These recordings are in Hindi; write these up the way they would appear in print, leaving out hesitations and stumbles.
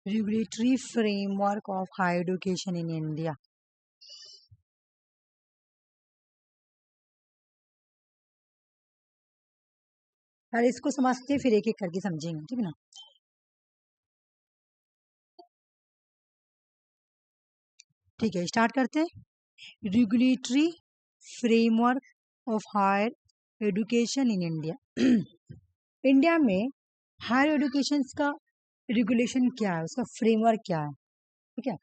Regulatory framework of higher education in India. और इसको समझते फिर एक एक करके समझेंगे, ठीक है ना। ठीक है, स्टार्ट करते हैं। Regulatory framework of higher education in India. India में हायर एजुकेशन का रेगुलेशन क्या है, उसका फ्रेमवर्क क्या है, ठीक है।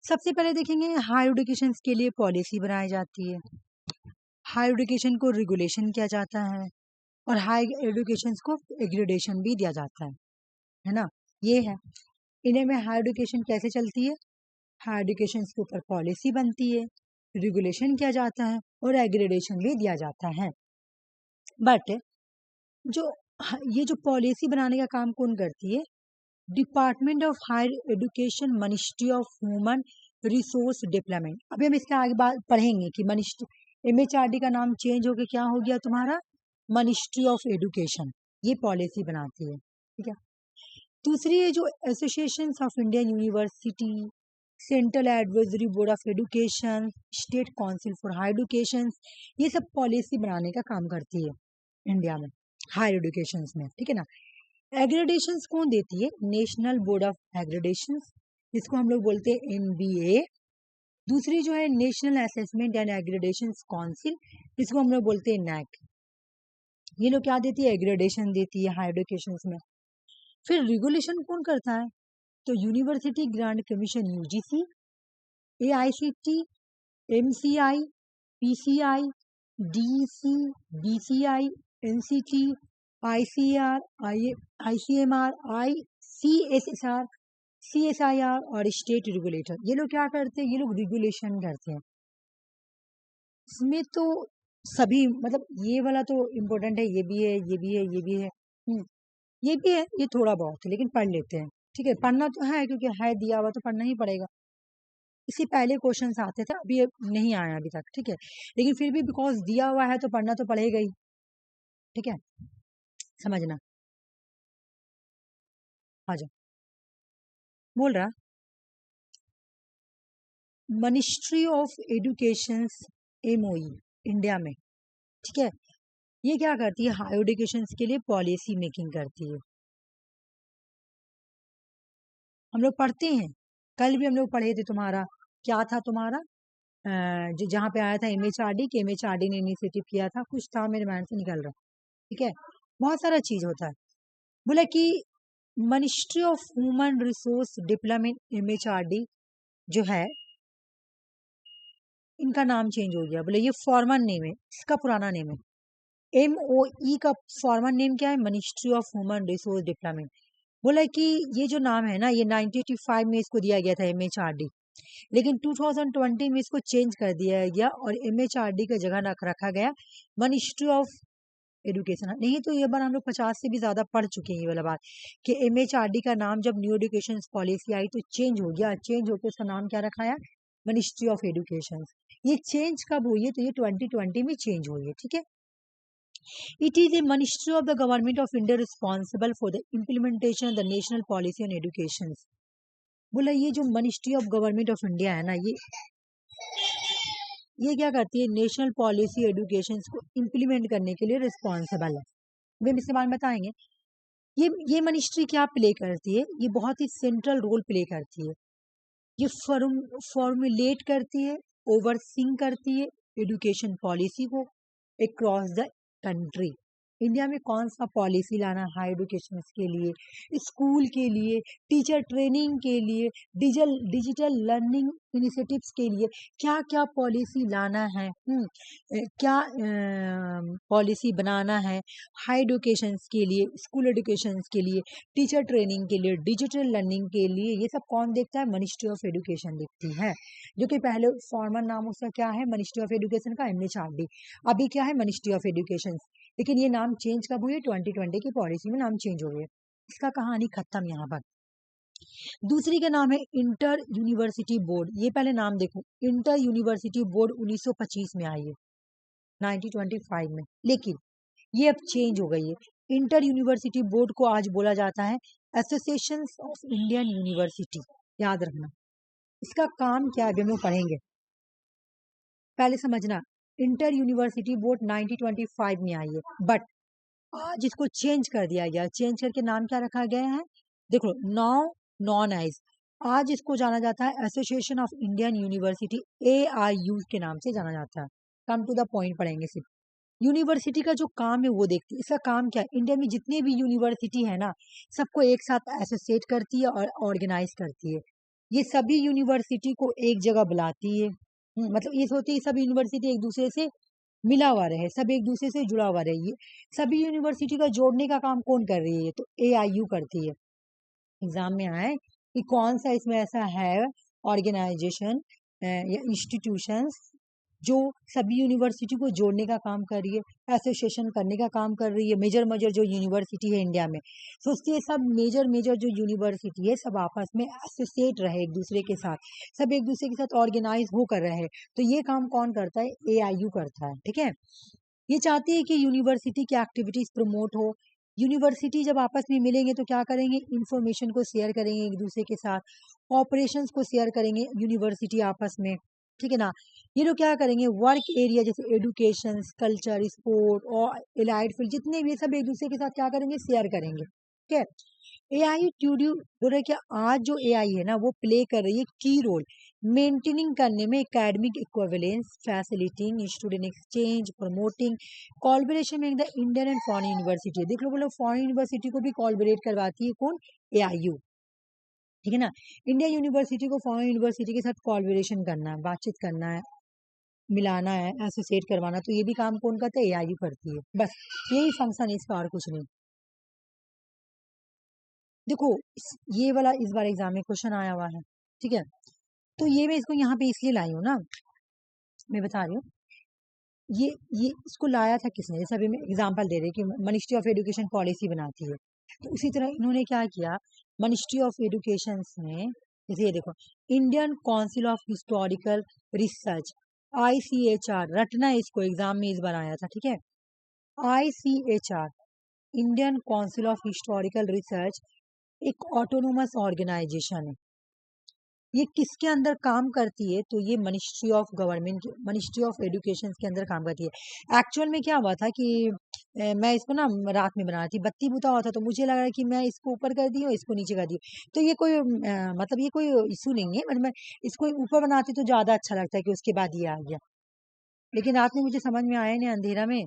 सबसे पहले देखेंगे हायर एजुकेशन के लिए पॉलिसी बनाई जाती है, हायर एजुकेशन को रेगुलेशन किया जाता है, और हायर एजुकेशन को एग्रेडेशन भी दिया जाता है ना। ये है इंडिया में हायर एजुकेशन कैसे चलती है। हायर एजुकेशन के ऊपर पॉलिसी बनती है, रेगुलेशन किया जाता है और एग्रेडेशन भी दिया जाता है। बट जो ये जो पॉलिसी बनाने का काम कौन करती है, department of higher education, ministry of human resource development. अभी हम इसके आगे बात पढ़ेंगे कि मिनिस्ट्री MHRD का नाम चेंज होकर क्या हो गया तुम्हारा, मिनिस्ट्री ऑफ एजुकेशन। ये पॉलिसी बनाती है, ठीक है। दूसरी है जो association of Indian university, central advisory board of education, state council for higher education, ये सब पॉलिसी बनाने का काम करती है इंडिया में हायर एजुकेशन में, ठीक है ना। एग्रेडेशन कौन देती है, नेशनल बोर्ड ऑफ एग्रेडेशन, जिसको हम लोग बोलते हैं NBA। दूसरी जो है national assessment and accreditation council, जिसको हम लोग बोलते हैं NAAC। ये लोग क्या देती है, एग्रेडेशन देती है हायर एजुकेशन में। फिर रेगुलेशन कौन करता है, तो university grant commission UGC, AICT, MCI, PCI, DEC, DCI, NCT, ICAR, ICMR, ICSSR, CSIR और स्टेट रेगुलेटर। ये लोग क्या करते हैं, ये लोग रेगुलेशन करते हैं। इसमें तो सभी मतलब ये वाला तो इम्पोर्टेंट है, ये भी है, ये भी है, ये भी है, ये भी है, ये थोड़ा बहुत है लेकिन पढ़ लेते हैं, ठीक है। पढ़ना तो है क्योंकि है दिया हुआ तो पढ़ना ही पड़ेगा। इससे पहले क्वेश्चंस आते थे, अभी नहीं आया अभी तक, ठीक है। लेकिन फिर भी बिकॉज दिया हुआ है तो पढ़ना तो पड़ेगा ही, ठीक है, समझना। आ जाओ, बोल रहा ministry of education MOE India में, ठीक है। ये क्या करती है, हायर एजुकेशन के लिए पॉलिसी मेकिंग करती है। हम लोग पढ़ते हैं, कल भी हम लोग पढ़े थे, तुम्हारा क्या था, तुम्हारा जो जहाँ पे आया था MHRD के MHRD ने इनिशिएटिव किया था, कुछ था मेरे माइंड से निकल रहा, ठीक है। बहुत सारा चीज होता है। बोला कि ministry of human resource development MHRD जो है, इनका नाम चेंज हो गया। बोले ये फॉर्मल नेम है, इसका पुराना नेम है। MOE का फॉर्मल नेम क्या है, ministry of human resource development. बोला कि ये जो नाम है ना, ये 1985 में इसको दिया गया था MHRD, लेकिन 2020 में इसको चेंज कर दिया गया और MHRD का जगह रखा गया मिनिस्ट्री ऑफ एजुकेशन। नहीं तो ये बार हम लोग 50 से भी ज्यादा पढ़ चुके हैं ये वाला बात कि MHRD का नाम जब न्यू एजुकेशन पॉलिसी आई तो चेंज हो गया, चेंज होकर उसका नाम क्या रखा है, मिनिस्ट्री ऑफ एजुकेशन। ये चेंज कब हुई है, तो ये 2020 में चेंज हुई है, ठीक है। It is a ministry of the government of India responsible for the implementation of the national policy on education। बोला ये जो ministry of government of India है ना, ये क्या करती है, नेशनल पॉलिसी एजुकेशन को इम्प्लीमेंट करने के लिए रिस्पॉन्सिबल है। वे इसके बारे में बताएंगे। ये मिनिस्ट्री क्या प्ले करती है, ये बहुत ही सेंट्रल रोल प्ले करती है। ये फॉर्मुलेट करती है, ओवरसीइंग करती है एजुकेशन पॉलिसी को अक्रॉस द कंट्री। इंडिया में कौन सा पॉलिसी लाना हाई एजुकेशन के लिए, स्कूल के लिए, टीचर ट्रेनिंग के लिए, डिजिटल लर्निंग इनिशिएटिव्स के लिए क्या क्या पॉलिसी लाना है, क्या पॉलिसी बनाना है हाई एजुकेशन के लिए, स्कूल एजुकेशन के लिए, टीचर ट्रेनिंग के लिए, डिजिटल लर्निंग के लिए, ये सब कौन देखता है, मिनिस्ट्री ऑफ एजुकेशन देखती है। जो कि पहले फॉर्मल नाम उसका क्या है, मिनिस्ट्री ऑफ एजुकेशन का MHRD, अभी क्या है, मिनिस्ट्री ऑफ एजुकेशन। लेकिन ये नाम चेंज कब हुई है, 2020 की पॉलिसी में नाम चेंज हो गया। इसका कहानी खत्म यहाँ पर। दूसरी का नाम है इंटर यूनिवर्सिटी बोर्ड। ये पहले नाम देखो, इंटर यूनिवर्सिटी बोर्ड 1925 में आई है, 1925 में, लेकिन ये अब चेंज हो गई है। इंटर यूनिवर्सिटी बोर्ड को आज बोला जाता है एसोसिएशन ऑफ इंडियन यूनिवर्सिटी। याद रखना, इसका काम क्या है हम लोग पढ़ेंगे। पहले समझना, इंटर यूनिवर्सिटी बोर्ड 1925 में आई है, बट आज इसको चेंज कर दिया गया। चेंज करके नाम क्या रखा गया है, देखो, नाउ नॉन एज, आज इसको जाना जाता है association of Indian university, AIU के नाम से जाना जाता है। कम टू द पॉइंट पढ़ेंगे सिर्फ। यूनिवर्सिटी का जो काम है वो देखती है। इसका काम क्या है, इंडिया में जितने भी यूनिवर्सिटी है ना, सबको एक साथ एसोसिएट करती है और ऑर्गेनाइज करती है। ये सभी यूनिवर्सिटी को एक जगह बुलाती है। मतलब ये सोचती है सब यूनिवर्सिटी एक दूसरे से मिला हुआ रहे, सब एक दूसरे से जुड़ा हुआ रहे। ये सभी यूनिवर्सिटी का जोड़ने का काम कौन कर रही है, तो AIU करती है। एग्जाम में आए कि कौन सा इसमें ऐसा है ऑर्गेनाइजेशन या इंस्टीट्यूशंस जो सभी यूनिवर्सिटी को जोड़ने का काम कर रही है, एसोसिएशन करने का काम कर रही है। मेजर मेजर जो यूनिवर्सिटी है इंडिया में, सोचती है सब मेजर मेजर जो यूनिवर्सिटी है सब आपस में एसोसिएट रहे एक दूसरे के साथ, सब एक दूसरे के साथ ऑर्गेनाइज होकर रहे। तो ये काम कौन करता है, AIU करता है। ठीक है, ये चाहती है कि यूनिवर्सिटी की एक्टिविटीज प्रमोट हो। यूनिवर्सिटी जब आपस में मिलेंगे तो क्या करेंगे, इंफॉर्मेशन को शेयर करेंगे एक दूसरे के साथ, ऑपरेशंस को शेयर करेंगे यूनिवर्सिटी आपस में। ठीक है ना, ये लोग क्या करेंगे, वर्क एरिया जैसे एजुकेशन, कल्चर, स्पोर्ट और एलाइड फील्ड जितने भी सब एक दूसरे के साथ क्या करेंगे, शेयर करेंगे। ठीक है, AI ट्यूडियो बोल रहे क्या, आज जो AI है ना वो प्ले कर रही है की रोल मेंटेनिंग करने में academic equivalence, facilitating student exchange, promoting collaboration में the Indian and foreign university. देख लो, बोलो फॉरेन यूनिवर्सिटी को भी कोलैबोरेट करवाती है कौन, AIU। ठीक है ना, इंडिया यूनिवर्सिटी को फॉरेन यूनिवर्सिटी के साथ कोलैबोरेशन करना है, बातचीत करना है, मिलाना है, एसोसिएट करवाना, तो ये भी काम कौन करता है, AIU करती है। बस यही फंक्शन है इसका और कुछ नहीं। देखो, ये वाला इस बार एग्जाम में क्वेश्चन आया हुआ है। ठीक है, तो ये मैं इसको यहाँ पे इसलिए लाई हूँ ना, मैं बता रही हूँ, ये ये इसको लाया था किसने, जैसे अभी मैं एग्जांपल दे रही कि मिनिस्ट्री ऑफ एजुकेशन पॉलिसी बनाती है, तो उसी तरह इन्होंने क्या किया, मिनिस्ट्री ऑफ एजुकेशन ने, जैसे ये देखो, Indian council of historical research, ICHR, रटना है इसको, एग्जाम में इस बार आया था। ठीक है, ICHR, Indian council of historical research, एक ऑटोनोमस ऑर्गेनाइजेशन है। ये किसके अंदर काम करती है, तो ये ministry of government, ministry of education के अंदर काम करती है। एक्चुअल में क्या हुआ था कि मैं इसको ना रात में बना रही थी, बत्ती बुता हुआ था, तो मुझे लग रहा है कि मैं इसको ऊपर कर दी और इसको नीचे कर दी। तो ये कोई मतलब ये कोई इशू नहीं है, मतलब मैं इसको ऊपर बनाती तो ज़्यादा अच्छा लगता है कि उसके बाद ये आ गया, लेकिन रात में मुझे समझ में आया नहीं अंधेरा में,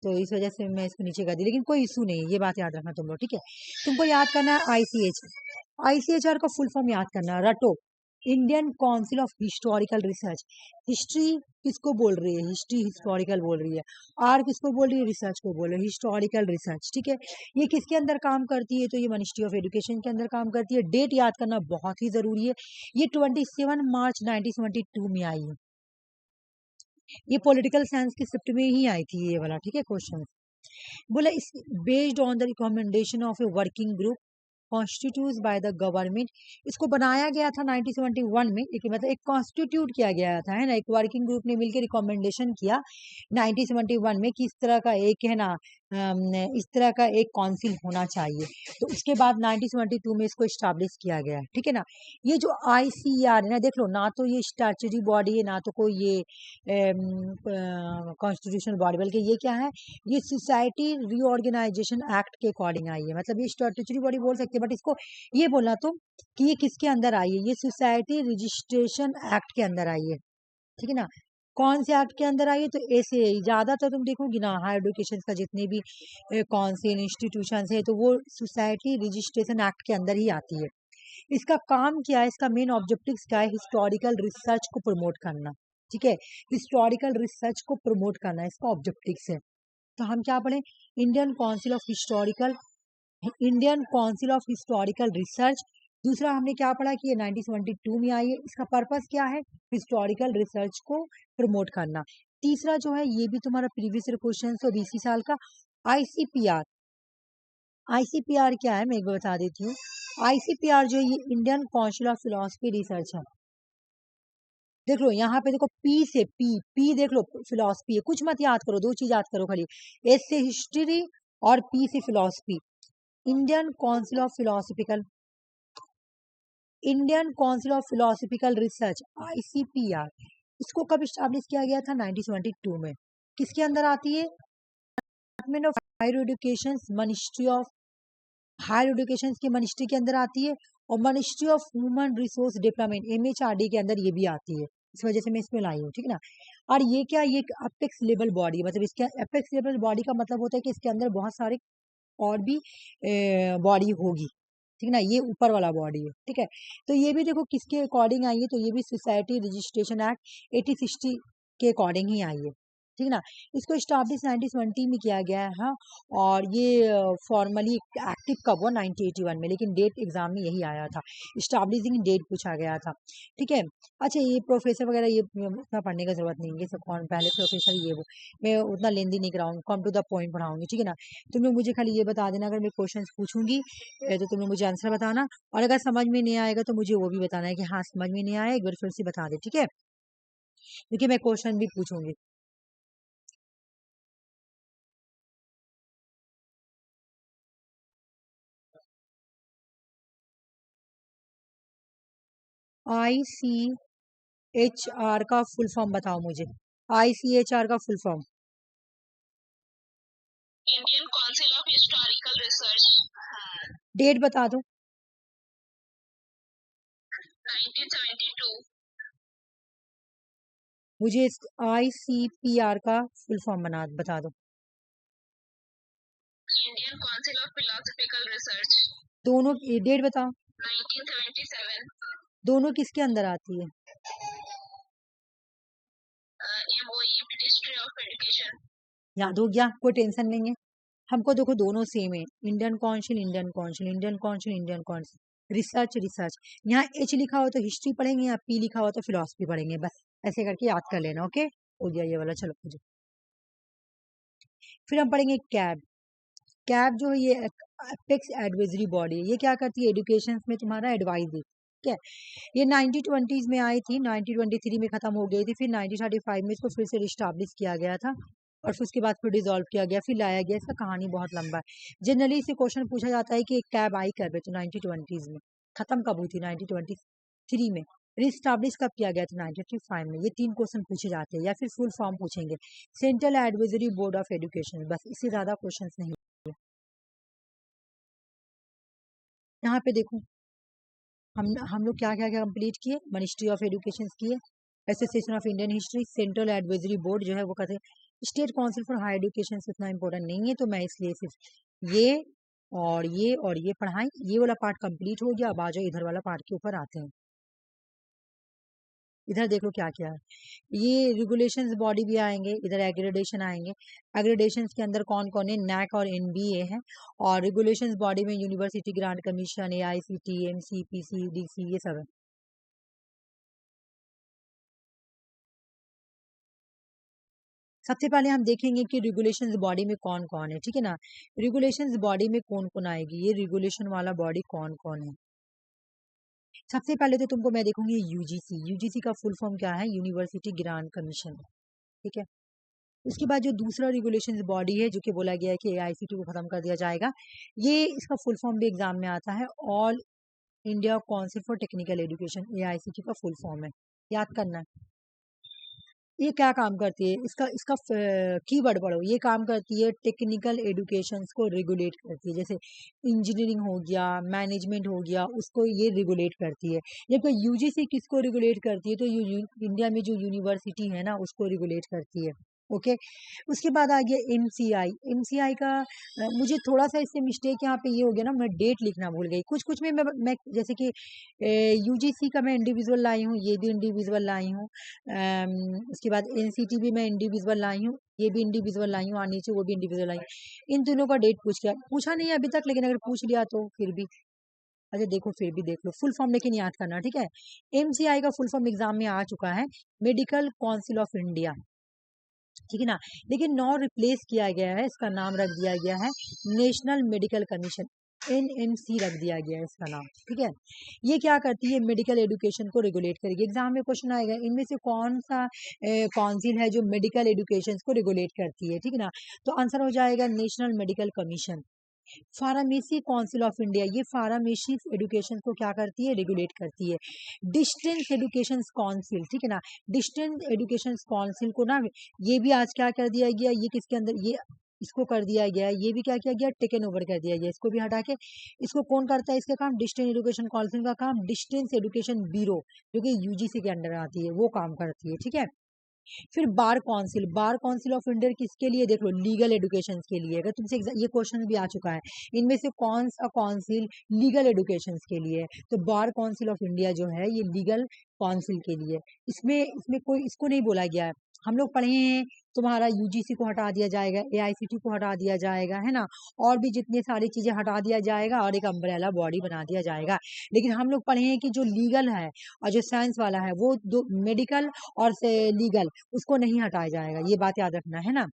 तो इस वजह से मैं इसको नीचे कर दी। लेकिन कोई इशू नहीं है, ये बात याद रखना तुम लोग। ठीक है, तुमको याद करना है ICHR का फुल फॉर्म याद करना, रटो, Indian council of historical research. History किसको बोल रही है, हिस्ट्री हिस्टोरिकल बोल रही है, आर किसको बोल रही है, रिसर्च को बोल रही है, हिस्टोरिकल रिसर्च। ठीक है, ये किसके अंदर काम करती है, तो ये मिनिस्ट्री ऑफ एजुकेशन के अंदर काम करती है। डेट याद करना बहुत ही जरूरी है, ये 27 मार्च 1972 में आई है। ये पॉलिटिकल साइंस की शिफ्ट में ही आई थी ये वाला। ठीक है, क्वेश्चन बोला इस based on the recommendation of a working group constitute by the government. इसको बनाया गया था 1971 में, लेकिन मतलब एक कॉन्स्टिट्यूट किया गया था, है ना, एक वर्किंग ग्रुप ने मिलकर रिकमेंडेशन किया 1971 में कि इस तरह का एक, है ना, इस तरह का एक काउंसिल होना चाहिए। तो उसके बाद 1972 में इसको स्टैब्लिश किया गया। ठीक है ना, ये जो ICR है ना, देख लो, ना तो ये स्टैट्यूटरी बॉडी है, ना तो कोई ये कॉन्स्टिट्यूशनल बॉडी, बल्कि ये क्या है, ये सोसाइटी रीऑर्गेनाइजेशन एक्ट के अकॉर्डिंग आई है। मतलब ये स्टैट्यूटरी बॉडी बोल सकते हैं, बट इसको ये बोलना तुम कि ये किसके अंदर आई है, ये सोसाइटी रजिस्ट्रेशन एक्ट के अंदर आई है। ठीक है ना, कौन से एक्ट के अंदर आई है, तो ऐसे ज्यादातर तुम देखोगी ना हायर एजुकेशन का जितने भी काउंसिल इंस्टीट्यूशन है, तो वो सोसाइटी रजिस्ट्रेशन एक्ट के अंदर ही आती है। इसका काम क्या है, इसका मेन ऑब्जेक्टिव क्या है, हिस्टोरिकल रिसर्च को प्रमोट करना। ठीक है, हिस्टोरिकल रिसर्च को प्रमोट करना इसका ऑब्जेक्टिव है। तो हम क्या पढ़े, Indian council of historical, Indian council of historical research. दूसरा हमने क्या पढ़ा कि ये 1972 में आई है, इसका पर्पस क्या है, हिस्टोरिकल रिसर्च को प्रमोट करना। तीसरा जो है, ये भी तुम्हारा प्रीवियस ईयर क्वेश्चन है 20 साल का, ICPR। ICPR क्या है, मैं एक बार बता देती हूँ। ICPR जो ये Indian council of philosophy research है, देख लो यहाँ पे, देखो पी से पी देख लो फिलोसफी है, कुछ मत याद करो, दो चीज याद करो खाली, एस से हिस्ट्री और पी से philosophy. Indian council of philosophical, Indian council of philosophical research, ICPR, इसको कब स्टैब्लिश किया गया था? 1972 में। किसके अंदर आती है? Department of higher education, ministry of higher education की मिनिस्ट्री के अंदर आती है, और ministry of human resource development, MHRD के अंदर ये भी आती है। इस वजह से मैं इसमें लाई हूँ, ठीक है ना। और ये क्या, ये अपेक्स लेवल बॉडी, मतलब इसके अपेक्स लेवल बॉडी का मतलब होता है कि इसके अंदर बहुत सारे और भी बॉडी होगी, ठीक है ना, ये ऊपर वाला बॉडी है, ठीक है। तो ये भी देखो किसके अकॉर्डिंग आई है, तो ये भी सोसाइटी रजिस्ट्रेशन एक्ट 1860 के अकॉर्डिंग ही आई है, ठीक है ना। इसको स्टैब्लिश 1920 में किया गया है, हाँ, और ये फॉर्मली एक्टिव कब हुआ? 1981 में, लेकिन डेट एग्जाम में यही आया था, स्टैब्लिशिंग डेट पूछा गया था, ठीक है। अच्छा, ये प्रोफेसर वगैरह ये उतना पढ़ने का जरूरत नहीं है, ये सब कौन पहले प्रोफेसर, ये वो मैं उतना लेंदी नहीं कराऊंगी, कम टू द पॉइंट पढ़ाऊंगी, ठीक है ना। तुम लोग मुझे खाली ये बता देना, अगर मैं क्वेश्चन पूछूंगी तो तुम लोग मुझे आंसर बताना, और अगर समझ में नहीं आएगा तो मुझे वो भी बताना है कि हाँ समझ में नहीं आया, एक बार फिर से बता दे, ठीक है, क्योंकि मैं क्वेश्चन भी पूछूंगी। ICHR का फुल फॉर्म बताओ मुझे, ICHR का full form. Indian council of historical research. Date बता दो। 1972। मुझे ICPR का फुल फॉर्म बता दो। Indian council of philosophical research. दोनों डेट बताओ। 1977। दोनों किसके अंदर आती है? MOE, ministry of education. याद हो गया, कोई टेंशन नहीं है, हमको देखो दोनों सेम है, Indian council, Indian council, Indian council, Indian council, research research. यहाँ H लिखा हो तो हिस्ट्री पढ़ेंगे, यहाँ P लिखा हो तो फिलोसफी पढ़ेंगे, बस ऐसे करके याद कर लेना, ओके, हो गया ये वाला, चलो मुझे। फिर हम पढ़ेंगे कैब। कैब जो है ये अपेक्स एडवाइजरी बॉडी है, ये क्या करती है? एजुकेशन में तुम्हारा एडवाइस दी, ठीक है। ये 1920s में आई थी, 1923 में खत्म हो गई थी, फिर 1935 में इसको फिर से रिस्टाब्लिश किया गया था, और फिर उसके बाद फिर डिसॉल्व किया गया, फिर लाया गया। इसका कहानी बहुत लंबा है, जनरली इसे क्वेश्चन पूछा जाता है कि कैब आई कब है, तो 1920s में। खत्म कब हुई थी? 1923 में। रिस्टाब्लिश कब किया गया था? 1935 में। ये तीन क्वेश्चन पूछे जाते हैं, या फिर फुल फॉर्म पूछेंगे, central advisory board of education, बस, इससे ज्यादा क्वेश्चन नहीं। यहाँ पे देखो हम लोग क्या क्या क्या कंप्लीट किए, मिनिस्ट्री ऑफ एजुकेशन किए, association of Indian history, central advisory board जो है वो कहते हैं, state council for higher education इतना इंपॉर्टेंट नहीं है, तो मैं इसलिए सिर्फ ये पढ़ाई, ये वाला पार्ट कंप्लीट हो गया। अब आ जाओ इधर वाला पार्ट के ऊपर आते हैं। इधर देख लो क्या क्या है, ये रेगुलेशंस बॉडी भी आएंगे, इधर एग्रेडेशन आएंगे, एग्रेडेशंस के अंदर कौन कौन है? नैक और NBA है, और रेगुलेशंस बॉडी में university grant commission, AICT, MCPC, DC, ये सब है। सबसे पहले हम देखेंगे कि रेगुलेशंस बॉडी में कौन कौन है, ठीक है ना। रेगुलेशंस बॉडी में कौन कौन आएगी, ये रेगुलेशन वाला बॉडी कौन कौन है। सबसे पहले तो तुमको मैं देखूंगी यूजीसी का फुल फॉर्म क्या है? यूनिवर्सिटी ग्रांट कमीशन, ठीक है। उसके बाद जो दूसरा रेगुलेशंस बॉडी है, जो कि बोला गया है कि AICT को खत्म कर दिया जाएगा, ये इसका फुल फॉर्म भी एग्जाम में आता है, all India council for technical education, AICT का फुल फॉर्म है, याद करना है। ये क्या काम करती है? इसका इसका कीवर्ड पढ़ो, ये काम करती है टेक्निकल एजुकेशन को रेगुलेट करती है, जैसे इंजीनियरिंग हो गया, मैनेजमेंट हो गया, उसको ये रेगुलेट करती है। जबकि यूजीसी किसको रेगुलेट करती है? तो इंडिया में जो यूनिवर्सिटी है ना, उसको रेगुलेट करती है, ओके। उसके बाद आ गया MCI का मुझे थोड़ा सा इससे मिस्टेक यहाँ पे ये हो गया ना, मैं डेट लिखना भूल गई, कुछ कुछ में मैं जैसे कि UGC का मैं इंडिविजुअल लाई हूँ, ये भी इंडिविजुअल लाई हूँ, उसके बाद NCT भी मैं इंडिविजुअल लाई हूँ, ये भी इंडिविजुअल लाई हूँ, और नीचे वो भी इंडिविजुअल लाई हूँ। इन दोनों का डेट पूछा नहीं है अभी तक, लेकिन अगर पूछ लिया तो फिर भी, अच्छा देखो फिर भी देख लो फुल फॉर्म, लेकिन याद करना, ठीक है। MCI का फुल फॉर्म एग्जाम में आ चुका है, मेडिकल काउंसिल ऑफ इंडिया, ठीक है ना। लेकिन नौ रिप्लेस किया गया है, इसका नाम रख दिया गया है नेशनल मेडिकल कमीशन, NMC रख दिया गया है इसका नाम, ठीक है। ये क्या करती है, मेडिकल एजुकेशन को रेगुलेट करेगी। एग्जाम में क्वेश्चन आएगा इनमें से कौन सा काउंसिल है जो मेडिकल एजुकेशन को रेगुलेट करती है, ठीक है ना। तो आंसर हो जाएगा national medical commission. Pharmacy council of India, ये फार्मेसी एजुकेशन को क्या करती है, रेगुलेट करती है। डिस्टेंस एजुकेशन काउंसिल, ठीक है ना, डिस्टेंस एजुकेशन काउंसिल को ना ये भी आज क्या कर दिया गया, ये किसके अंदर, ये इसको कर दिया गया, ये भी क्या किया गया, टेकन ओवर कर दिया गया, इसको भी हटा के इसको कौन करता है, इसका काम डिस्टेंस एजुकेशन काउंसिल का काम डिस्टेंस एजुकेशन ब्यूरो जो कि यूजीसी के अंडर आती है वो काम करती है, ठीक है। फिर बार काउंसिल ऑफ इंडिया किसके लिए, देख लो लीगल एजुकेशन के लिए। अगर तुमसे ये क्वेश्चन भी आ चुका है, इनमें से कौन सा काउंसिल लीगल एजुकेशन के लिए है, तो बार काउंसिल ऑफ इंडिया जो है ये लीगल काउंसिल के लिए। इसमें इसमें कोई इसको नहीं बोला गया है, हम लोग पढ़े हैं तुम्हारा यूजीसी को हटा दिया जाएगा, एआईसीटी को हटा दिया जाएगा, है ना, और भी जितनी सारी चीजें हटा दिया जाएगा और एक अम्ब्रेला बॉडी बना दिया जाएगा। लेकिन हम लोग पढ़े हैं कि जो लीगल है और जो साइंस वाला है वो दो, मेडिकल और से लीगल, उसको नहीं हटाया जाएगा, ये बात याद रखना है ना।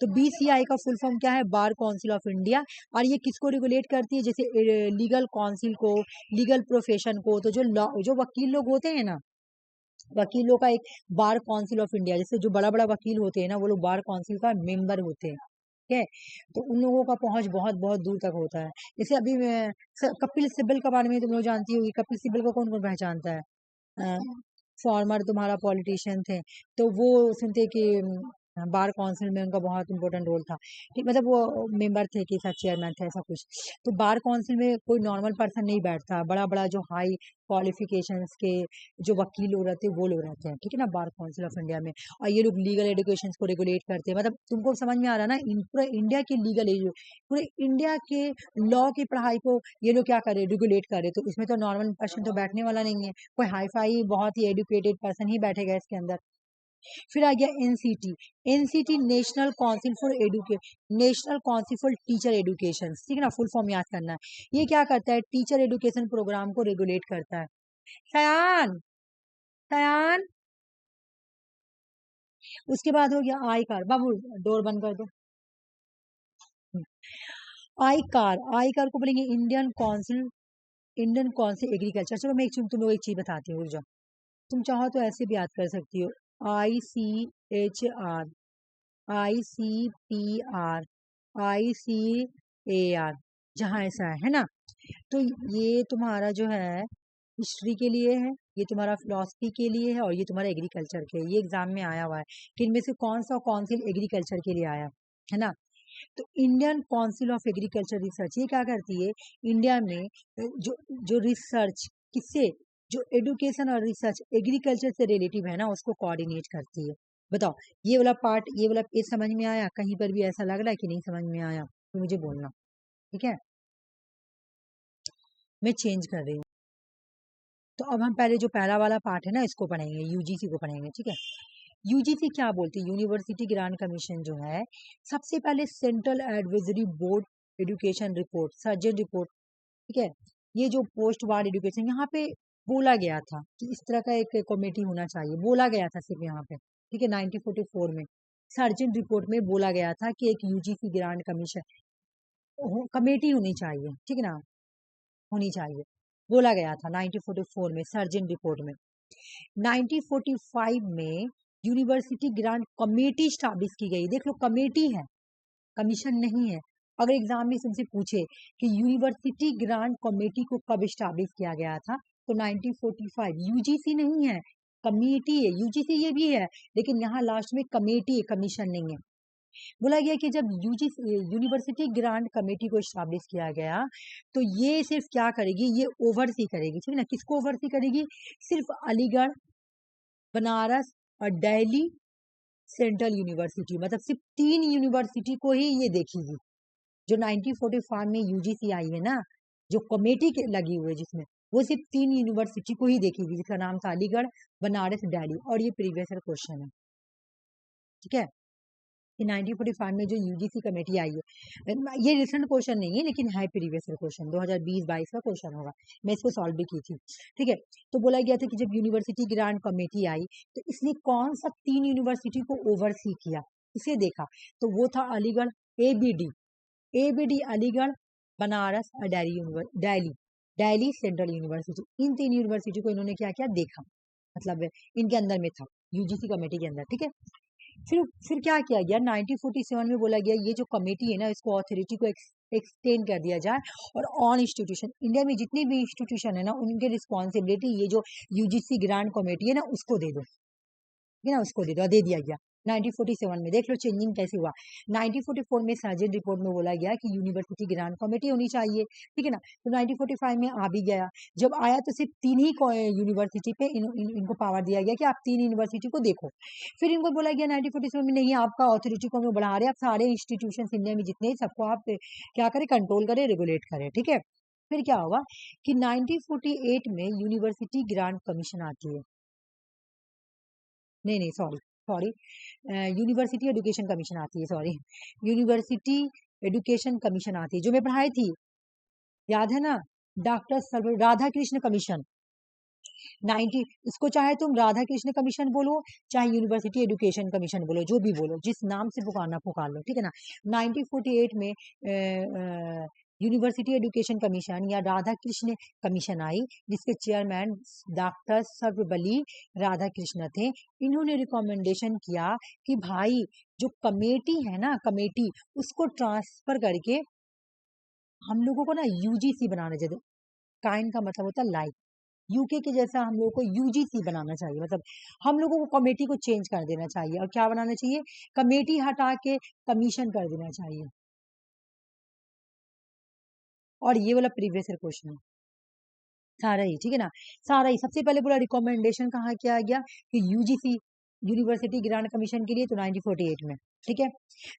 तो बीसीआई का फुल फॉर्म क्या है, बार काउंसिल ऑफ इंडिया। और ये किसको रेगुलेट करती है, जैसे लीगल काउंसिल को, लीगल प्रोफेशन को। तो जो वकील लोग होते हैं ना, वकीलों का एक बार काउंसिल ऑफ इंडिया, जैसे जो बड़ा बड़ा वकील होते हैं ना वो लोग बार काउंसिल का मेंबर होते हैं, ठीक है। तो उन लोगों का पहुंच बहुत बहुत दूर तक होता है। जैसे अभी कपिल सिब्बल के बारे में तुम लोग जानती होगी, कपिल सिब्बल को कौन कौन पहचानता है, फॉर्मर तुम्हारा पॉलिटिशियन थे, तो वो सुनते कि बार काउंसिल में उनका बहुत इंपॉर्टेंट रोल था, ठीक, मतलब वो मेंबर थे कि सब चेयरमैन थे ऐसा कुछ। तो बार काउंसिल में कोई नॉर्मल पर्सन नहीं बैठता, बड़ा बड़ा जो हाई क्वालिफिकेशंस के जो वकील लोग रहते हैं वो लोग रहते हैं, ठीक है ना, बार काउंसिल ऑफ इंडिया में। और ये लोग लीगल एजुकेशन को रेगुलेट करते हैं, मतलब तुमको समझ में आ रहा है ना, पूरे इंडिया के पूरे इंडिया के लॉ की पढ़ाई को ये लोग क्या करे, रेगुलेट करे। तो इसमें तो नॉर्मल पर्सन तो बैठने वाला नहीं है, कोई हाई फाई बहुत ही एजुकेटेड पर्सन ही बैठेगा इसके अंदर। फिर आ गया NCT, NCT national council for national council for teacher education, ठीक है ना, फुल फॉर्म याद करना है। ये क्या करता है, टीचर एजुकेशन प्रोग्राम को रेगुलेट करता है। सयान सयान उसके बाद हो गया आई कार, बाबू डोर बंद कर दो। आई कार को बोलेंगे इंडियन काउंसिल एग्रीकल्चर। चलो मैं तुम लोग एक चीज बताती हूँ, रुक जाओ। तुम चाहो तो ऐसे भी याद कर सकती हो, ICHR, ICPR, ICAR, जहाँ ऐसा है ना। तो ये तुम्हारा जो है हिस्ट्री के लिए है, ये तुम्हारा फिलोसफी के लिए है, और ये तुम्हारा एग्रीकल्चर के, ये एग्जाम में आया हुआ है कि इनमें से कौन सा काउंसिल एग्रीकल्चर के लिए आया है ना। तो Indian council of agriculture research ये क्या करती है, इंडिया में जो जो रिसर्च किससे, जो एजुकेशन और रिसर्च एग्रीकल्चर से रिलेटिव है ना उसको कोऑर्डिनेट करती है। बताओ ये वाला पार्ट, ये वाला पेज समझ में आया, कहीं पर भी ऐसा लग रहा है कि नहीं समझ में आया तो मुझे बोलना, ठीक है। मैं चेंज कर रही हूँ। तो अब हम पहले जो पहला वाला पार्ट है ना इसको पढ़ेंगे, यूजीसी को पढ़ेंगे, ठीक है। यूजीसी क्या बोलती है, यूनिवर्सिटी ग्रांट कमीशन जो है, सबसे पहले central advisory board education report, surgeon report, ठीक है। ये जो पोस्ट वार्ड एजुकेशन यहाँ पे बोला गया था कि इस तरह का एक कमेटी होना चाहिए, बोला गया था सिर्फ यहाँ पे, ठीक है। 1944 में सर्जन रिपोर्ट में बोला गया था कि एक यूजीसी ग्रांट कमीशन कमेटी होनी चाहिए, ठीक है ना, होनी चाहिए, बोला गया था 1944 में सर्जन रिपोर्ट में। 1945 में यूनिवर्सिटी ग्रांट कमेटी स्टैब्लिश की गई। देख लो कमेटी है, कमीशन नहीं है। अगर एग्जाम में तुमसे पूछे कि यूनिवर्सिटी ग्रांट कमेटी को कब स्टैब्लिश किया गया था तो 1945, यूजीसी नहीं है, कमेटी है। यूजीसी ये भी है लेकिन यहाँ लास्ट में कमेटी है, कमीशन नहीं है। बोला गया कि जब यूजीसी यूनिवर्सिटी ग्रांट कमेटी को स्टैब्लिश किया गया तो ये सिर्फ क्या करेगी, ये ओवरसी करेगी, ठीक है ना। किसको ओवरसी करेगी, सिर्फ अलीगढ़, बनारस और दिल्ली सेंट्रल यूनिवर्सिटी, मतलब सिर्फ 3 यूनिवर्सिटी को ही ये देखेगी। जो 1945 में यूजीसी आई है ना, जो कमेटी के लगी हुई है जिसमें, वो सिर्फ 3 यूनिवर्सिटी को ही देखेगी, जिसका नाम था अलीगढ़, बनारस, दिल्ली। और ये प्रीवियस ईयर क्वेश्चन है, ठीक है। कि 1945 में जो यूजीसी कमेटी आई है, ये रिसेंट क्वेश्चन नहीं है लेकिन है प्रीवियस ईयर क्वेश्चन, 2020-22 का क्वेश्चन होगा, मैं इसको सॉल्व भी की थी, ठीक है। तो बोला गया था कि जब यूनिवर्सिटी ग्रांट कमेटी आई तो इसने कौन सा 3 यूनिवर्सिटी को ओवरसी किया, इसे देखा। तो वो था अलीगढ़, एबीडी, अलीगढ़, बनारस और दिल्ली सेंट्रल यूनिवर्सिटी। इन 3 यूनिवर्सिटी को इन्होंने क्या किया, देखा, मतलब इनके अंदर में था, यूजीसी कमेटी के अंदर, ठीक है। फिर क्या किया गया, 1947 में बोला गया ये जो कमेटी है ना, इसको ऑथोरिटी को एक्सटेंड कर दिया जाए और ऑन इंस्टीट्यूशन, इंडिया में जितने भी इंस्टीट्यूशन है ना, उनके रिस्पॉन्सिबिलिटी ये जो यूजीसी ग्रांट कमेटी है ना, उसको दे दो, ठीक है ना, उसको दे दिया गया 1947 में। देख लो चेंजिंग कैसे हुआ। 1944 में सर्जन रिपोर्ट में बोला गया कि यूनिवर्सिटी ग्रांट कमेटी होनी चाहिए, ठीक है ना। तो 1945 में आ भी गया। जब आया तो सिर्फ 3 ही यूनिवर्सिटी पे इनको पावर दिया गया कि आप 3 यूनिवर्सिटी को देखो। फिर इनको बोला गया 1947 में, नहीं आपका ऑथोरिटी को हम बढ़ा रहे, आप सारे इंस्टीट्यूशन इंडिया में जितने सबको आप क्या करें, कंट्रोल करें, रेगुलेट करें, ठीक है। फिर क्या हुआ कि 1948 में यूनिवर्सिटी ग्रांट कमीशन आती है, नहीं सॉरी यूनिवर्सिटी एजुकेशन कमीशन आती है, सॉरी यूनिवर्सिटी एजुकेशन कमीशन आती है, जो मैं पढ़ाई थी, याद है ना, डॉक्टर राधा कृष्ण कमीशन 90, इसको चाहे तुम राधा कृष्ण कमीशन बोलो, चाहे यूनिवर्सिटी एजुकेशन कमीशन बोलो, जो भी बोलो, जिस नाम से पुकारना पुकार लो, ठीक है ना। 1948 में यूनिवर्सिटी एजुकेशन कमीशन या राधा कृष्ण कमीशन आई, जिसके चेयरमैन डॉक्टर सर्वपल्ली राधा कृष्ण थे। इन्होंने रिकमेंडेशन किया कि भाई जो कमेटी है ना, कमेटी उसको ट्रांसफर करके हम लोगों को ना यूजीसी बनाना चाहिए। काइन का मतलब होता है लाइक, यूके के जैसा हम लोगों को यूजीसी बनाना चाहिए, मतलब हम लोगों को कमेटी को चेंज कर देना चाहिए और क्या बनाना चाहिए, कमेटी हटा के कमीशन कर देना चाहिए। और ये वाला प्रीवियस ईयर क्वेश्चन है सारा ही, ठीक है ना, सारा ही। सबसे पहले बोला रिकमेंडेशन कहाँ किया गया कि यूजीसी यूनिवर्सिटी ग्रांट कमीशन के लिए, तो 1948 में, ठीक है।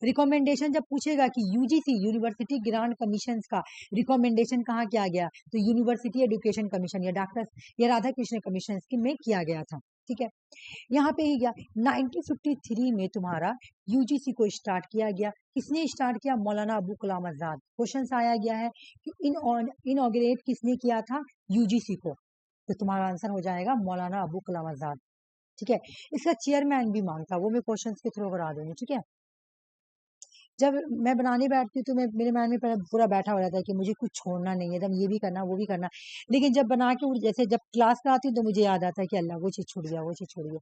रिकमेंडेशन जब पूछेगा कि यूजीसी यूनिवर्सिटी ग्रांट कमीशन का रिकमेंडेशन कहाँ किया गया, तो यूनिवर्सिटी एजुकेशन कमीशन या डॉक्टर या राधा कृष्ण कमीशन में किया गया था, ठीक है। यहाँ पे ही गया 1953 में तुम्हारा यूजीसी को स्टार्ट किया गया। किसने स्टार्ट किया, मौलाना अबू कलाम आजाद। क्वेश्चन आया गया है कि इनऑग्रेट किसने किया था यूजीसी को, तो तुम्हारा आंसर हो जाएगा मौलाना अबू कलाम आजाद, ठीक है। इसका चेयरमैन भी मांगता, वो मैं क्वेश्चन के थ्रू करा दूंगी, ठीक है। जब मैं बनाने बैठती हूँ तो मैं मेरे माइंड में पूरा बैठा हो जाता है कि मुझे कुछ छोड़ना नहीं है, एकदम ये भी करना वो भी करना, लेकिन जब बना के जैसे जब क्लास में आती हूँ तो मुझे याद आता है कि अल्लाह वो चीज़ छूट गया, वो चीज़ छूट गया,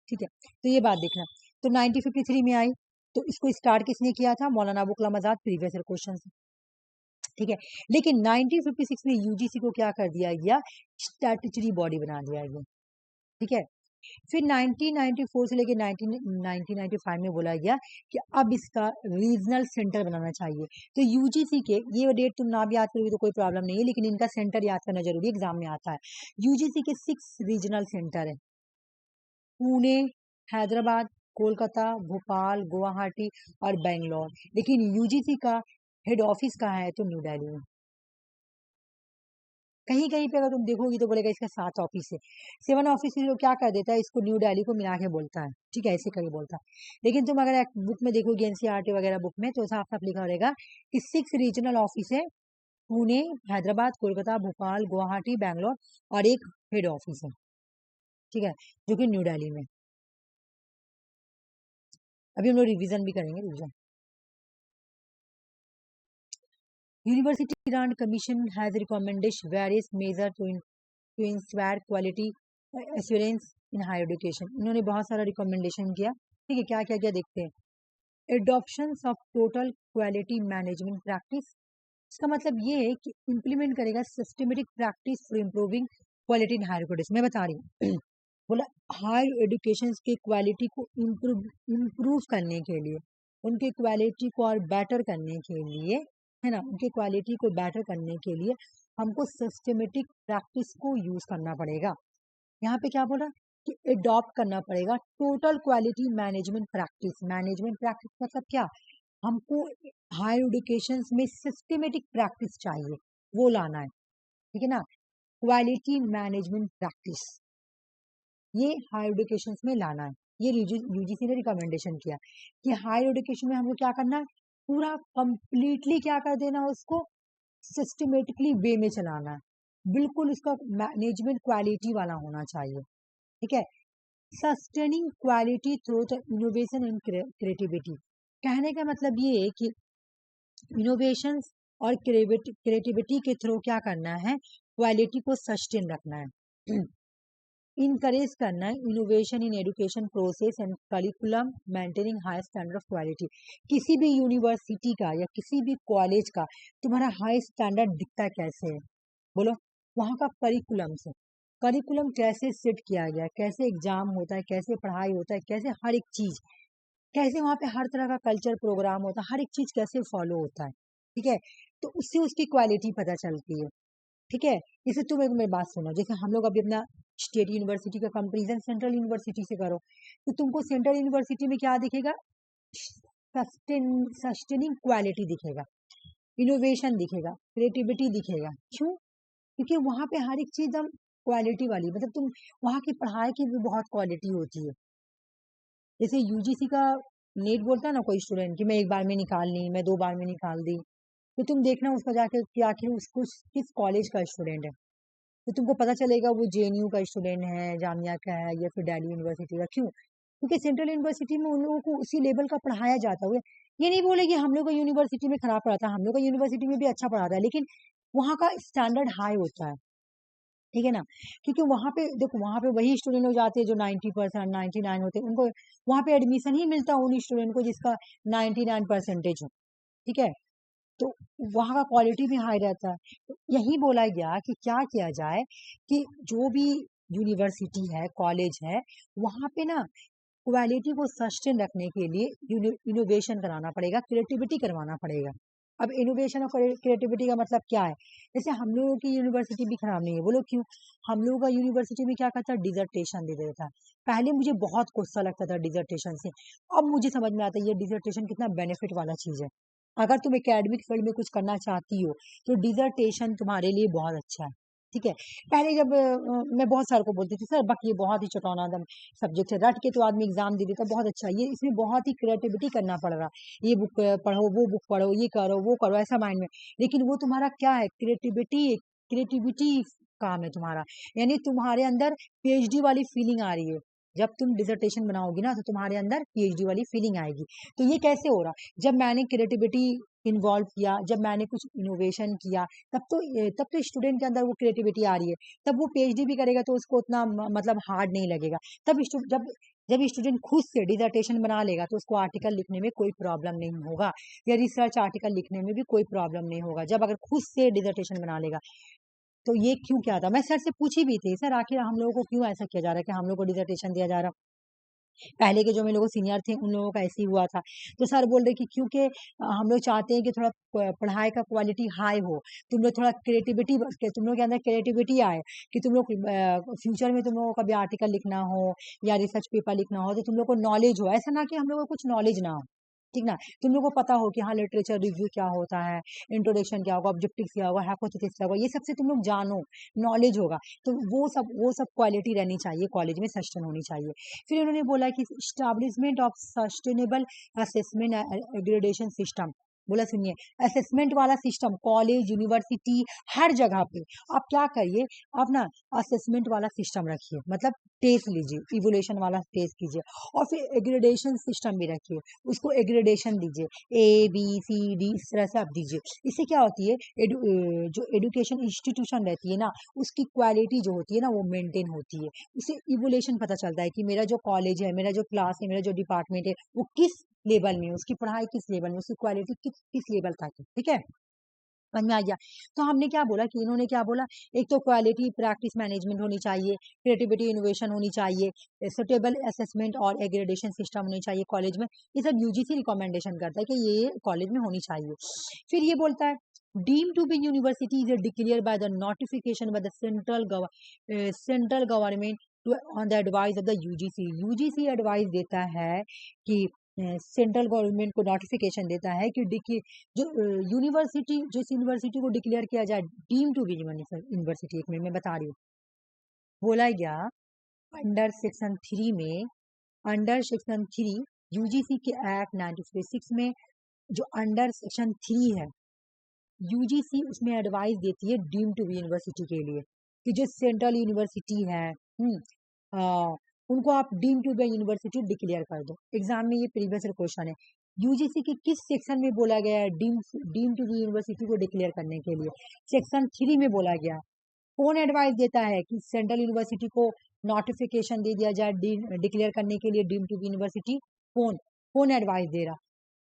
ठीक है। तो ये बात देखना। तो 1953 में आई, तो इसको स्टार्ट किसने किया था, मौलाना Abu Kalam Azad, previous year question, ठीक है। लेकिन 1956 में यूजीसी को क्या कर दिया गया, स्टैट्यूटरी बॉडी बना दिया गया, ठीक है। फिर 1994 से लेकर 1995 में बोला गया कि अब इसका रीजनल सेंटर बनाना चाहिए। तो यूजीसी के, ये डेट तुम ना भी याद करोगे तो कोई प्रॉब्लम नहीं है, लेकिन इनका सेंटर याद करना जरूरी है, एग्जाम में आता है। यूजीसी के 6 रीजनल सेंटर है, पुणे, हैदराबाद, कोलकाता, भोपाल, गुवाहाटी और बेंगलोर। लेकिन यूजीसी का हेड ऑफिस कहाँ है, तो न्यू दिल्ली में। कहीं कहीं पे अगर तुम देखोगी तो बोलेगा इसका 7 ऑफिस है, 7 ऑफिस जो क्या कर देता है, इसको न्यू दिल्ली को मिला के बोलता है, ठीक है, ऐसे करके बोलता है। लेकिन तुम अगर बुक में देखोगी एनसीईआरटी वगैरह बुक में, तो साफ साफ लिखा रहेगा कि 6 रीजनल ऑफिस है, पुणे, हैदराबाद, कोलकाता, भोपाल, गुवाहाटी, बैंगलोर और एक हेड ऑफिस है, ठीक है, जो कि न्यू दिल्ली में। अभी हम लोग रिविजन भी करेंगे, revision. University Grant Commission has recommended various measures to ensure quality assurance in higher education. इन्होंने बहुत सारा रिकमेंडेशन किया, ठीक है, क्या क्या क्या देखते हैं। Adoption of total quality management practice, इसका मतलब ये है कि इम्प्लीमेंट करेगा systematic practice for improving quality in higher education. मैं बता रही हूँ बोला हायर एजुकेशन के क्वालिटी को इम्प्रूव करने के लिए, उनके क्वालिटी को और बेटर करने के लिए, है ना, उनके क्वालिटी को बेटर करने के लिए हमको सिस्टमेटिक प्रैक्टिस को यूज करना पड़ेगा। यहाँ पे क्या बोल रहा कि एडॉप्ट करना पड़ेगा total quality management practice. Management practice मतलब क्या, हमको हायर एजुकेशन में सिस्टमेटिक प्रैक्टिस चाहिए, वो लाना है, ठीक है ना, क्वालिटी मैनेजमेंट प्रैक्टिस, ये हायर एजुकेशन में लाना है। ये यूजीसी ने रिकमेंडेशन किया कि हायर एजुकेशन में हमको क्या करना है, पूरा कंप्लीटली क्या कर देना, उसको सिस्टमेटिकली वे में चलाना है, बिल्कुल उसका मैनेजमेंट क्वालिटी वाला होना चाहिए, ठीक है। Sustaining quality through the innovation and creativity, कहने का मतलब ये है कि इनोवेशन और क्रिएटिविटी के थ्रू क्या करना है, क्वालिटी को सस्टेन रखना है। इनकरेज करना है innovation in education process and curriculum maintaining high standard of quality. किसी भी यूनिवर्सिटी का या किसी भी कॉलेज का तुम्हारा हाई स्टैंडर्ड दिखता है कैसे है, बोलो, वहाँ का करिकुलम से। करिकुलम कैसे सेट किया गया है, कैसे एग्जाम होता है, कैसे पढ़ाई होता है, कैसे हर एक चीज, कैसे वहाँ पे हर तरह का कल्चर प्रोग्राम होता है, हर एक चीज कैसे फॉलो होता है, ठीक है। तो उससे उसकी क्वालिटी पता चलती है, ठीक है। जैसे तुम एक मेरी बात सुनो, जैसे हम लोग अभी अपना स्टेट यूनिवर्सिटी का कंपेरिजन सेंट्रल यूनिवर्सिटी से करो, तो तुमको सेंट्रल यूनिवर्सिटी में क्या दिखेगा, सस्टेनिंग क्वालिटी दिखेगा, इनोवेशन दिखेगा, क्रिएटिविटी दिखेगा। क्यों? क्योंकि वहाँ पे हर एक चीज एकदम क्वालिटी वाली, मतलब तुम वहाँ की पढ़ाई की भी बहुत क्वालिटी होती है। जैसे यूजीसी का नेट बोलता है ना कोई स्टूडेंट कि मैं एक बार में निकाल ली, मैं 2 बार में निकाल दी, तो तुम देखना उसका जाके कि आखिर उसको किस कॉलेज का स्टूडेंट है, तो तुमको पता चलेगा वो जेएनयू का स्टूडेंट है, जामिया का है, या फिर दिल्ली यूनिवर्सिटी का। क्यों? क्योंकि सेंट्रल यूनिवर्सिटी में उन लोगों को उसी लेवल का पढ़ाया जाता है। ये नहीं बोले कि हम लोग का यूनिवर्सिटी में खराब पढ़ाता है, हम लोग का यूनिवर्सिटी में भी अच्छा पढ़ाता है, लेकिन वहाँ का स्टैंडर्ड हाई होता है, ठीक है ना। क्योंकि वहाँ पे देखो, वहाँ पे वही स्टूडेंट हो जाते हैं जो 90% 99 होते हैं, उनको वहाँ पे एडमिशन ही मिलता है उन स्टूडेंट को जिसका 99% हो, ठीक है। तो वहाँ का क्वालिटी भी हाई रहता है। तो यही बोला गया कि क्या किया जाए कि जो भी यूनिवर्सिटी है, कॉलेज है, वहाँ पे ना क्वालिटी को सस्टेन रखने के लिए इनोवेशन कराना पड़ेगा, क्रिएटिविटी करवाना पड़ेगा। अब इनोवेशन और क्रिएटिविटी का मतलब क्या है, जैसे हम लोगों की यूनिवर्सिटी भी खराब नहीं है, बोलो क्यों। हम लोगों का यूनिवर्सिटी में क्या करता है, डिजर्टेशन दे देता है। पहले मुझे बहुत गुस्सा लगता था डिजर्टेशन से, अब मुझे समझ में आता है ये डिजर्टेशन कितना बेनिफिट वाला चीज है। अगर तुम एकेडमिक फील्ड में कुछ करना चाहती हो तो डिजर्टेशन तुम्हारे लिए बहुत अच्छा है, ठीक है। पहले जब मैं बहुत सार को बोलती थी सर बक ये बहुत ही चटौना दम सब्जेक्ट है, रट के तो आदमी एग्जाम दे देता, बहुत अच्छा है, ये इसमें बहुत ही क्रिएटिविटी करना पड़ रहा, ये बुक पढ़ो, वो बुक पढ़ो, ये करो, वो करो, ऐसा माइंड में। लेकिन वो तुम्हारा क्या है, क्रिएटिविटी, क्रिएटिविटी काम है तुम्हारा, यानी तुम्हारे अंदर पीएचडी वाली फीलिंग आ रही है। जब तुम डिसर्टेशन बनाओगी ना तो तुम्हारे अंदर पीएचडी वाली फीलिंग आएगी। तो ये कैसे हो रहा, जब मैंने क्रिएटिविटी इन्वॉल्व किया, जब मैंने कुछ इनोवेशन किया, तब तो स्टूडेंट के अंदर वो क्रिएटिविटी आ रही है। तब वो पीएचडी भी करेगा तो उसको उतना मतलब हार्ड नहीं लगेगा। तब जब जब स्टूडेंट खुद से डिसर्टेशन बना लेगा तो उसको आर्टिकल लिखने में कोई प्रॉब्लम नहीं होगा, या रिसर्च आर्टिकल लिखने में भी कोई प्रॉब्लम नहीं होगा, जब अगर खुद से डिसर्टेशन बना लेगा। तो ये क्यों क्या था, मैं सर से पूछी भी थी, सर आखिर हम लोगों को क्यों ऐसा किया जा रहा है कि हम लोग को डिसर्टेशन दिया जा रहा। पहले के जो मेरे लोग सीनियर थे उन लोगों का ऐसे ही हुआ था। तो सर बोल रहे कि क्योंकि हम लोग चाहते हैं कि थोड़ा पढ़ाई का क्वालिटी हाई हो, तुम लोग थोड़ा क्रिएटिविटी, तुम लोग के अंदर क्रिएटिविटी आए, कि तुम लोग फ्यूचर में तुम लोगों को कभी आर्टिकल लिखना हो या रिसर्च पेपर लिखना हो तो तुम लोग को नॉलेज हो, ऐसा ना कि हम लोग को कुछ नॉलेज ना हो, ठीक ना। तुम लोग को पता हो कि हाँ लिटरेचर रिव्यू क्या होता है, इंट्रोडक्शन क्या होगा, ऑब्जेक्टिव्स क्या होगा, हाइपोथेसिस क्या होगा, ये सबसे तुम लोग जानो, नॉलेज होगा। तो वो सब क्वालिटी रहनी चाहिए, कॉलेज में सस्टेन होनी चाहिए। फिर उन्होंने बोला कि establishment of sustainable assessment gradation system. बोला सुनिए, असेसमेंट वाला सिस्टम कॉलेज, यूनिवर्सिटी, हर जगह पे आप क्या करिए, आप ना असेसमेंट वाला सिस्टम रखिए, मतलब टेस्ट लीजिए, इवोल्यूशन वाला टेस्ट कीजिए, और फिर एग्रेडेशन सिस्टम भी रखिए, उसको एग्रेडेशन दीजिए, ABCD इस तरह से आप दीजिए। इससे क्या होती है, जो एजुकेशन इंस्टीट्यूशन रहती है ना, उसकी क्वालिटी जो होती है ना वो मेंटेन होती है। उससे इवोल्यूशन पता चलता है कि मेरा जो कॉलेज है, मेरा जो क्लास है, मेरा जो डिपार्टमेंट है, वो किस लेवल में, उसकी पढ़ाई किस लेवल में, उसकी क्वालिटी किस लेवल तक है, ठीक है। समझ में आ गया। तो हमने क्या बोला कि इन्होंने क्या बोला, एक तो क्वालिटी प्रैक्टिस मैनेजमेंट होनी चाहिए, क्रिएटिविटी इनोवेशन होनी चाहिए, सुटेबल असेसमेंट और एग्रेडेशन सिस्टम होनी चाहिए कॉलेज में। ये सब यूजीसी रिकमेंडेशन करता है कि ये कॉलेज में होनी चाहिए। फिर ये बोलता है deemed to be university is declared by the notification by the central government on the advice of the UGC। UGC advice देता है कि सेंट्रल गवर्नमेंट को नोटिफिकेशन देता है कि जो यूनिवर्सिटी, जिस यूनिवर्सिटी को डिक्लेयर किया जाए डीम टू बी यूनिवर्सिटी, एक मिनट में बता रही हूँ, बोला गया अंडर सेक्शन 3 यूजीसी के एक्ट 1956 में, जो अंडर सेक्शन 3 है, यूजीसी उसमें एडवाइस देती है डीम टू बी यूनिवर्सिटी के लिए कि जो सेंट्रल यूनिवर्सिटी है, उनको आप deem to be university declare कर दो। एग्जाम में ये प्रीवियस क्वेश्चन है। यूजीसी के किस सेक्शन में बोला गया है डीम टू बी यूनिवर्सिटी को डिक्लेयर करने के लिए? सेक्शन 3 में बोला गया। कौन एडवाइस देता है कि सेंट्रल यूनिवर्सिटी को नोटिफिकेशन दे दिया जाए डिक्लेयर करने के लिए डीम टू बी यूनिवर्सिटी? कौन कौन एडवाइस दे रहा?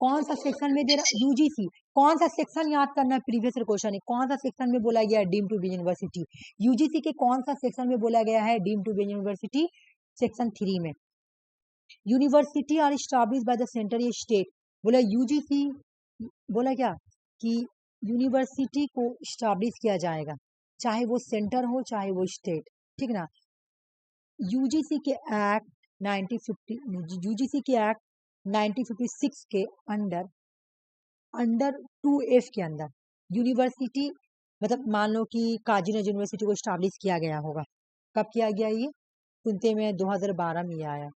कौन सा सेक्शन में दे रहा? यूजीसी। कौन सा सेक्शन याद करना है, प्रीवियस क्वेश्चन है। कौन सा सेक्शन में बोला गया है deem to be university? UGC के कौन सा सेक्शन में बोला गया है deem to be university? Section 3 में। University are establish by the centre या स्टेट, बोला यूजीसी बोला क्या कि यूनिवर्सिटी को स्टैब्लिश किया जाएगा, चाहे वो सेंटर हो चाहे वो स्टेट, ठीक ना। यूजीसी के एक्ट 1956 के अंडर 2F के अंदर यूनिवर्सिटी, मतलब मान लो कि काजी नजर यूनिवर्सिटी को स्टैब्लिश किया गया होगा। कब किया गया? ये सुनते में 2012 में आया।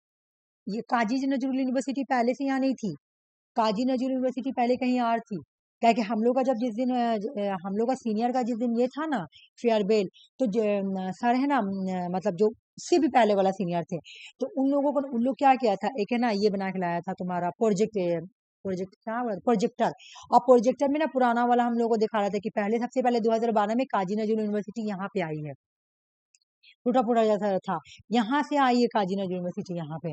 ये काजी नजरुल यूनिवर्सिटी पहले से यहाँ नहीं थी। काजी नजरुल यूनिवर्सिटी पहले कहीं और थी। क्या कि हम लोग का जब जिस दिन हम लोग का सीनियर का जिस दिन ये था ना फेयरवेल, तो सर है ना मतलब जो उससे भी पहले वाला सीनियर थे, तो उन लोगों को उन लोग क्या किया था, एक है ना ये बना के लाया था तुम्हारा प्रोजेक्टर। और प्रोजेक्टर में ना पुराना वाला हम लोग को दिखा रहा था कि पहले सबसे पहले 2012 में काजी नजरुल यूनिवर्सिटी यहाँ पे आई है। टूटा फूटा जैसा था, यहाँ से आई है काजी नजरुल यूनिवर्सिटी यहाँ पे।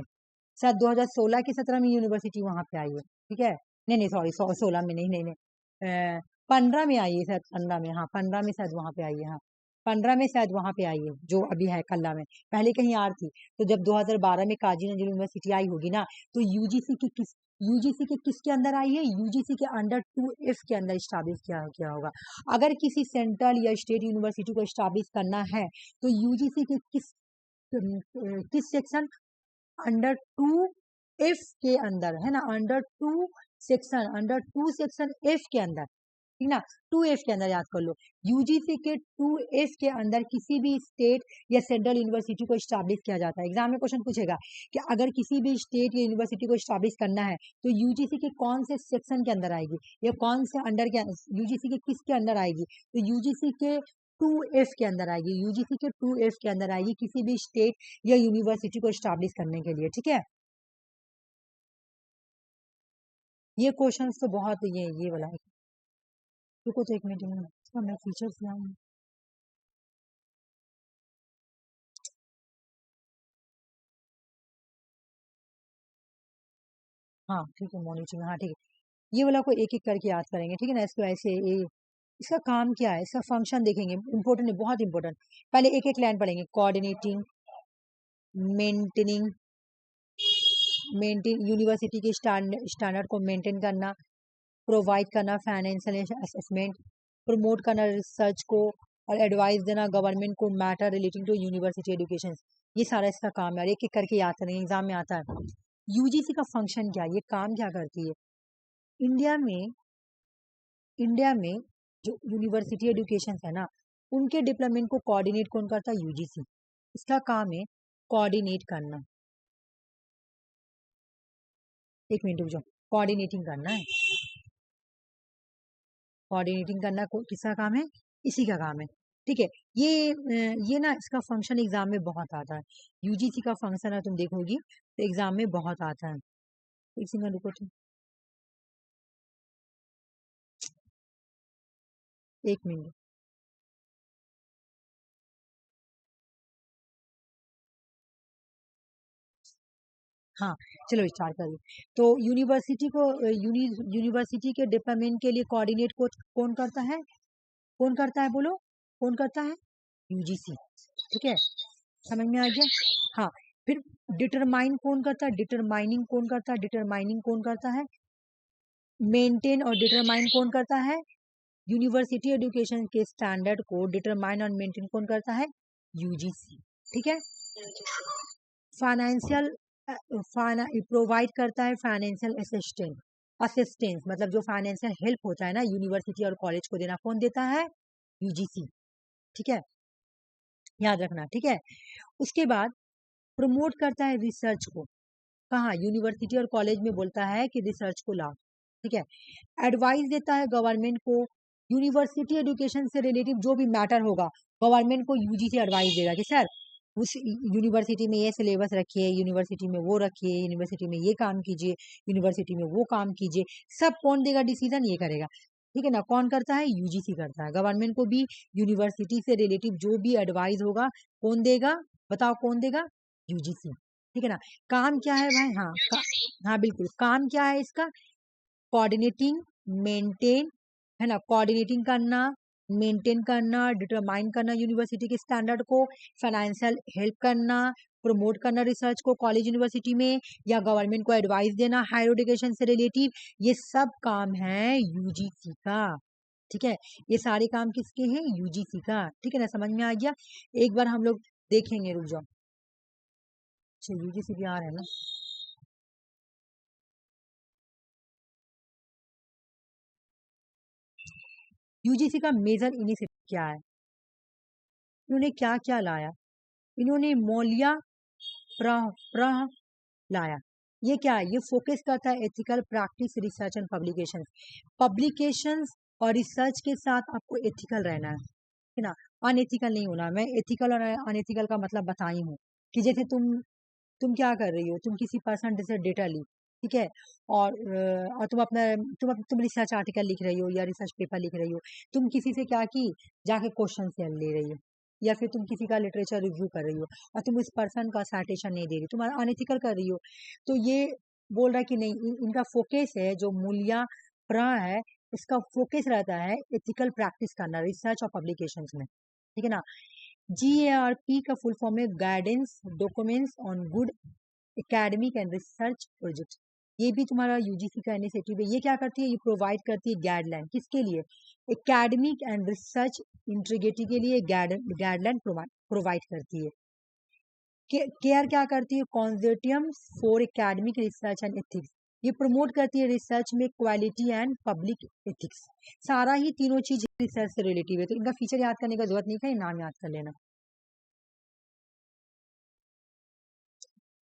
शायद 2016 की 17 में यूनिवर्सिटी वहां पे आई है, ठीक है। नहीं नहीं सॉरी 16 में नहीं नहीं नहीं 15 में आई है शायद, 15 में, हाँ 15 में शायद वहां पे आई है, हाँ 15 में शायद वहां पे आई है जो अभी है कल्ला में। पहले कहीं और थी। तो जब 2012 में काजी नजरुल यूनिवर्सिटी आई होगी ना, तो यूजीसी के किसके अंदर आई है? यूजीसी के अंडर 2F के अंदर स्टैब्लिश किया होगा। अगर किसी सेंट्रल या स्टेट यूनिवर्सिटी को स्टैब्लिश करना है तो यूजीसी के किस सेक्शन? अंडर 2F के अंदर, है ना, अंडर 2 सेक्शन F के अंदर, ठीक ना, 2F के अंदर याद कर लो। यूजीसी के 2F के अंदर किसी भी स्टेट या सेंट्रल यूनिवर्सिटी को स्टैब्लिश किया जाता है। एग्जाम में क्वेश्चन पूछेगा कि अगर किसी भी स्टेट या यूनिवर्सिटी को स्टैब्लिश करना है तो यूजीसी के कौन से सेक्शन के अंदर आएगी या कौन से अंडर के, यूजीसी के किसके अंदर आएगी? तो यूजीसी के 2F के अंदर आएगी। यूजीसी के 2F के अंदर आएगी किसी भी स्टेट या यूनिवर्सिटी को स्टैब्लिश करने के लिए, ठीक है। ये क्वेश्चंस तो बहुत ये वाला है। रुको तो एक मिनट में इसका मैं फीचर्स लाऊंगी। हाँ ठीक है, मॉनिटरिंग, हाँ ठीक है। ये वाला को एक एक करके याद करेंगे, ठीक है ना। इसको ऐसे इसका काम क्या है, इसका फंक्शन देखेंगे, इंपॉर्टेंट है, बहुत इंपॉर्टेंट। पहले एक एक लाइन पढ़ेंगे। कोऑर्डिनेटिंग, मेंटेनिंग, यूनिवर्सिटी के स्टैंडर्ड को मेंटेन करना, प्रोवाइड करना फाइनेंशियल असेसमेंट, प्रमोट करना रिसर्च को, और एडवाइस देना गवर्नमेंट को matter relating to university education. ये सारा इसका काम है, एक एक करके याद करेंगे, एग्जाम में आता है। यूजीसी का फंक्शन क्या है, ये काम क्या करती है? इंडिया में इंडिया में जो यूनिवर्सिटी एजुकेशन है ना, उनके डेवलपमेंट को कोऑर्डिनेट कौन करता है? यूजीसी। इसका काम है कोऑर्डिनेट करना। एक मिनट रुक जाओ, कोऑर्डिनेटिंग करना है, कोऑर्डिनेटिंग करना किसका काम है? इसी का काम है, ठीक है। ये ना इसका फंक्शन एग्जाम में बहुत आता है। यूजीसी का फंक्शन है, तुम देखोगी तो एग्जाम में बहुत आता है। एक सेकंड रुको, एक मिनट। हाँ चलो स्टार्ट करिए। तो यूनिवर्सिटी को यूनिवर्सिटी के डेवलपमेंट के लिए कोऑर्डिनेट को कौन करता है? कौन करता है बोलो, कौन करता है? यूजीसी, ठीक है। समझ में आ गया? हाँ। फिर डिटरमाइन कौन करता है? डिटरमाइनिंग कौन करता है? डिटरमाइनिंग कौन करता है? मेंटेन और डिटरमाइन कौन करता है? यूनिवर्सिटी एजुकेशन के स्टैंडर्ड को डिटरमाइन और मेंटेन कौन करता है? यूजीसी, ठीक है। फाइनेंशियल प्रोवाइड करता है फाइनेंशियल असिस्टेंस, मतलब जो फाइनेंशियल हेल्प होता है ना यूनिवर्सिटी और कॉलेज को देना, कौन देता है? यूजीसी, ठीक है, याद रखना, ठीक है। उसके बाद प्रमोट करता है रिसर्च को, कहाँ? यूनिवर्सिटी और कॉलेज में बोलता है कि रिसर्च को लाओ, ठीक है। एडवाइस देता है गवर्नमेंट को, यूनिवर्सिटी एजुकेशन से रिलेटेड जो भी मैटर होगा गवर्नमेंट को यूजीसी एडवाइस देगा कि सर उस यूनिवर्सिटी में ये सिलेबस रखिए, यूनिवर्सिटी में वो रखिए, यूनिवर्सिटी में ये काम कीजिए, यूनिवर्सिटी में वो काम कीजिए, सब कौन देगा डिसीजन? ये करेगा। ठीक है ना? कौन करता है? यूजीसी करता है। गवर्नमेंट को भी यूनिवर्सिटी से रिलेटिव जो भी एडवाइस होगा कौन देगा? बताओ कौन देगा? यूजीसी। ठीक है ना? काम क्या है भाई? हाँ हाँ बिल्कुल, काम क्या है इसका? कोऑर्डिनेटिंग, मेंटेन, है ना, कोऑर्डिनेटिंग करना, मेंटेन करना, डिटरमाइन करना यूनिवर्सिटी के स्टैंडर्ड को, फाइनेंशियल हेल्प करना, प्रमोट करना रिसर्च को कॉलेज यूनिवर्सिटी में, या गवर्नमेंट को एडवाइस देना हायर एजुकेशन से रिलेटिव, ये सब काम है यूजीसी का। ठीक है, ये सारे काम किसके हैं? यूजीसी का। ठीक है ना? समझ में आ गया? एक बार हम लोग देखेंगे, रुक जाओ। अच्छा, यूजीसी भी आ रहा है ना? यूजीसी का मेजर इनिशिएटिव क्या है? इन्होंने क्या क्या लाया? इन्होंने मौलिया प्रह प्रह लाया। ये क्या है? ये फोकस करता है ethical practice, research and publications और रिसर्च के साथ आपको एथिकल रहना है ना? अनएथिकल नहीं होना। मैं एथिकल और अनएथिकल का मतलब बताई हूँ कि जैसे तुम क्या कर रही हो? तुम किसी पर्सन से डेटा ली, ठीक है, और तुम अपना तुम रिसर्च आर्टिकल लिख रही हो या रिसर्च पेपर लिख रही हो। तुम किसी से क्या की? जाके क्वेश्चन से ले रही हो, या फिर तुम किसी का लिटरेचर रिव्यू कर रही हो और तुम उस पर्सन का साइटेशन नहीं दे रही, तुम अनएथिकल कर रही हो। तो ये बोल रहा है कि नहीं, इनका फोकस है जो मूल्य प्र है, इसका फोकस रहता है एथिकल प्रैक्टिस करना रिसर्च और पब्लिकेशन में। ठीक है ना? GARP का फुल फॉर्म है guidance documents on good academic and research project. ये भी तुम्हारा यूजीसी का इनिशिएटिव है। ये क्या करती है? ये प्रोवाइड करती है गाइडलाइन। किसके लिए? एकेडमिक एंड रिसर्च इंटीग्रिटी के लिए गाइडलाइन प्रोवाइड करती है। केयर क्या करती है? Consortium for academic research and ethics. ये प्रमोट करती है रिसर्च में क्वालिटी एंड पब्लिक एथिक्स। सारा ही तीनों चीज रिसर्च से रिलेटिव है, तो इनका फीचर याद करने का जरूरत नहीं है, नाम याद कर लेना।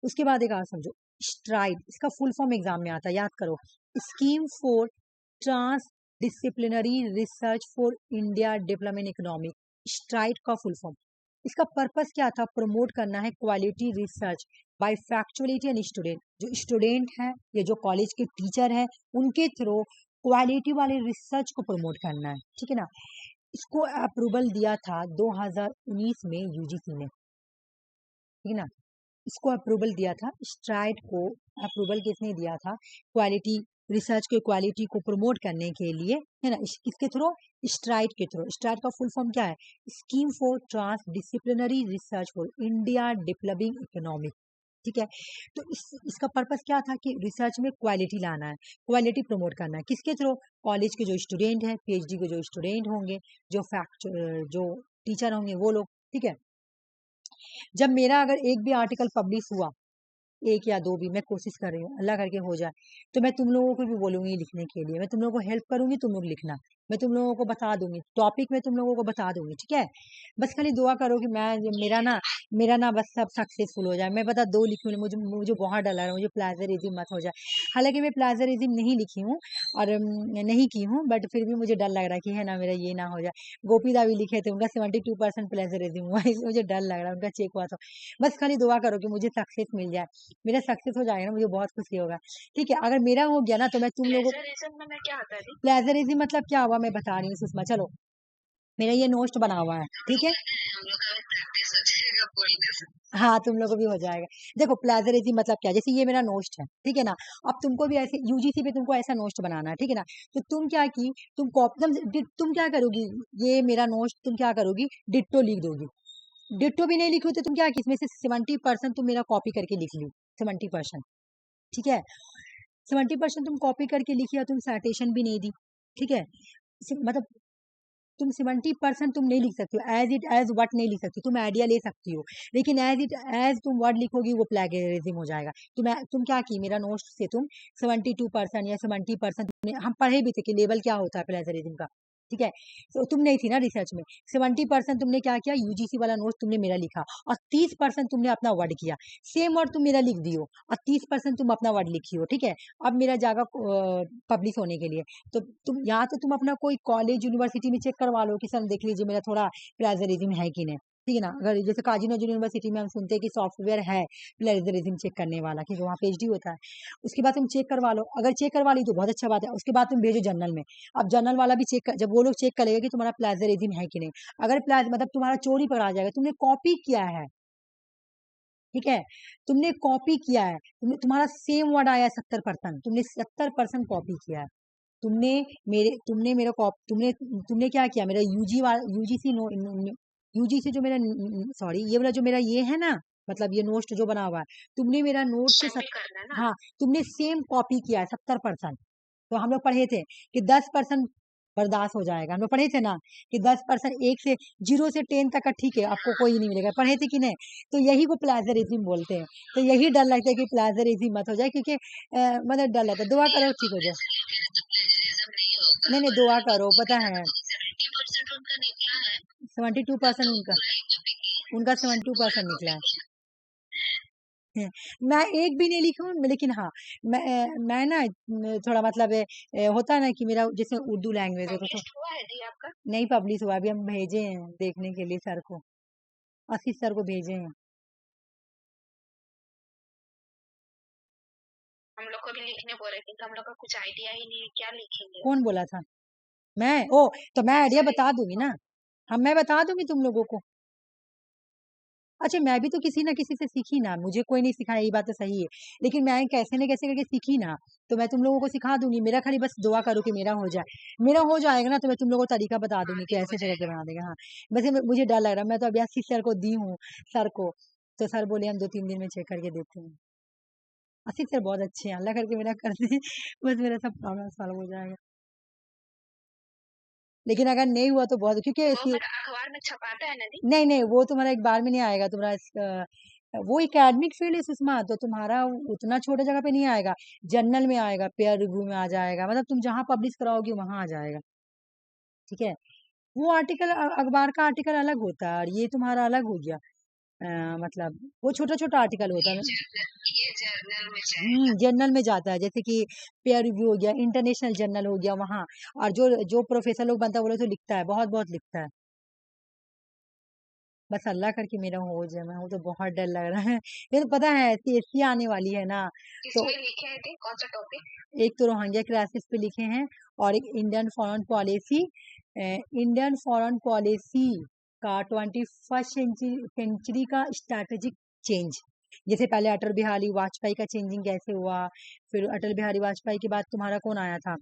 उसके बाद एक और समझो, स्ट्राइड, इसका फुल फॉर्म एग्जाम में आता है, याद करो। Scheme for trans disciplinary research for India development economic. Stride का फुल फॉर्म, इसका पर्पस क्या था? प्रमोट करना है quality research by faculty and student. जो स्टूडेंट है या जो कॉलेज के टीचर है, उनके थ्रू क्वालिटी वाले रिसर्च को प्रमोट करना है। ठीक है ना? इसको अप्रूवल दिया था 2019 में यूजीसी ने। ठीक है ना? इसको अप्रूवल दिया था, स्ट्राइड को अप्रूवल किसने दिया था? क्वालिटी रिसर्च के क्वालिटी को प्रमोट करने के लिए, है ना? किसके थ्रू? स्ट्राइड के थ्रू। स्ट्राइड का फुल फॉर्म क्या है? Scheme for trans disciplinary research for India developing economic. ठीक है, तो इसका पर्पस क्या था? कि रिसर्च में क्वालिटी लाना है, क्वालिटी प्रमोट करना है। किसके थ्रू? कॉलेज के जो स्टूडेंट हैं, पीएचडी के जो स्टूडेंट होंगे, जो टीचर होंगे, वो लोग। ठीक है, जब मेरा अगर एक भी आर्टिकल पब्लिश हुआ, एक या दो भी, मैं कोशिश कर रही हूँ अल्लाह करके हो जाए, तो मैं तुम लोगों को भी बोलूंगी लिखने के लिए। मैं तुम लोगों को हेल्प करूंगी, तुम लोग लिखना। मैं तुम लोगों को बता दूंगी टॉपिक, में तुम लोगों को बता दूंगी। ठीक है, बस खाली दुआ करो कि मेरा ना बस सब सक्सेसफुल हो जाए। मैं बता दो लिखूँ, मुझे मुझे बहुत डर लग रहा है, मुझे प्लेजरिज्म मत हो जाए। हालांकि मैं प्लेजरिज्म नहीं लिखी हूँ और नहीं की हूँ, बट फिर भी मुझे डर लग रहा है कि है ना, मेरा ये ना हो जाए। गोपीदा भी लिखे थे, उनका 72% प्लेजरिज्म हुआ, मुझे डर लग रहा है, उनका चेक हुआ। तो बस खाली दुआ करो कि मुझे सक्सेस मिल जाए। मेरा सक्सेस हो जाएगा ना, मुझे बहुत खुशी होगा। ठीक है, अगर मेरा हो गया ना, तो मैं तुम लोगों प्लेजरिज्म मतलब क्या हुआ, मैं बता रही हूँ सुषमा। चलो, मेरा ये नोस्ट बना हुआ है, ठीक है। हाँ, तुम लोगों को भी हो जाएगा। देखो, प्लेजरिज्म मतलब क्या है? जैसे ये मेरा नोस्ट है, ठीक है ना। अब तुमको भी ऐसे यूजीसी पे तुमको ऐसा नोस्ट बनाना है, ठीक है ना। तो तुम क्या की, तुम क्या करोगी? ये मेरा नोस्ट तुम क्या करोगी? डिट्टो लिख दोगी। डिट्टो भी नहीं लिखी हो तो तुम क्या की, इसमें से 70% तुम मेरा कॉपी करके लिख ली। 70%, ठीक है। 70% तुम कॉपी करके लिखी और तुम साइटेशन भी नहीं दी। ठीक है, मतलब तुम 70% तुम नहीं लिख सकती हो, एज इट एज वट नहीं लिख सकती, तुम आइडिया ले सकती हो, लेकिन एज इट एज तुम वर्ड लिखोगी वो प्लेगरिज्म हो जाएगा। तुम क्या की, मेरा नोट से तुम 72% या 70%, हम पढ़े भी थे कि लेवल क्या होता है प्लेगरिज्म का। ठीक है, तो तुम नहीं थी ना रिसर्च में। 70% तुमने क्या किया, यूजीसी वाला नोट तुमने मेरा लिखा, और 30% तुमने अपना वर्ड किया। सेम वर्ड तुम मेरा लिख दियो और 30% तुम अपना वर्ड लिखी हो। ठीक है, अब मेरा जाएगा पब्लिश होने के लिए। तो तुम या तो तुम अपना कोई कॉलेज यूनिवर्सिटी में चेक करवा लो कि सर देख लीजिए मेरा थोड़ा प्लेजरिज्म है कि नहीं। ठीक है ना। अगर जैसे काजी नजर यूनिवर्सिटी में हम सुनते हैं कि सॉफ्टवेयर है प्लेजरिज्म चेक करने वाला, क्योंकि वहाँ पीएचडी होता है, उसके बाद तुम चेक करवा लो। अगर चेक करवा ली तो बहुत अच्छा बात है, उसके बाद तुम भेजो जर्नल में। अब जर्नल वाला भी चेक कर, जब वो लोग चेक करेगा कि तुम्हारा प्लेजरिज्म है कि नहीं, अगर प्लाज मतलब तुम्हारा चोरी पकड़ा जाएगा, तुमने कॉपी किया है, ठीक है, तुमने कॉपी किया है, तुम्हारा सेम वर्ड आया 70%, तुमने 70% कॉपी किया है, तुमने तुमने मेरा तुमने तुमने क्या किया, मेरा यूजीसी नो यूजीसी जो मेरा, सॉरी, ये वाला जो मेरा ये है ना, मतलब ये नोट जो बना हुआ है, तुमने मेरा नोट से हाँ, तुमने सेम कॉपी किया है 70%। तो हम लोग पढ़े थे कि 10% बर्दाश्त हो जाएगा, हम लोग पढ़े थे ना कि 10%, 0 से 10 तक का ठीक है, आपको कोई नहीं मिलेगा, पढ़े थे कि नहीं। तो यही को प्लेजरिज्म बोलते हैं। तो यही डर लगता है कि प्लेजरिज्म मत हो जाए, क्योंकि मतलब डर लगता है। दुआ करो ठीक हो जाए। नहीं नहीं, दुआ करो, पता है 72% उनका 72% निकला है। मैं एक भी नहीं लिखा हूँ, लेकिन हाँ, मैं ना थोड़ा मतलब होता है ना कि मेरा जैसे उर्दू लैंग्वेज है तो नहीं पब्लिश हुआ, अभी हम भेजे हैं देखने के लिए सर को, आशीष सर को भेजे हैं। हम लोग को भी लिखने बोल रहे थे, हम लोग का कुछ आइडिया ही नहीं है क्या लिखेंगे। कौन बोला था? मैं तो मैं आइडिया बता दूंगी ना, हम मैं बता दूंगी तुम लोगों को। अच्छा, मैं भी तो किसी ना किसी से सीखी ना, मुझे कोई नहीं सिखाया, ये बात तो सही है, लेकिन मैं कैसे न कैसे करके सीखी ना, तो मैं तुम लोगों को सिखा दूंगी। मेरा खाली बस दुआ करो कि मेरा हो जाए, मेरा हो जाएगा ना तो मैं तुम लोगों को तरीका बता दूंगी कि ऐसे करके बना देगा। हाँ, वैसे मुझे डर लग रहा है, मैं तो अभी आशीष सर को दी हूँ, सर को, तो सर बोले हम 2-3 दिन में चेक करके देते हैं। आशीष सर बहुत अच्छे हैं, अल्लाह करके मेरा कर दे बस मेरा सब प्रॉब्लम सॉल्व हो जाएगा। लेकिन अगर नहीं हुआ तो बहुत, क्योंकि अखबार में छपाता है ना दी? नहीं नहीं, वो तुम्हारा एक बार में नहीं आएगा, तुम्हारा वो एकेडमिक फील्ड है सुषमा, तो तुम्हारा उतना छोटे जगह पे नहीं आएगा, जर्नल में आएगा, पेयर रिव्यू में आ जाएगा, मतलब तुम जहाँ पब्लिश कराओगी वहां आ जाएगा, ठीक है। वो आर्टिकल, अखबार का आर्टिकल अलग होता है, और ये तुम्हारा अलग हो गया। मतलब वो छोटा छोटा आर्टिकल होता है, ये जर्नल में जाएगा। जर्नल में जाता है, जैसे कि पेयर रिव्यू हो गया, इंटरनेशनल जर्नल हो गया वहाँ, और जो जो प्रोफेसर लोग बनता है वो लोग तो लिखता है, बहुत बहुत लिखता है। बस अल्लाह करके मेरा हो जाए, मैं वो तो बहुत डर लग रहा है ये तो पता है सीएससी आने वाली है ना, तो लिखे हैं कौन सा टॉपिक? एक तो रोहिंग्या क्राइसिस पे लिखे हैं, और एक इंडियन फॉरेन पॉलिसी का 21st सेंचुरी का स्ट्रैटेजिक चेंज। जैसे पहले अटल बिहारी वाजपेयी का चेंजिंग कैसे हुआ, फिर अटल बिहारी वाजपेयी के बाद तुम्हारा कौन आया था,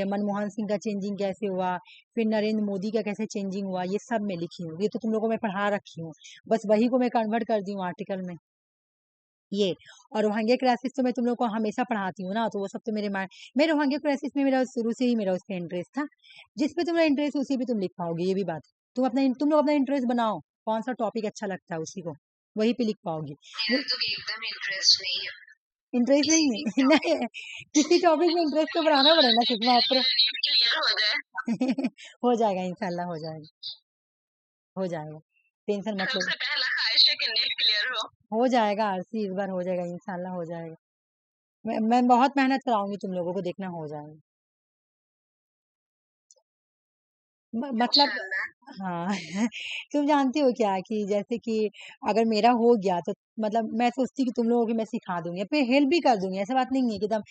मनमोहन सिंह का चेंजिंग कैसे हुआ, फिर नरेंद्र मोदी का कैसे चेंजिंग हुआ, ये सब मैं लिखी हूँ, ये तो तुम लोगों को मैं पढ़ा रखी हूँ, बस वही को मैं कन्वर्ट कर दी हूँ आर्टिकल में, ये। और रोहिंग्या क्राइसिस तो मैं तुम लोग को हमेशा पढ़ाती हूँ ना, तो वो सब तो मेरे माइंड मैं रोहिंग्या क्राइसिस में मेरा शुरू से ही मेरा उस पर इंटरेस्ट था, जिस पे तुम्हारा इंटरेस्ट उसी पे तुम लिख पाओगे, ये भी बात है। तुम लोग अपना इंटरेस्ट बनाओ, कौन सा टॉपिक अच्छा लगता है उसी को वही पे लिख पाओगे। मेरा तो एकदम इंटरेस्ट नहीं है, इंटरेस्ट नहीं है नहीं, किसी टॉपिक में इंटरेस्ट तो बनाना पड़ेगा ना सुषमा पर हो जाएगा इंशाल्लाह, हो जाएगा, हो जाएगा, टेंशन मत लो, सबसे पहला ख्वाहिश है कि नेट क्लियर हो जाएगा आरसी, इस बार हो जाएगा इंशाल्लाह, हो जाएगा। मैं बहुत मेहनत कराऊंगी तुम लोगों को, देखना हो जाएगा। मतलब हाँ तुम जानती हो क्या कि जैसे कि अगर मेरा हो गया तो मतलब मैं सोचती कि तुम लोगों की मैं सिखा दूंगी, अपने हेल्प भी कर दूंगी, ऐसा बात नहीं है कि एकदम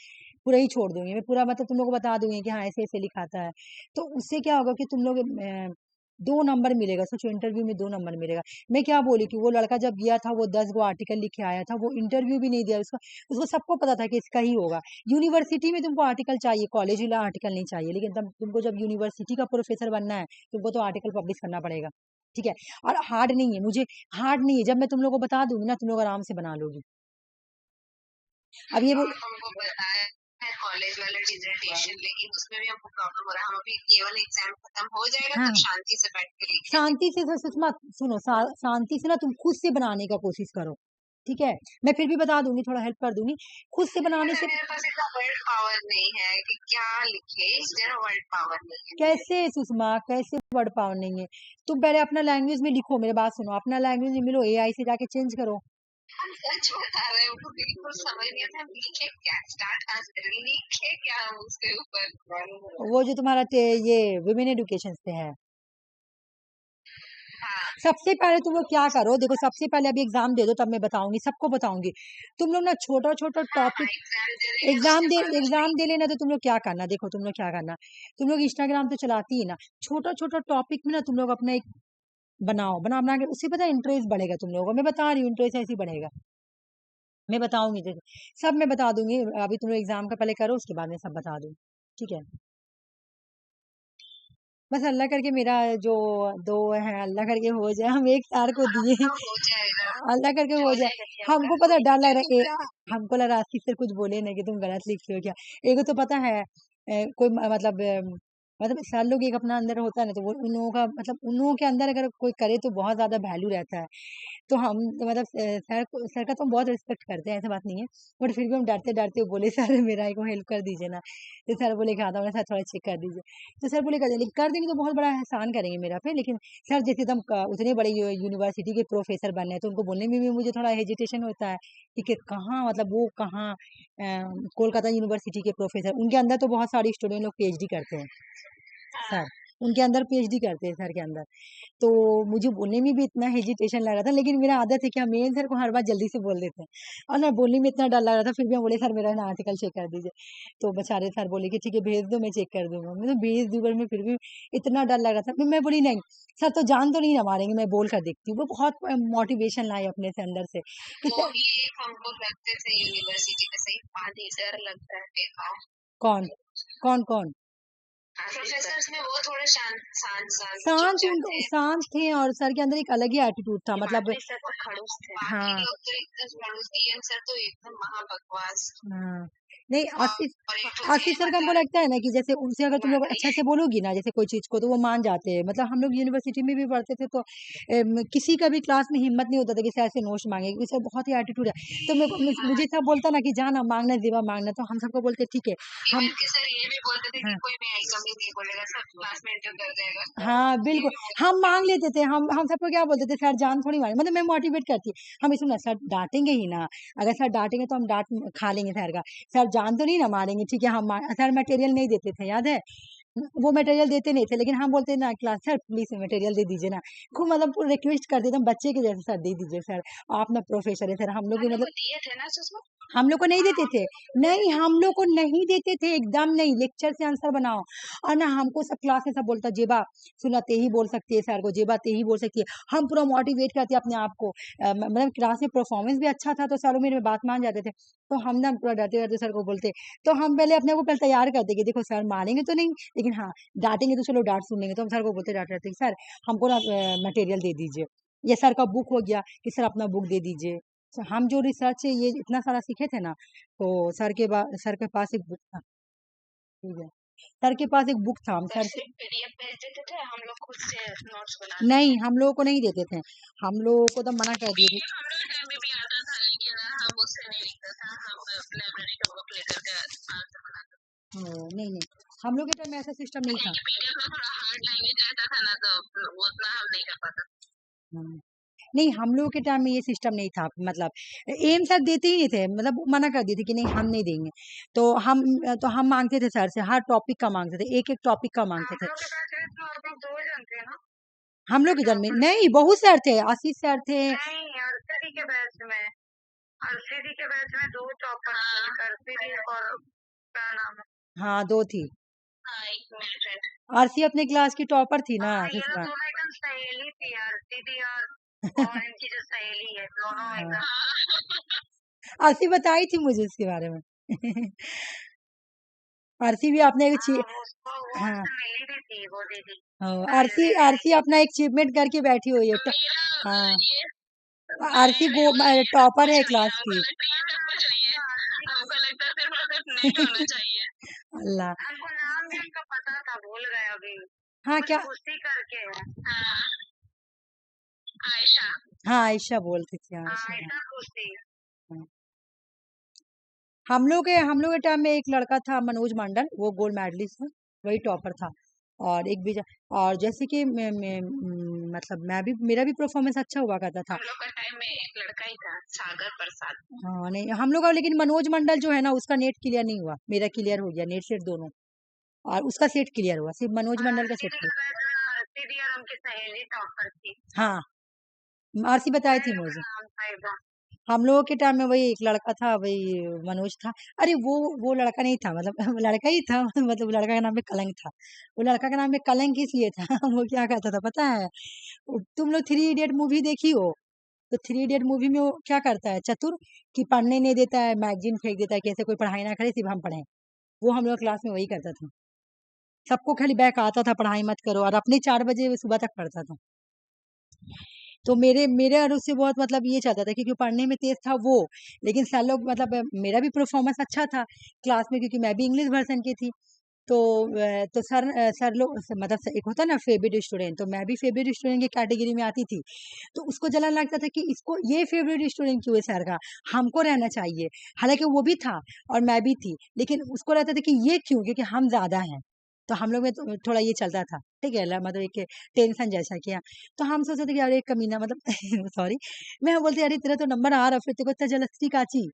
पूरा ही छोड़ दूंगी, मैं पूरा मतलब तुम लोगों को बता दूंगी कि हाँ ऐसे ऐसे लिखाता है। तो उससे क्या होगा कि तुम लोग 2 नंबर मिलेगा, सोचो इंटरव्यू में 2 नंबर मिलेगा। मैं क्या बोली कि वो लड़का जब गया था वो 10 गो आर्टिकल लिख के आया था, वो इंटरव्यू भी नहीं दिया, उसका उसको सबको पता था कि इसका ही होगा। यूनिवर्सिटी में तुमको आर्टिकल चाहिए, कॉलेज वाला आर्टिकल नहीं चाहिए, लेकिन तब तुमको जब यूनिवर्सिटी का प्रोफेसर बनना है तुमको तो आर्टिकल पब्लिश करना पड़ेगा, ठीक है। और हार्ड नहीं है, मुझे हार्ड नहीं है, जब मैं तुम लोग को बता दूंगी ना तुम लोग आराम से बना लोगी। अब ये बोल हमको बताया है कॉलेज वाला डिसर्टेशन, लेकिन उसमें भी हमको प्रॉब्लम हो रहा है, हम अभी ये वाला एग्जाम खत्म हो जाएगा हाँ, तो शांति से बैठ के लिखेंगे। शांति से सुषमा सुनो, शांति से ना तुम खुद से बनाने का कोशिश करो, ठीक है। मैं फिर भी बता दूंगी, थोड़ा हेल्प कर दूंगी, खुद से बनाने से। मेरे पास इतना वर्ड पावर नहीं है कि क्या लिखे, इसलिए वर्ड पावर नहीं है। कैसे सुषमा, कैसे वर्ड पावर नहीं है? तुम पहले अपना लैंग्वेज में लिखो, मेरे बात सुनो, अपना लैंग्वेज में मिलो, एआई से जाके चेंज करो। हम सच बता रहे हैं, हमको बिल्कुल समझ नहीं आता हम लिखे क्या, स्टार्ट कहाँ से करें, लिखे क्या हम उसके ऊपर। वो जो तुम्हारा ये वुमेन एडुकेशन से है, हाँ सबसे पहले तुम लोग क्या करो, देखो सबसे पहले अभी एग्जाम दे दो, तब मैं बताऊंगी, सबको बताऊंगी। तुम लोग ना छोटा छोटा हाँ टॉपिक एग्जाम दे देंगे उसके बाद एग्जाम दे लेना। तो तुम लोग क्या करना, देखो तुम लोग क्या करना, तुम लोग इंस्टाग्राम तो चलाती ही ना, छोटा छोटा टॉपिक में ना तुम लोग अपना एक बनाओ, बना के उससे पता इंटरेस्ट बढ़ेगा तुम लोगों को, मैं बता रही हूँ इंटरेस्ट ऐसे ही बढ़ेगा। मैं बताऊंगी, जैसे सब मैं बता दूंगी, अभी तुम लोग एग्जाम का पहले करो, उसके बाद मैं सब बता दूंगी, ठीक है। बस अल्लाह करके मेरा जो दो है, अल्लाह करके हो जाए, हम एक सार को दिए, आपका हो जाएगा, अल्लाह करके हो हो जाए। जाएगा हमको पता डर लग रहा है, हमको लग रहा है आसिफ सर कुछ बोले ना कि तुम गलत लिख रहे हो क्या। एक तो पता है कोई मतलब सर लोग एक अपना अंदर होता है ना, तो वो उन लोगों का मतलब उन लोगों के अंदर अगर कोई करे तो बहुत ज्यादा वैल्यू रहता है। तो हम तो मतलब सर का तो हम बहुत रिस्पेक्ट करते हैं, ऐसा बात नहीं है, बट फिर भी हम डरते डरते बोले सर मेरा एक हेल्प कर दीजिए ना। तो सर बोले कि हाँ तो सर थोड़ा चेक कर दीजिए। तो सर बोले कर देंगे तो बहुत बड़ा एहसान करेंगे मेरा पे, लेकिन सर जैसे तुम उतने बड़े यूनिवर्सिटी के प्रोफेसर बनने हैं, तो उनको बोलने में भी मुझे थोड़ा हेजिटेशन होता है कि कहाँ मतलब वो कहाँ कोलकाता यूनिवर्सिटी के प्रोफेसर, उनके अंदर तो बहुत सारे स्टूडेंट लोग पीएचडी करते हैं सर, उनके अंदर पीएचडी करते हैं सर के अंदर। तो मुझे बोलने में भी इतना हेजिटेशन लग रहा था, लेकिन मेरा आदत है कि हम मेन सर को हर बार जल्दी से बोल देते हैं, और ना बोलने में इतना डर लग रहा था, फिर भी हम बोले सर मेरा ना आर्टिकल चेक कर दीजिए। तो बेचारे सर बोले कि ठीक है भेज दो, मैं चेक कर दूंगा। मैं तो भेज दूंगा, में फिर भी इतना डर लग रहा था, फिर मैं बोली नहीं सर तो जान तो नहीं ना मारेंगे, मैं बोल कर देखती हूँ। वो बहुत मोटिवेशन लाई अपने से अंदर से कि वो ही एक हमको लगते थे यूनिवर्सिटी में सही पानी डर लगता है बेकार। कौन कौन कौन प्रोफेसर में वो थोड़े शांत शांत शांत शांत चुपचाप थे, शांत थे, और सर के अंदर एक अलग ही एटीट्यूड था, मतलब बाकी सब खड़ूस थे, बाकी हाँ लोग तो एकदम खड़ूस, डीएम सर तो एकदम महाबकवास। हाँ। नहीं आशीष और एक तो थे आशीष सर का हमको मतलब लगता है ना कि जैसे उनसे अगर तुम लोग अच्छा से बोलोगी ना जैसे कोई चीज को, तो वो मान जाते हैं। मतलब हम लोग यूनिवर्सिटी में भी पढ़ते थे, तो किसी का भी क्लास में हिम्मत नहीं होता था कि सर से नोट्स मांगे, क्योंकि सर बहुत ही एटीट्यूड है। तो मुझे सब बोलता ना कि जाना मांगना जीवा मांगना, तो हम सबको बोलते ठीक है हम इवन के सर ये भी बोलते थे कि हाँ कोई भी आइटम ही नहीं बोलेगा, सब क्लास में एंटर कर जाएगा, हाँ ये बिल्कुल, भी बोलते हम थे। मांग लेते थे, हम सबको क्या बोलते थे, सर जान थोड़ी मारे, मतलब मैं मोटिवेट करती, हम इसमें ना सर डांटेंगे ही ना, अगर सर डांटेंगे तो हम डांट खा लेंगे सर का, सर जान तो नहीं ना मारेंगे, ठीक है हम सर मटेरियल नहीं देते थे, याद है वो मटेरियल देते नहीं थे, लेकिन हम बोलते ना क्लास सर प्लीज मटेरियल दे दीजिए ना, खूब मतलब रिक्वेस्ट करते थे हम बच्चे के जैसे, सर दे दीजिए सर, आप ना प्रोफेसर है सर, हम लोग भी हमें मतलब को दिए थे ना सुषमा। हम लोग को नहीं देते थे, नहीं हाँ, हम लोग को नहीं देते थे एकदम नहीं, लेक्चर से आंसर बनाओ। और ना हमको सब क्लास में सब बोलता जेबा सुना ते ही बोल सकती है सर को, जेबा ते ही बोल सकती है, हम पूरा मोटिवेट करते अपने आप को। मतलब क्लास में परफॉर्मेंस भी अच्छा था, तो सर मेरे बात मान जाते थे, तो हम ना पूरा डरते डरते सर को बोलते। तो हम पहले अपने को पहले तैयार करते कि देखो सर मारेंगे तो नहीं, लेकिन हाँ डांटेंगे तो चलो डांट सुन लेंगे, तो हम सर को बोलते डांट रहते सर हमको ना मटेरियल दे दीजिए, ये सर का बुक हो गया कि सर अपना बुक दे दीजिए। तो हम जो रिसर्च है ये इतना सारा सीखे थे ना, तो सर के पास एक बुक था, ठीक है, सर के पास एक बुक था, हम सर सर से सिर्फ पीडीएफ भेज देते थे, हम लोग खुद से नोट्स बना नहीं लेते थे। हम लोगों को नहीं देते थे, हम लोगों को तो मना कर दिए थे। पीडीएफ हम लोग टाइम में भी आता था, लेकिन हम उससे नहीं लिखते थे, हम लाइब्रेरी का बुक लेकर के आंसर बनाते नहीं नहीं हम लोग के टाइम में ऐसा सिस्टम नहीं थे। था। क्योंकि पीडीएफ में थोड़ा हार्ड लैंग्वेज रहता था ना, तो वो उतना हम नहीं कर पाते। हम्म, नहीं हम लोगों के टाइम में ये सिस्टम नहीं था, मतलब एम सर देते ही नहीं थे, मतलब मना कर दिए थे कि नहीं हम नहीं देंगे। तो हम मांगते थे सर से, हर टॉपिक का मांगते थे, एक एक टॉपिक का मांगते थे। हम लोग के पास में तो लगभग 2 जन थे ना हम लोग इधर में टॉपर। नहीं बहुत सर थे, आशीष सर थे। नहीं, अर्षदी के बैच में, अर्षदी के बैच में 2 टॉपर थे, अर्षदी और क्या नाम है? हाँ दो थी, हाँ, एक मेरी फ्रेंड। आरसी अपने क्लास की टॉपर थी ना हाँ, ये लोग सुषमा। दोनों एकदम सहेली थी, अर्षदी और इनकी जो सहेली है, दोनों हाँ एकदम। आरसी बताई थी मुझे उसके बारे में आरसी भी आपने एक हाँ, वो हाँ उससे मिली भी थी वो दीदी, आरसी अर्षदी आरसी अपना एक अचीवमेंट करके बैठी हुई है मेरा हाँ ये आरसी नहीं मुझे ये सब टॉपर है कुछ नहीं है, क्लास हमको की। लगता है ये सब कुछ नहीं है, हमको लगता है सिर्फ और सिर्फ नेट होना चाहिए। अल्लाह हमको नाम भी उसका पता था, भूल गए अभी, हाँ कुछ क्या खुशी करके है। हाँ, आयशा। हाँ आयशा बोलती थी हाँ, आयशा आयशा खुशी। हाँ। हम लोग के टाइम में एक लड़का था मनोज मंडल, वो गोल्ड मेडलिस्ट था, वही टॉपर था। और एक भी और जैसे कि मतलब मैं भी मेरा भी परफॉर्मेंस अच्छा हुआ करता था। हम लोग का टाइम में एक लड़का ही था, सागर प्रसाद। हाँ नहीं हम लोग का, लेकिन मनोज मंडल जो है ना उसका नेट क्लियर नहीं हुआ, मेरा क्लियर हो गया नेट सेट दोनों, और उसका सेट क्लियर हुआ, सिर्फ मनोज और मंडल का सेट अर्षदी क्लियर। का बैच में सीधी और उनकी सहेली टॉपर थी। हाँ, आरसी बताई थी मुझे। नाम था एकदम। हम लोगों के टाइम में वही एक लड़का था, वही मनोज था। अरे वो लड़का नहीं था, मतलब लड़का ही था मतलब लड़का का नाम में कलंक था। वो लड़का का नाम में कलंक इसलिए था वो क्या कहता था पता है? तुम लोग थ्री इडियट मूवी देखी हो? तो थ्री इडियट मूवी में वो क्या करता है चतुर, कि पढ़ने नहीं देता है, मैगजीन फेंक देता है, कैसे कोई पढ़ाई ना करे सिर्फ हम पढ़ें। वो हम लोग क्लास में वही करता था। सबको खाली बैक आता था, पढ़ाई मत करो, और अपने 4 बजे सुबह तक पढ़ता था। तो मेरे मेरे और उससे बहुत मतलब ये चाहता था, क्योंकि पढ़ने में तेज था वो। लेकिन सर लोग मतलब मेरा भी परफॉर्मेंस अच्छा था क्लास में, क्योंकि मैं भी इंग्लिश वर्जन की थी। तो तो सर लोग मतलब एक होता है ना फेवरेट स्टूडेंट, तो मैं भी फेवरेट स्टूडेंट की कैटेगरी में आती थी। तो उसको जलन लगता था कि इसको ये फेवरेट स्टूडेंट क्यों है सर का, हमको रहना चाहिए। हालांकि वो भी था और मैं भी थी, लेकिन उसको रहता था कि ये क्यों, क्योंकि हम ज्यादा हैं। तो हम लोग में तो थोड़ा ये चलता था, ठीक है, मतलब एक टेंशन जैसा किया। तो हम सोचते थे कि अरे कमीना मतलब सॉरी, मैं बोलती अरे तेरा तो नंबर आ रहा, फिर तेरे को इतना जलस्ती काची।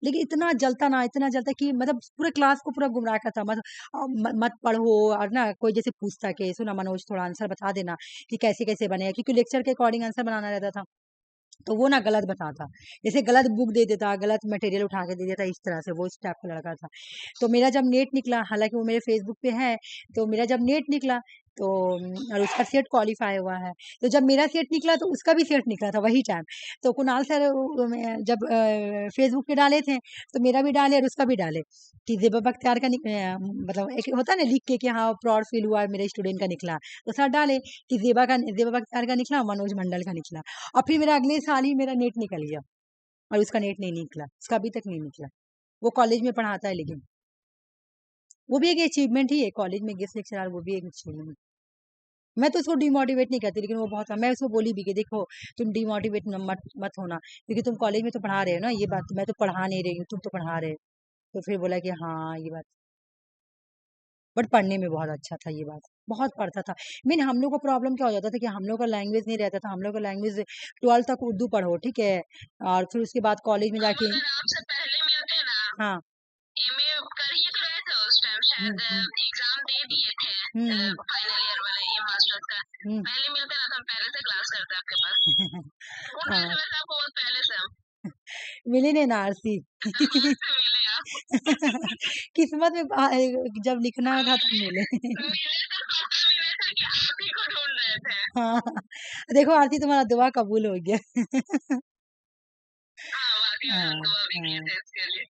लेकिन इतना जलता ना, इतना जलता कि मतलब पूरे क्लास को पूरा गुमराह करता, मतलब मत पढ़ो। और ना कोई जैसे पूछता कि सुना मनोज थोड़ा आंसर बता देना कि कैसे कैसे बनेगा, क्योंकि लेक्चर के अकॉर्डिंग आंसर बनाना रहता था। तो वो ना गलत बताता, जैसे गलत बुक दे देता, गलत मटेरियल उठा के दे देता, इस तरह से वो इस टाइप का लड़का था। तो मेरा जब नेट निकला, हालांकि वो मेरे फेसबुक पे है, तो मेरा जब नेट निकला तो और उसका सेट क्वालिफाई हुआ है। तो जब मेरा सेट निकला तो उसका भी सेट निकला था वही टाइम। तो कुणाल सर जब फेसबुक पे डाले थे, तो मेरा भी डाले और उसका भी डाले कि जेबा बख्तियार का मतलब एक होता है ना लिख के कि हाँ प्राउड फील हुआ मेरे स्टूडेंट का निकला। तो सर डाले कि जेबा बख्तियार का निकला, मनोज मंडल का निकला। और फिर मेरा अगले साल ही मेरा नेट निकल गया, और उसका नेट नहीं निकला, उसका अभी तक नहीं निकला। वो कॉलेज में पढ़ाता है, लेकिन वो भी एक अचीवमेंट ही है, कॉलेज में गेस्ट लेक्चरर, वो भी एक अचीवमेंट। मैं तो उसको डिमोटिवेट नहीं करती, लेकिन वो बहुत, मैं उसको बोली भी कि देखो तुम डिमोटिवेट मत होना, क्योंकि तुम कॉलेज में तो पढ़ा रहे हो ना, ये बात मैं तो पढ़ा नहीं रही हूँ, तुम तो पढ़ा रहे हो। तो फिर बोला कि हाँ ये बात, बट पढ़ने में बहुत अच्छा था, ये बात बहुत पढ़ता था। मीन हम लोग को प्रॉब्लम क्या हो जाता था कि हम लोग का लैंग्वेज नहीं रहता था, हम लोग का लैंग्वेज 12 तक उर्दू पढ़ो, ठीक है, और फिर उसके बाद कॉलेज में जाके। अगर आपसे पहले मिलते ना, हाँ। एमए कर ही तो रहे थे उस टाइम, शायद एग्जाम दे दिए थे फाइनल ईयर वाले ये मास्टर्स का। पहले मिलते ना तो हम पहले से क्लास करते आपके पास। कौन हाँ, रहे थे वैसे आपको बहुत पहले से हम मिले नहीं ना आरसी मिले आप। किस्मत में जब लिखना था तो मिले मिले तो पता भी नहीं था कि आप ही को ढूंढ रहे थे। हाँ, देखो आरती तुम्हारा दुआ कबूल हो गया हाँ वाकई में हाँ हम दुआ भी किए हाँ थे इसके लिए।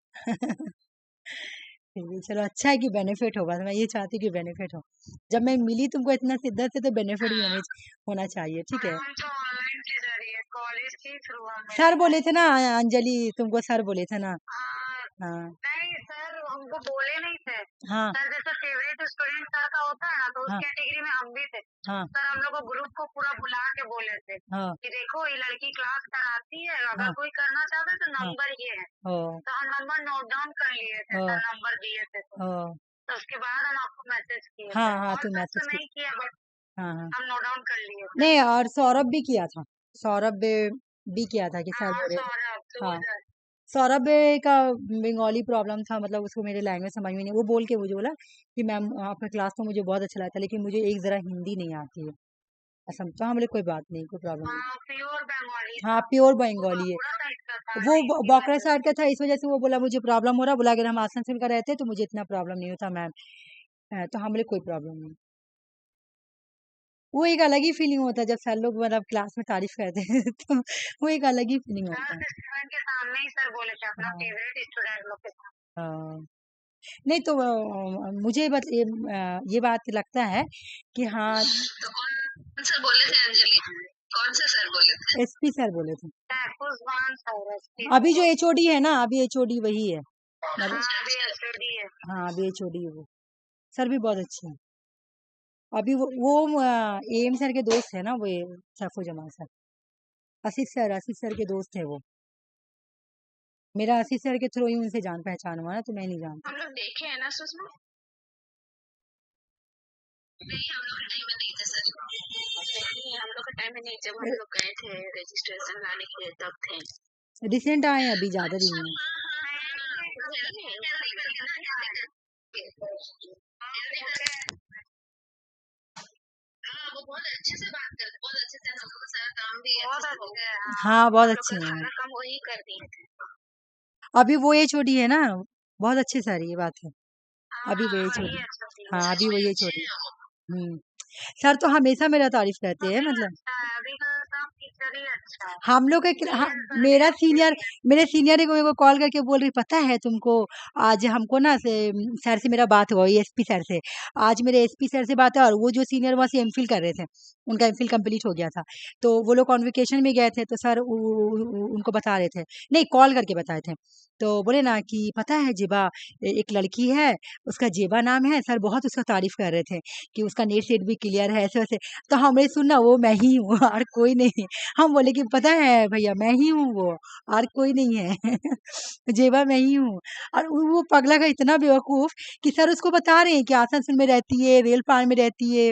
फिर भी चलो अच्छा है कि बेनिफिट होगा, तो मैं ये चाहती हूँ कि बेनिफिट हो। जब मैं मिली तुमको इतना शिद्दत से, तो बेनिफिट भी हाँ होना चाहिए, ठीक है। हम तो ऑनलाइन से डरिए कॉलेज के थ्रू हमें सर मिला बोले थे ना, अंजलि तुमको सर बोले थे ना। हाँ, हाँ नहीं सर हमको बोले नहीं थे। हाँ सर जैसे फेवरेट स्टूडेंट सर का होता है ना, तो उस हाँ कैटेगरी में हम भी थे। हाँ सर हम लोग को ग्रुप को पूरा बुला के बोले थे हाँ कि देखो ये लड़की क्लास कराती है, अगर हाँ कोई करना चाहता है तो हाँ नंबर ये है। ओ तो हम नंबर नोट डाउन कर लिए थे, ओ सर नंबर दिए थे ओ तो उसके बाद हम आपको मैसेज किए हाँ थे। हाँ और तुम सर मैसेज तो की। नहीं किया, बट हाँ हाँ हम नोट डाउन कर लिए थे। नहीं, और सौरभ भी किया था, सौरभ भी किया था कि सर हाँ बोले थे। सौरभ तो हाँ, उधर सौरभ का बंगाली प्रॉब्लम था, मतलब उसको मेरे लैंग्वेज समझ में नहीं, वो बोल के मुझे बोला कि मैम आपका क्लास तो मुझे बहुत अच्छा लगता है, लेकिन मुझे एक जरा हिंदी नहीं आती है। असम तो बोले कोई बात नहीं, कोई प्रॉब्लम नहीं। हाँ प्योर बंगाली हाँ था। प्योर वो बंगाली है। बांकुड़ा साइड का था वो ना, इसकी बॉकरा वजह साइड से। का था, इस वजह से वो बोला मुझे प्रॉब्लम हो रहा, बोला अगर हम आसनसोल का रहते तो मुझे इतना प्रॉब्लम नहीं होता मैम। तो हम बोले कोई प्रॉब्लम नहीं। वो एक अलग ही फीलिंग होता है जब सर लोग मतलब क्लास में तारीफ करते हैं तो वो एक अलग ही फीलिंग होता है। स्टूडेंट के सामने ही सर बोले थे अपना हाँ फेवरेट स्टूडेंट लोग के साथ। हाँ। नहीं तो मुझे ये बात लगता है कि हाँ, तो कौन से बोले थे अंजलि, कौन से सर बोले थे? एसपी सर बोले थे। खुशबान सर एसपी अभी जो सर। एचओडी है ना, अभी एचओडी वही है, हाँ मतलब अभी एसओडी है। हाँ अभी एचओडी है वो। सर भी बहुत अच्छे हैं। अभी वो एम सर के दोस्त है ना, वो सैफो जमान सर, आशीष सर के दोस्त है वो। मेरा आशीष सर के थ्रू ही उनसे जान पहचान हुआ ना, तो मैं नहीं जानती। हम लोग देखे हैं ना सुषमा, नहीं हम लोग के टाइम में नहीं थे सर। नहीं हम लोग के टाइम में नहीं, जब हम लोग गए थे रजिस्ट्रेशन लाने के लिए तब थे। रिसेंट आए हैं, अभी ज्यादा अच्छा दिन नहीं। वो बहुत अच्छे से बात करते, बहुत अच्छे से सर काम भी बहुत अच्छे से हो अच्छे गया। हैं। हाँ बहुत हम लोग अच्छे का हैं सारा काम वही कर दिए थे। अभी वो ये छोटी है ना बहुत अच्छे सर ये बात है अभी हाँ वो ये वही छोटी अच्छा थी, हाँ अभी वो वही ये अच्छे छोटी हैं वो। हम्म सर तो हमेशा मेरा तारीफ करते हैं अभी का मतलब अच्छा है, अभी का सब टीचर ही अच्छा है। हम लोग के सीनियर सर भी मेरा अच्छे सीनियर हैं। मेरे सीनियर को मेरे को कॉल करके बोल रही पता है तुमको आज हमको ना सर से मेरा बात हुआ एसपी सर से आज मेरे एसपी सर से बात है और वो जो सीनियर वहाँ से एमफिल कर रहे थे उनका एमफिल कंप्लीट हो गया था तो वो लोग कॉन्वोकेशन में गए थे तो सर उनको बता रहे थे नहीं कॉल करके बताए थे तो बोले ना कि पता है जेबा एक लड़की है उसका जेबा नाम है सर बहुत उसका तारीफ कर रहे थे कि उसका नेट सेट भी क्लियर है ऐसे वैसे तो हमने सुनना वो मैं ही हूँ और कोई नहीं हम बोले कि पता है भैया मैं ही हूँ वो और कोई नहीं है जेबा मैं ही हूँ और वो पगला का इतना बेवकूफ कि सर उसको बता रहे हैं कि आसनसोल में रहती है रेलपान में रहती है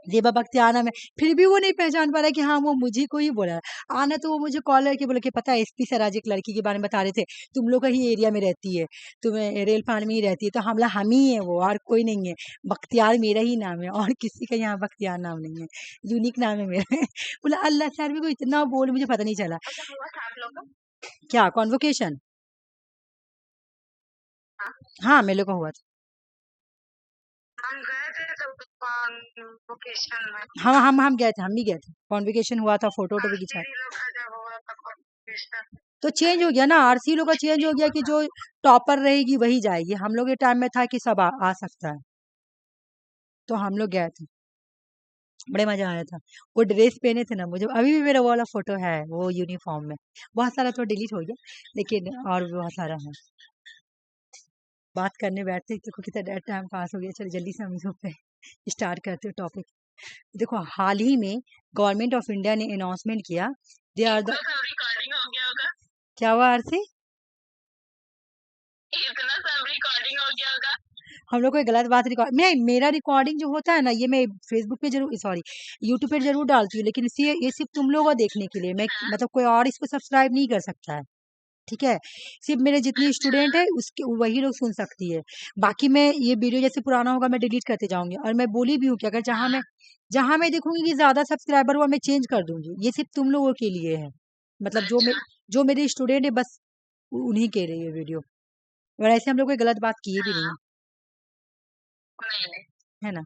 जेबा बख्तियार नाम है फिर भी वो नहीं पहचान पा रहा है कि हाँ वो मुझे को ही बोला है आना तो वो मुझे कॉल करके बोले कि पता है एसपी सर आज एक लड़की के बारे में बता रहे थे तुम लोग का ही एरिया में रहती है तुम्हें रेलपान में ही रहती है तो हमला हम ही है वो और कोई नहीं है बख्तियार मेरा ही नाम है और किसी का यहाँ बख्तियार नाम नहीं है यूनिक नाम है मेरा बोला अल्लाह सर भी को इतना बोल मुझे पता नहीं चला अच्छा हुआ था आप लोग का? क्या कॉन्वोकेशन हाँ हाँ मेरे को हुआ था हम गए थे तो कॉन्वोकेशन में। हम गए थे हम भी गए थे कॉन्वोकेशन हुआ था फोटो वोटो भी खिंचाए आरसीडी लोग का जब हुआ था कॉन्वोकेशन तो चेंज हो गया ना आरसी लोग का चेंज हो गया कि जो टॉपर रहेगी वही जाएगी हम लोग के टाइम में था कि सब आ सकता है तो हम लोग गए थे बड़े मजा आया था वो ड्रेस पहने थे ना मुझे अभी भी मेरा वो वाला फोटो है वो यूनिफॉर्म में बहुत सारा तो डिलीट हो गया लेकिन और भी बहुत सारा है बात करने बैठते देखो कितना टाइम पास हो गया चलो जल्दी से हम इस पे स्टार्ट करते हो टॉपिक देखो हाल ही में गवर्नमेंट ऑफ इंडिया ने अनाउंसमेंट किया दे आर द इतना सब रिकॉर्डिंग हो गया होगा, क्या हुआ आरसी इतना सब रिकॉर्डिंग हो गया होगा। हम लोग कोई गलत बात रिकॉर्ड मैं मेरा रिकॉर्डिंग जो होता है ना ये मैं फेसबुक पे जरूर सॉरी यूट्यूब पे जरूर डालती हूँ लेकिन इसी ये सिर्फ तुम लोगों को देखने के लिए मैं मतलब कोई और इसको सब्सक्राइब नहीं कर सकता है ठीक है सिर्फ मेरे जितनी स्टूडेंट है उसके वही लोग सुन सकती है बाकी मैं ये वीडियो जैसे पुराना होगा मैं डिलीट करते जाऊंगी और मैं बोली भी हूँ कि अगर जहां मैं देखूंगी कि ज्यादा सब्सक्राइबर हुआ मैं चेंज कर दूंगी ये सिर्फ तुम लोगों के लिए है मतलब अच्छा जो मेरे स्टूडेंट है बस उन्हीं के लिए ये वीडियो और ऐसे हम लोग कोई गलत बात किए भी नहीं हाँ नहीं नहीं है ना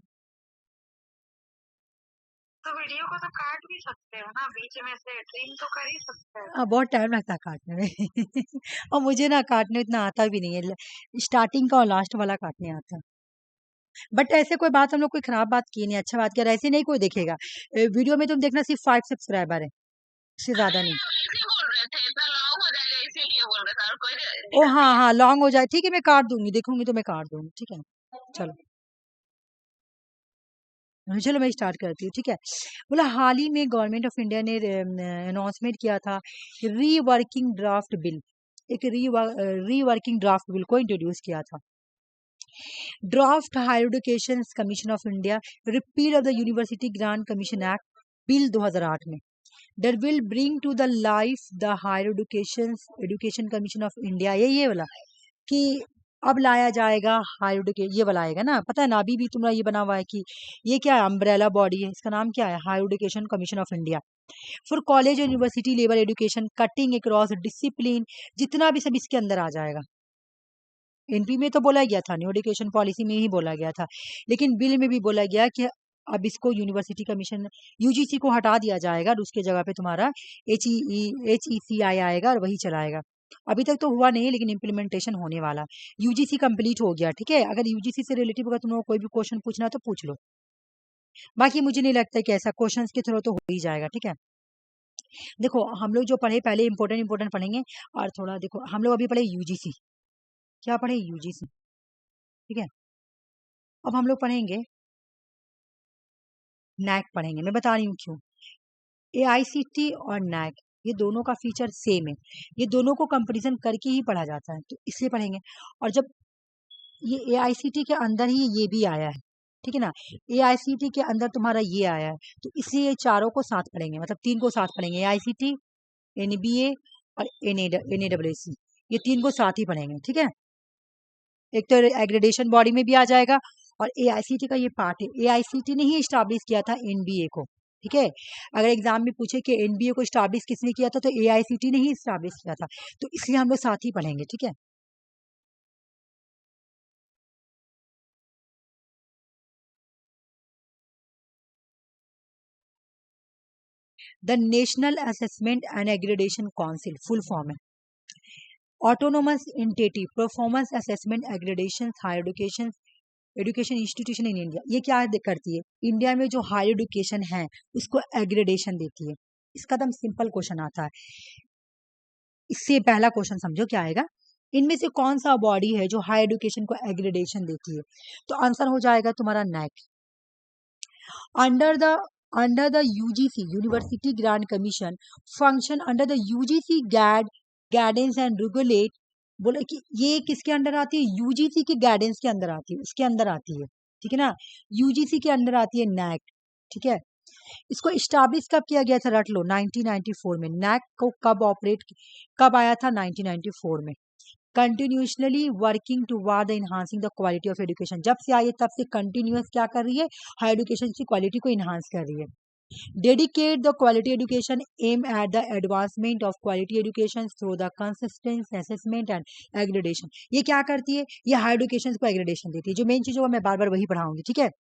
तो वीडियो को तो काट भी सकते हो ना, बीच में से ट्रिम तो कर ही सकते हो। बहुत टाइम लगता है काटने में और मुझे ना काटने इतना आता भी नहीं है स्टार्टिंग का और लास्ट वाला काटने आता है बट ऐसे कोई बात हम लोग कोई खराब बात की नहीं अच्छा बात किया और ऐसे नहीं कोई देखेगा वीडियो में तुम देखना सिर्फ 5 सब्सक्राइबर है उससे ज्यादा नहीं हम ऐसे बोल रहे थे, इतना लॉन्ग हो जाएगा इसीलिए बोल रहे थे, और कोई ओ दिक्कत हाँ नहीं है। हाँ लॉन्ग हो जाए ठीक है मैं काट दूंगी देखूंगी तो मैं काट दूंगी ठीक है चलो चलो मैं स्टार्ट करती हूँ ठीक है बोला हाल ही में गवर्नमेंट ऑफ इंडिया ने अनाउंसमेंट किया था रीवर्किंग ड्राफ्ट बिल एक रीवर्किंग ड्राफ्ट बिल को इंट्रोड्यूस किया था draft higher education commission of India repeal of the university grant commission act bill 2008 में that will bring to the life the higher education commission of India ये वाला कि अब लाया जाएगा हायर एजुकेशन ये वाला आएगा ना पता है ना अभी भी तुम्हारा ये बना हुआ है कि ये क्या है अम्ब्रेला बॉडी है इसका नाम क्या है higher education commission of India for college university level education cutting across discipline जितना भी सब इसके अंदर आ जाएगा एनपी में तो बोला गया था न्यू एजुकेशन पॉलिसी में ही बोला गया था लेकिन बिल में भी बोला गया कि अब इसको यूनिवर्सिटी कमीशन यूजीसी को हटा दिया जाएगा और उसके जगह पे तुम्हारा HECI आएगा और वही चलाएगा अभी तक तो हुआ नहीं लेकिन इम्प्लीमेंटेशन होने वाला यूजीसी कंप्लीट हो गया ठीक है अगर यूजीसी से रिलेटिव अगर तुम लोग कोई भी क्वेश्चन पूछना है तो पूछ लो बाकी मुझे नहीं लगता कि ऐसा क्वेश्चन के थ्रू तो हो ही जाएगा ठीक है देखो हम लोग जो पढ़े पहले इंपॉर्टेंट पढ़ेंगे और थोड़ा देखो हम लोग अभी पढ़े यूजीसी क्या पढ़े यूजीसी ठीक है अब हम लोग पढ़ेंगे नैक पढ़ेंगे मैं बता रही हूँ क्यों AICT और नैक ये दोनों का फीचर सेम है ये दोनों को कंपैरिजन करके ही पढ़ा जाता है तो इसलिए पढ़ेंगे और जब ये AICT के अंदर ही ये भी आया है ठीक है ना AICT के अंदर तुम्हारा ये आया है तो इसलिए ये चारों को साथ पढ़ेंगे मतलब 3 को साथ पढ़ेंगे AICT NBA और NAWC ये 3 को साथ ही पढ़ेंगे ठीक है एक तो एग्रेडेशन बॉडी में भी आ जाएगा और AICT का ये पार्ट है। AICT ने ही स्टैब्लिश किया था NBA को, ठीक है। अगर एग्जाम में पूछे कि NBA को स्टैब्लिश किसने किया था, तो AICT ने ही स्टैब्लिश किया था, तो इसलिए हम लोग साथ ही पढ़ेंगे, ठीक है। The national assessment and accreditation council full form है autonomous entity performance assessment accreditation higher education institution in India. ये क्या करती है, इंडिया में जो हायर एजुकेशन है उसको एग्रेडेशन देती है। इसका एकदम सिंपल क्वेश्चन आता है, इससे पहला क्वेश्चन समझो क्या आएगा, इनमें से कौन सा बॉडी है जो हायर एजुकेशन को एग्रेडेशन देती है, तो आंसर हो जाएगा तुम्हारा NAAC। Under the UGC university grant commission function under the UGC guidance and regulate. बोले कि ये किसके अंडर आती है, UGC के गाइडेंस के अंदर आती है, उसके अंदर आती है, ठीक है ना। UGC के अंदर आती है NAAC, ठीक है। इसको इस्टाब्लिश कब किया गया था, रट लो, 1994 में। NAAC को कब आया था, 1994 में। Continuously working toward the enhancing the quality of education, जब से आई है तब से कंटिन्यूस क्या कर रही है, हायर एजुकेशन की क्वालिटी को इनहांस कर रही है। Dedicate the quality education aim at the advancement of quality education through the consistent assessment and accreditation. ये क्या करती है, ये हायर एजुकेशन को एग्रेडेशन देती है। जो मेन चीज होगा मैं बार बार वही पढ़ाऊंगी, ठीक है।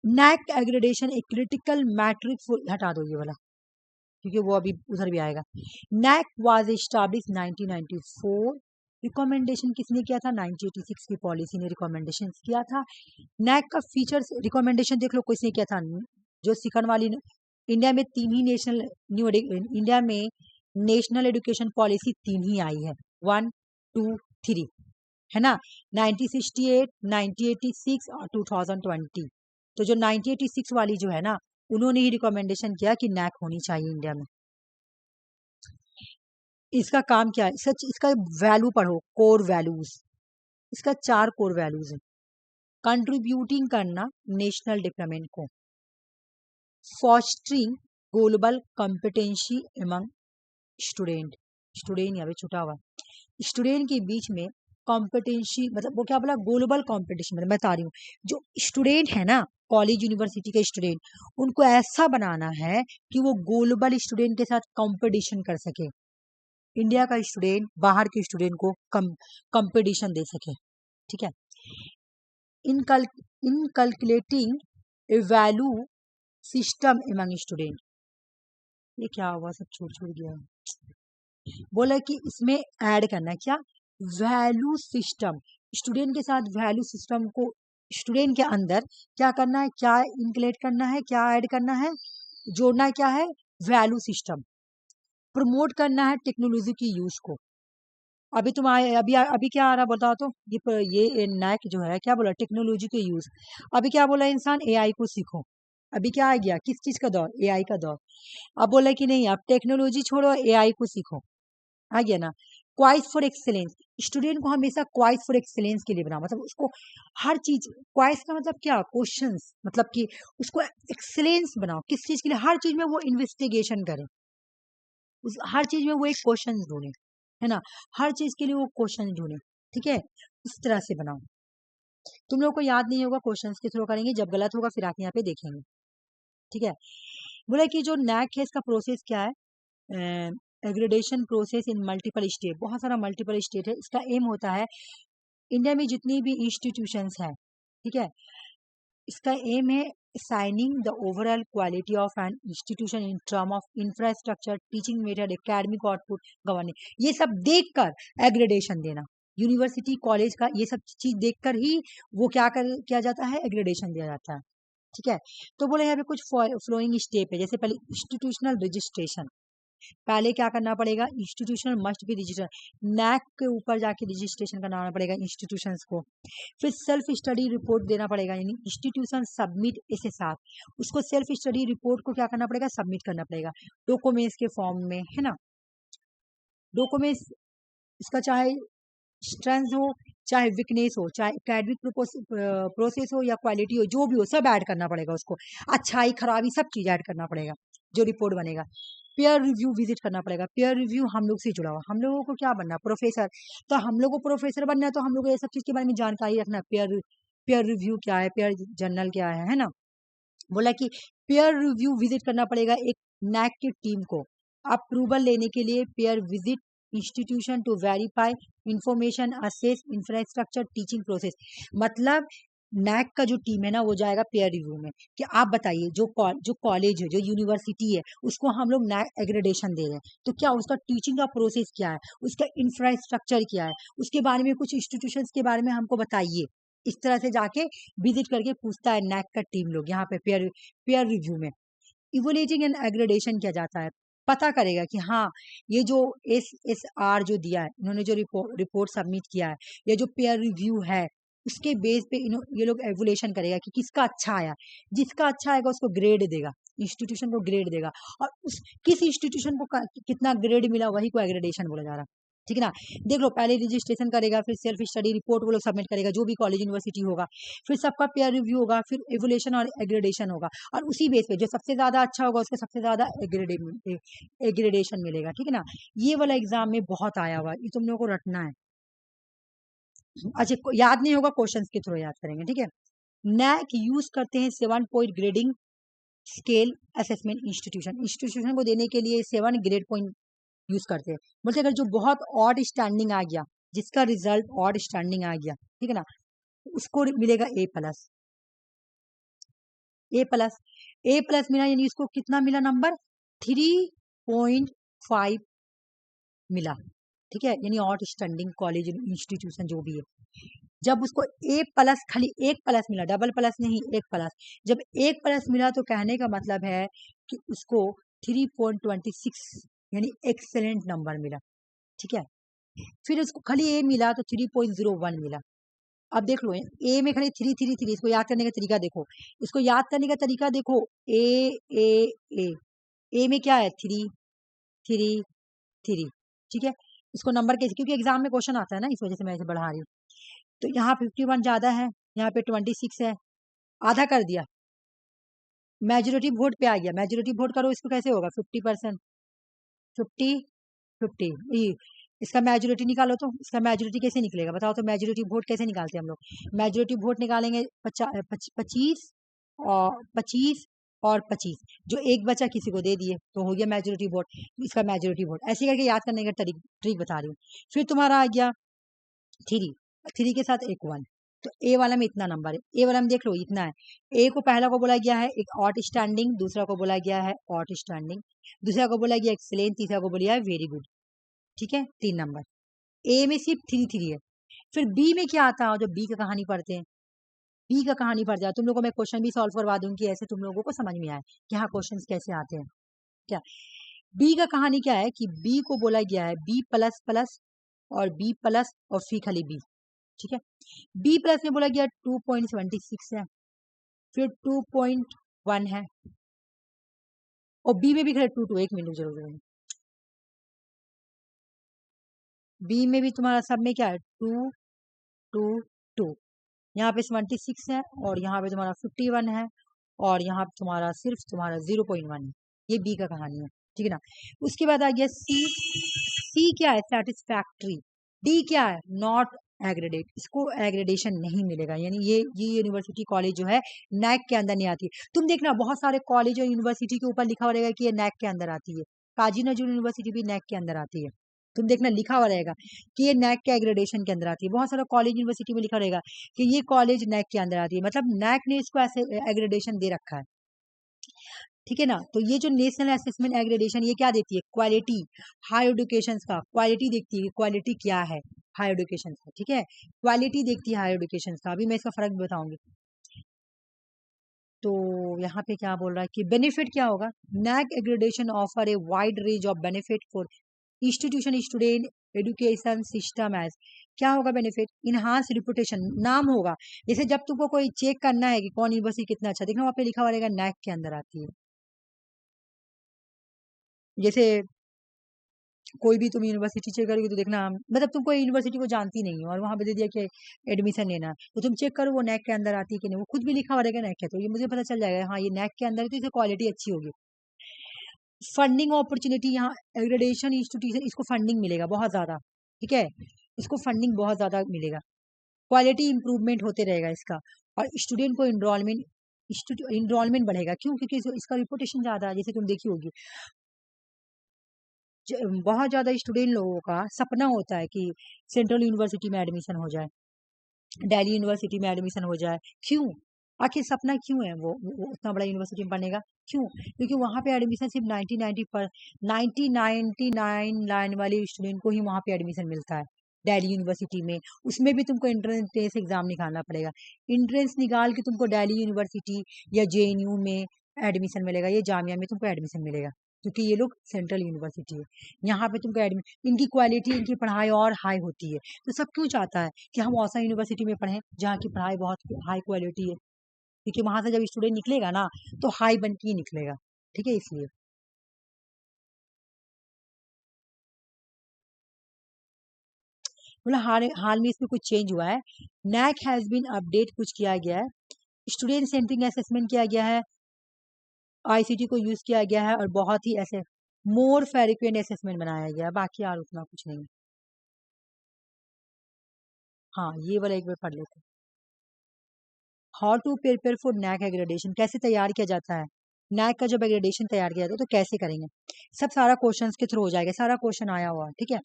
NAAC एग्रेडेशन एक क्रिटिकल मैट्रिक, हटा दो ये वाला क्योंकि वो अभी उधर भी आएगा। NAAC was establish 1994। रिकमेंडेशन किसने किया था, 1986 की पॉलिसी ने रिकमेंडेशन किया था। NAAC का फीचर्स रिकमेंडेशन देख लो किसने किया था, जो सिकन वाली। इंडिया में तीन ही इंडिया में नेशनल एजुकेशन पॉलिसी तीन ही आई है, 1, 2, 3, है ना। 1968, 1986 और 2020। तो जो 1986 वाली जो है ना, उन्होंने ही रिकमेंडेशन किया कि NAAC होनी चाहिए इंडिया में। इसका काम क्या है, इसका वैल्यू पढ़ो, कोर वैल्यूज। इसका 4 कोर वैल्यूज है। कंट्रीब्यूटिंग करना नेशनल डेवलपमेंट को, fostering global competency among student या भी छुटा हुआ स्टूडेंट के बीच में कॉम्पिटेंसी, मतलब वो क्या बोला, ग्लोबल कॉम्पिटिशन। मतलब मैं बता रही हूँ, जो स्टूडेंट है ना, कॉलेज यूनिवर्सिटी के स्टूडेंट, उनको ऐसा बनाना है कि वो ग्लोबल स्टूडेंट के साथ कंपटीशन कर सके, इंडिया का स्टूडेंट बाहर के स्टूडेंट को कंपटीशन दे सके, ठीक है। इनकलकुलेटिंग ए वैल्यू सिस्टम एमंग स्टूडेंट। ये क्या हुआ, सब छूट गया। बोला कि इसमें ऐड करना है क्या, वैल्यू सिस्टम। स्टूडेंट के साथ वैल्यू सिस्टम को स्टूडेंट के अंदर क्या करना है, क्या इंक्लूड करना है, क्या ऐड करना है, जोड़ना क्या है, वैल्यू सिस्टम। प्रमोट करना है टेक्नोलॉजी की यूज को। अभी तुम आए, अभी क्या आ रहा बताओ तो, ये NAAC जो है क्या बोला, टेक्नोलॉजी के यूज। अभी क्या बोला इंसान, AI को सीखो। अभी क्या आ गया, किस चीज का दौर, AI का दौर। अब बोला कि नहीं, अब टेक्नोलॉजी छोड़ो, AI को सीखो, आ गया ना। क्वाइस फॉर एक्सेलेंस, स्टूडेंट को हमेशा क्वाइस फॉर एक्सेलेंस के लिए बनाओ, मतलब उसको हर चीज, क्वाइस का मतलब क्या, क्वेश्चंस, मतलब कि उसको एक्सेलेंस बनाओ, किस चीज के लिए, हर चीज में वो इन्वेस्टिगेशन करे, हर चीज में वो एक क्वेश्चन ढूंढे, है ना, हर चीज के लिए वो क्वेश्चन ढूंढे, ठीक है। इस तरह से बनाओ। तुम लोग को याद नहीं होगा, क्वेश्चंस के थ्रू करेंगे, जब गलत होगा फिर आके यहाँ पे देखेंगे, ठीक है। बोला कि जो NAAC है इसका प्रोसेस क्या है, aggradation process in multiple state, बहुत सारा मल्टीपल स्टेट है। इसका एम होता है, इंडिया में जितनी भी इंस्टीट्यूशंस है, ठीक है, इसका एम है assigning the overall quality of an institution in term of infrastructure, teaching method, academic output, governing, ये सब देखकर एग्रेडेशन देना। यूनिवर्सिटी कॉलेज का ये सब चीज देखकर ही वो किया जाता है, एग्रेडेशन दिया जाता है, ठीक है। तो बोले यहाँ पे कुछ फ्लोइंग स्टेप है, जैसे पहले इंस्टीट्यूशनल रजिस्ट्रेशन, पहले क्या करना पड़ेगा, institutional must be register, NAAC के ऊपर जाके रजिस्ट्रेशन करना पड़ेगा इंस्टीट्यूशंस को। फिर सेल्फ स्टडी रिपोर्ट देना पड़ेगा, यानी इंस्टीट्यूशन सबमिट SSR, उसको सेल्फ स्टडी रिपोर्ट को क्या करना पड़ेगा, सबमिट करना पड़ेगा डॉक्यूमेंट्स के फॉर्म में, है ना। डॉक्यूमेंट्स इसका चाहे स्ट्रेंथ हो, चाहे वीकनेस हो, चाहे एकेडमिक प्रोसेस हो या क्वालिटी हो, जो भी हो सब ऐड करना पड़ेगा उसको, अच्छाई खराबी सब चीज ऐड करना पड़ेगा जो रिपोर्ट बनेगा। पेयर रिव्यू विजिट करना पड़ेगा, पेयर रिव्यू हम लोग से जुड़ा हुआ, हम लोगों को क्या बनना, प्रोफेसर, तो हम लोग को प्रोफेसर बनना है, तो हम लोग को ये सब चीज के बारे में जानकारी रखना है, पेयर रिव्यू क्या है, पेयर जर्नल क्या है ना। बोला कि पेयर रिव्यू विजिट करना पड़ेगा एक नैक की टीम को अप्रूवल लेने के लिए। Peer visit institution to verify information, assess infrastructure, teaching process. मतलब नैक का जो टीम है ना वो जाएगा पेयर रिव्यू में कि आप बताइए जो कॉलेज है, जो यूनिवर्सिटी है, उसको हम लोग नैक एग्रेडेशन दे रहे हैं, तो क्या उसका टीचिंग का प्रोसेस क्या है, उसका इंफ्रास्ट्रक्चर क्या है, उसके बारे में कुछ इंस्टीट्यूशंस के बारे में हमको बताइए। इस तरह से जाके विजिट करके पूछता है नैक का टीम लोग यहाँ पे पेयर रिव्यू में। इवोल्यूटिंग एंड एग्रेडेशन किया जाता है, पता करेगा कि हाँ ये जो SSR जो दिया है, इन्होंने जो रिपोर्ट सबमिट किया है, ये जो पेयर रिव्यू है, उसके बेस पे ये लोग एवोल्यूशन करेगा कि किसका अच्छा आया। जिसका अच्छा आएगा उसको ग्रेड देगा, इंस्टीट्यूशन को ग्रेड देगा, और उस किस इंस्टीट्यूशन को कितना ग्रेड मिला वही को एग्रेडेशन बोला जा रहा है। ठीक है ना। देख लो, पहले रजिस्ट्रेशन करेगा, फिर सेल्फ स्टडी रिपोर्ट वो लोग सबमिट करेगा, जो भी कॉलेज यूनिवर्सिटी होगा, फिर सबका पेयर रिव्यू होगा, फिर एवोल्यूशन और एग्रेडेशन होगा, और उसी बेस पे जो सबसे ज्यादा अच्छा होगा उसको सबसे ज्यादा एग्रेडेशन मिलेगा। ठीक है ना। ये वाला एग्जाम में बहुत आया हुआ, ये तुम लोगों को रटना है। अच्छा, याद नहीं होगा, क्वेश्चंस के थ्रू याद करेंगे। ठीक है। नैक यूज करते हैं 7 point grading scale assessment institution को देने के लिए 7 ग्रेड पॉइंट यूज करते हैं। बोलते अगर जो बहुत ऑड स्टैंडिंग आ गया, जिसका रिजल्ट ऑड स्टैंडिंग आ गया, ठीक है ना, उसको मिलेगा A+। A+ मिला, यानी इसको कितना मिला नंबर, 3.5 मिला। ठीक है, यानी ऑड स्टैंडिंग कॉलेज इंस्टीट्यूशन जो भी है, जब उसको A+, खाली एक प्लस मिला, डबल प्लस नहीं, एक प्लस, जब एक प्लस मिला तो कहने का मतलब है कि उसको 3.26 यानी एक्सेलेंट नंबर मिला। ठीक है। फिर उसको खाली A मिला तो 3.01 मिला। अब देख लो, ए में खाली 3 इसको याद करने का तरीका देखो, इसको याद करने का तरीका देखो, ए में क्या है, 3 ठीक है। इसको नंबर कैसे, क्योंकि एग्जाम में क्वेश्चन आता है ना, इस वजह से मैं इसे बढ़ा रही हूँ। तो यहाँ 51 ज्यादा है, यहाँ पे 26 है, आधा कर दिया, मेजोरिटी वोट पे आ गया। मेजोरिटी वोट करो, इसको कैसे होगा, 50%, 50 इसका मेजोरिटी निकालो, तो इसका मेजोरिटी कैसे निकलेगा बताओ, तो मेजोरिटी वोट कैसे निकालते हैं हम लोग, मेजोरिटी वोट निकालेंगे 25 और 25, जो एक बचा किसी को दे दिए तो हो गया मेजोरिटी वोट, इसका मेजोरिटी वोट। ऐसे करके याद करने का ट्रिक बता रही हूँ। फिर तुम्हारा आ गया 3 के साथ एक 1, तो ए वाला में इतना नंबर है, ए वाला में देख लो इतना है। ए को पहला को बोला गया है एक ऑट स्टैंडिंग, दूसरा को बोला गया है ऑट स्टैंडिंग, दूसरा को बोला गया एक्सेलेंट, तीसरा को बोला है वेरी गुड। ठीक है, 3 नंबर। ए में सिर्फ 3 है। फिर बी में क्या आता है, जब बी का कहानी पढ़ते हैं, बी का कहानी पढ़ जाए तुम लोगों को, मैं क्वेश्चन भी सॉल्व करवा दूंगी, ऐसे तुम लोगों को समझ में आए कि हाँ क्वेश्चन कैसे आते हैं। क्या बी का कहानी क्या है कि बी को बोला गया है B++ और B+ और फिर खाली बी। ठीक है। B+ में बोला गया 2.76 है, फिर 2.1 है, और बी में भी खैर 2 1 मिनट जरूर। बी में भी तुम्हारा सब में क्या है 2 2 2, यहाँ पे 76 है, और यहाँ पे तुम्हारा 51 है, और यहाँ पे तुम्हारा सिर्फ तुम्हारा 0.1 है। ये बी का कहानी है। ठीक है ना। उसके बाद आ गया सी क्या है, सेटिस्फैक्ट्री। डी क्या है, नॉट एग्रेडेट, इसको एग्रेडेशन नहीं मिलेगा, यानी ये यूनिवर्सिटी कॉलेज जो है नैक के अंदर नहीं आती है। तुम देखना बहुत सारे कॉलेज और यूनिवर्सिटी के ऊपर लिखा हुआ रहेगा कि ये नैक के अंदर आती है, काजी नजरूल यूनिवर्सिटी भी नैक के अंदर आती है, तुम देखना लिखा हुआ रहेगा कि ये नैक के एग्रेडेशन के अंदर आती है। बहुत सारा कॉलेज यूनिवर्सिटी में लिखा रहेगा कि ये कॉलेज नैक के अंदर आती है, मतलब नैक ने इसको ऐसे एग्रेडेशन दे रखा है। ठीक है ना। तो ये जो नेशनल असेसमेंट एग्रेडेशन, ये क्या देती है, क्वालिटी, हाई एजुकेशन का क्वालिटी देखती है, क्वालिटी क्या है हाई एजुकेशन का। ठीक है, क्वालिटी देखती है हाई एजुकेशन का। अभी मैं इसका फर्क बताऊंगी। तो यहाँ पे क्या बोल रहा है कि बेनिफिट क्या होगा, NAAC accreditation offer a wide range of benefit for institution student education system as. क्या होगा बेनिफिट, इनहांस रिपुटेशन, नाम होगा। जैसे जब तुमको कोई चेक करना है कि कौन यूनिवर्सिटी कितना अच्छा, देखना वहाँ पे लिखा हुआ रहेगा नैक के अंदर आती है। जैसे कोई भी तुम यूनिवर्सिटी चेक करोगे तो देखना, मतलब तुम कोई यूनिवर्सिटी को जानती नहीं हो और वहां पे दे दिया कि एडमिशन लेना है, तो तुम चेक करो वो नैक के अंदर आती है कि नहीं, वो खुद भी लिखा हुआ रहेगा नैक है, तो ये मुझे पता चल जाएगा हाँ ये नैक के अंदर है, तो इसे क्वालिटी अच्छी होगी। फंडिंग अपॉर्चुनिटी, यहाँ एग्रेडेशन इंस्टीट्यूशन, इसको फंडिंग मिलेगा बहुत ज्यादा। ठीक है, इसको फंडिंग बहुत ज्यादा मिलेगा। क्वालिटी इंप्रूवमेंट होते रहेगा इसका, और स्टूडेंट को इनरोलमेंट बढ़ेगा। क्यों? क्योंकि इसका रिपोर्टेशन ज़्यादा है। जैसे तुम देखी होगी, बहुत ज़्यादा स्टूडेंट लोगों का सपना होता है कि सेंट्रल यूनिवर्सिटी में एडमिशन हो जाए, दिल्ली यूनिवर्सिटी में एडमिशन हो जाए। क्यों? आखिर सपना क्यों है वो उतना बड़ा यूनिवर्सिटी में पढ़ने का? क्यों? क्योंकि वहाँ पे एडमिशन सिर्फ 99 लाइन वाले स्टूडेंट को ही वहाँ पे एडमिशन मिलता है दिल्ली यूनिवर्सिटी में। उसमें भी तुमको एंट्रेंस एग्जाम निकालना पड़ेगा। एंट्रेंस निकाल के तुमको दिल्ली यूनिवर्सिटी या JNU में एडमिशन मिलेगा, या जामिया में तुमको एडमिशन मिलेगा, क्योंकि ये लोग सेंट्रल यूनिवर्सिटी है। यहाँ पे तुमको एडमिशन, इनकी क्वालिटी, इनकी पढ़ाई और हाई होती है। तो सब क्यों चाहता है कि हम ऐसा यूनिवर्सिटी में पढ़ें जहाँ की पढ़ाई बहुत हाई क्वालिटी है, क्योंकि वहां से जब स्टूडेंट निकलेगा ना तो हाई बन के ही निकलेगा। ठीक है, इसलिए मतलब हाल में इसमें कुछ चेंज हुआ है। नैक हैज बीन अपडेट कुछ किया गया है, स्टूडेंट सेंटरिंग असेसमेंट किया गया है, ICT को यूज किया गया है, और बहुत ही ऐसे मोर फ्रीक्वेंट असेसमेंट बनाया गया है। बाकी और उतना कुछ नहीं। हाँ, ये वाला एक बार पढ़ लेते हैं। How to prepare for NAAC accreditation, कैसे तैयार किया जाता है नैक का जब एग्रेडेशन तैयार किया जाता है तो कैसे करेंगे। सब सारा क्वेश्चंस के थ्रू हो जाएगा, सारा क्वेश्चन आया हुआ है। ठीक है,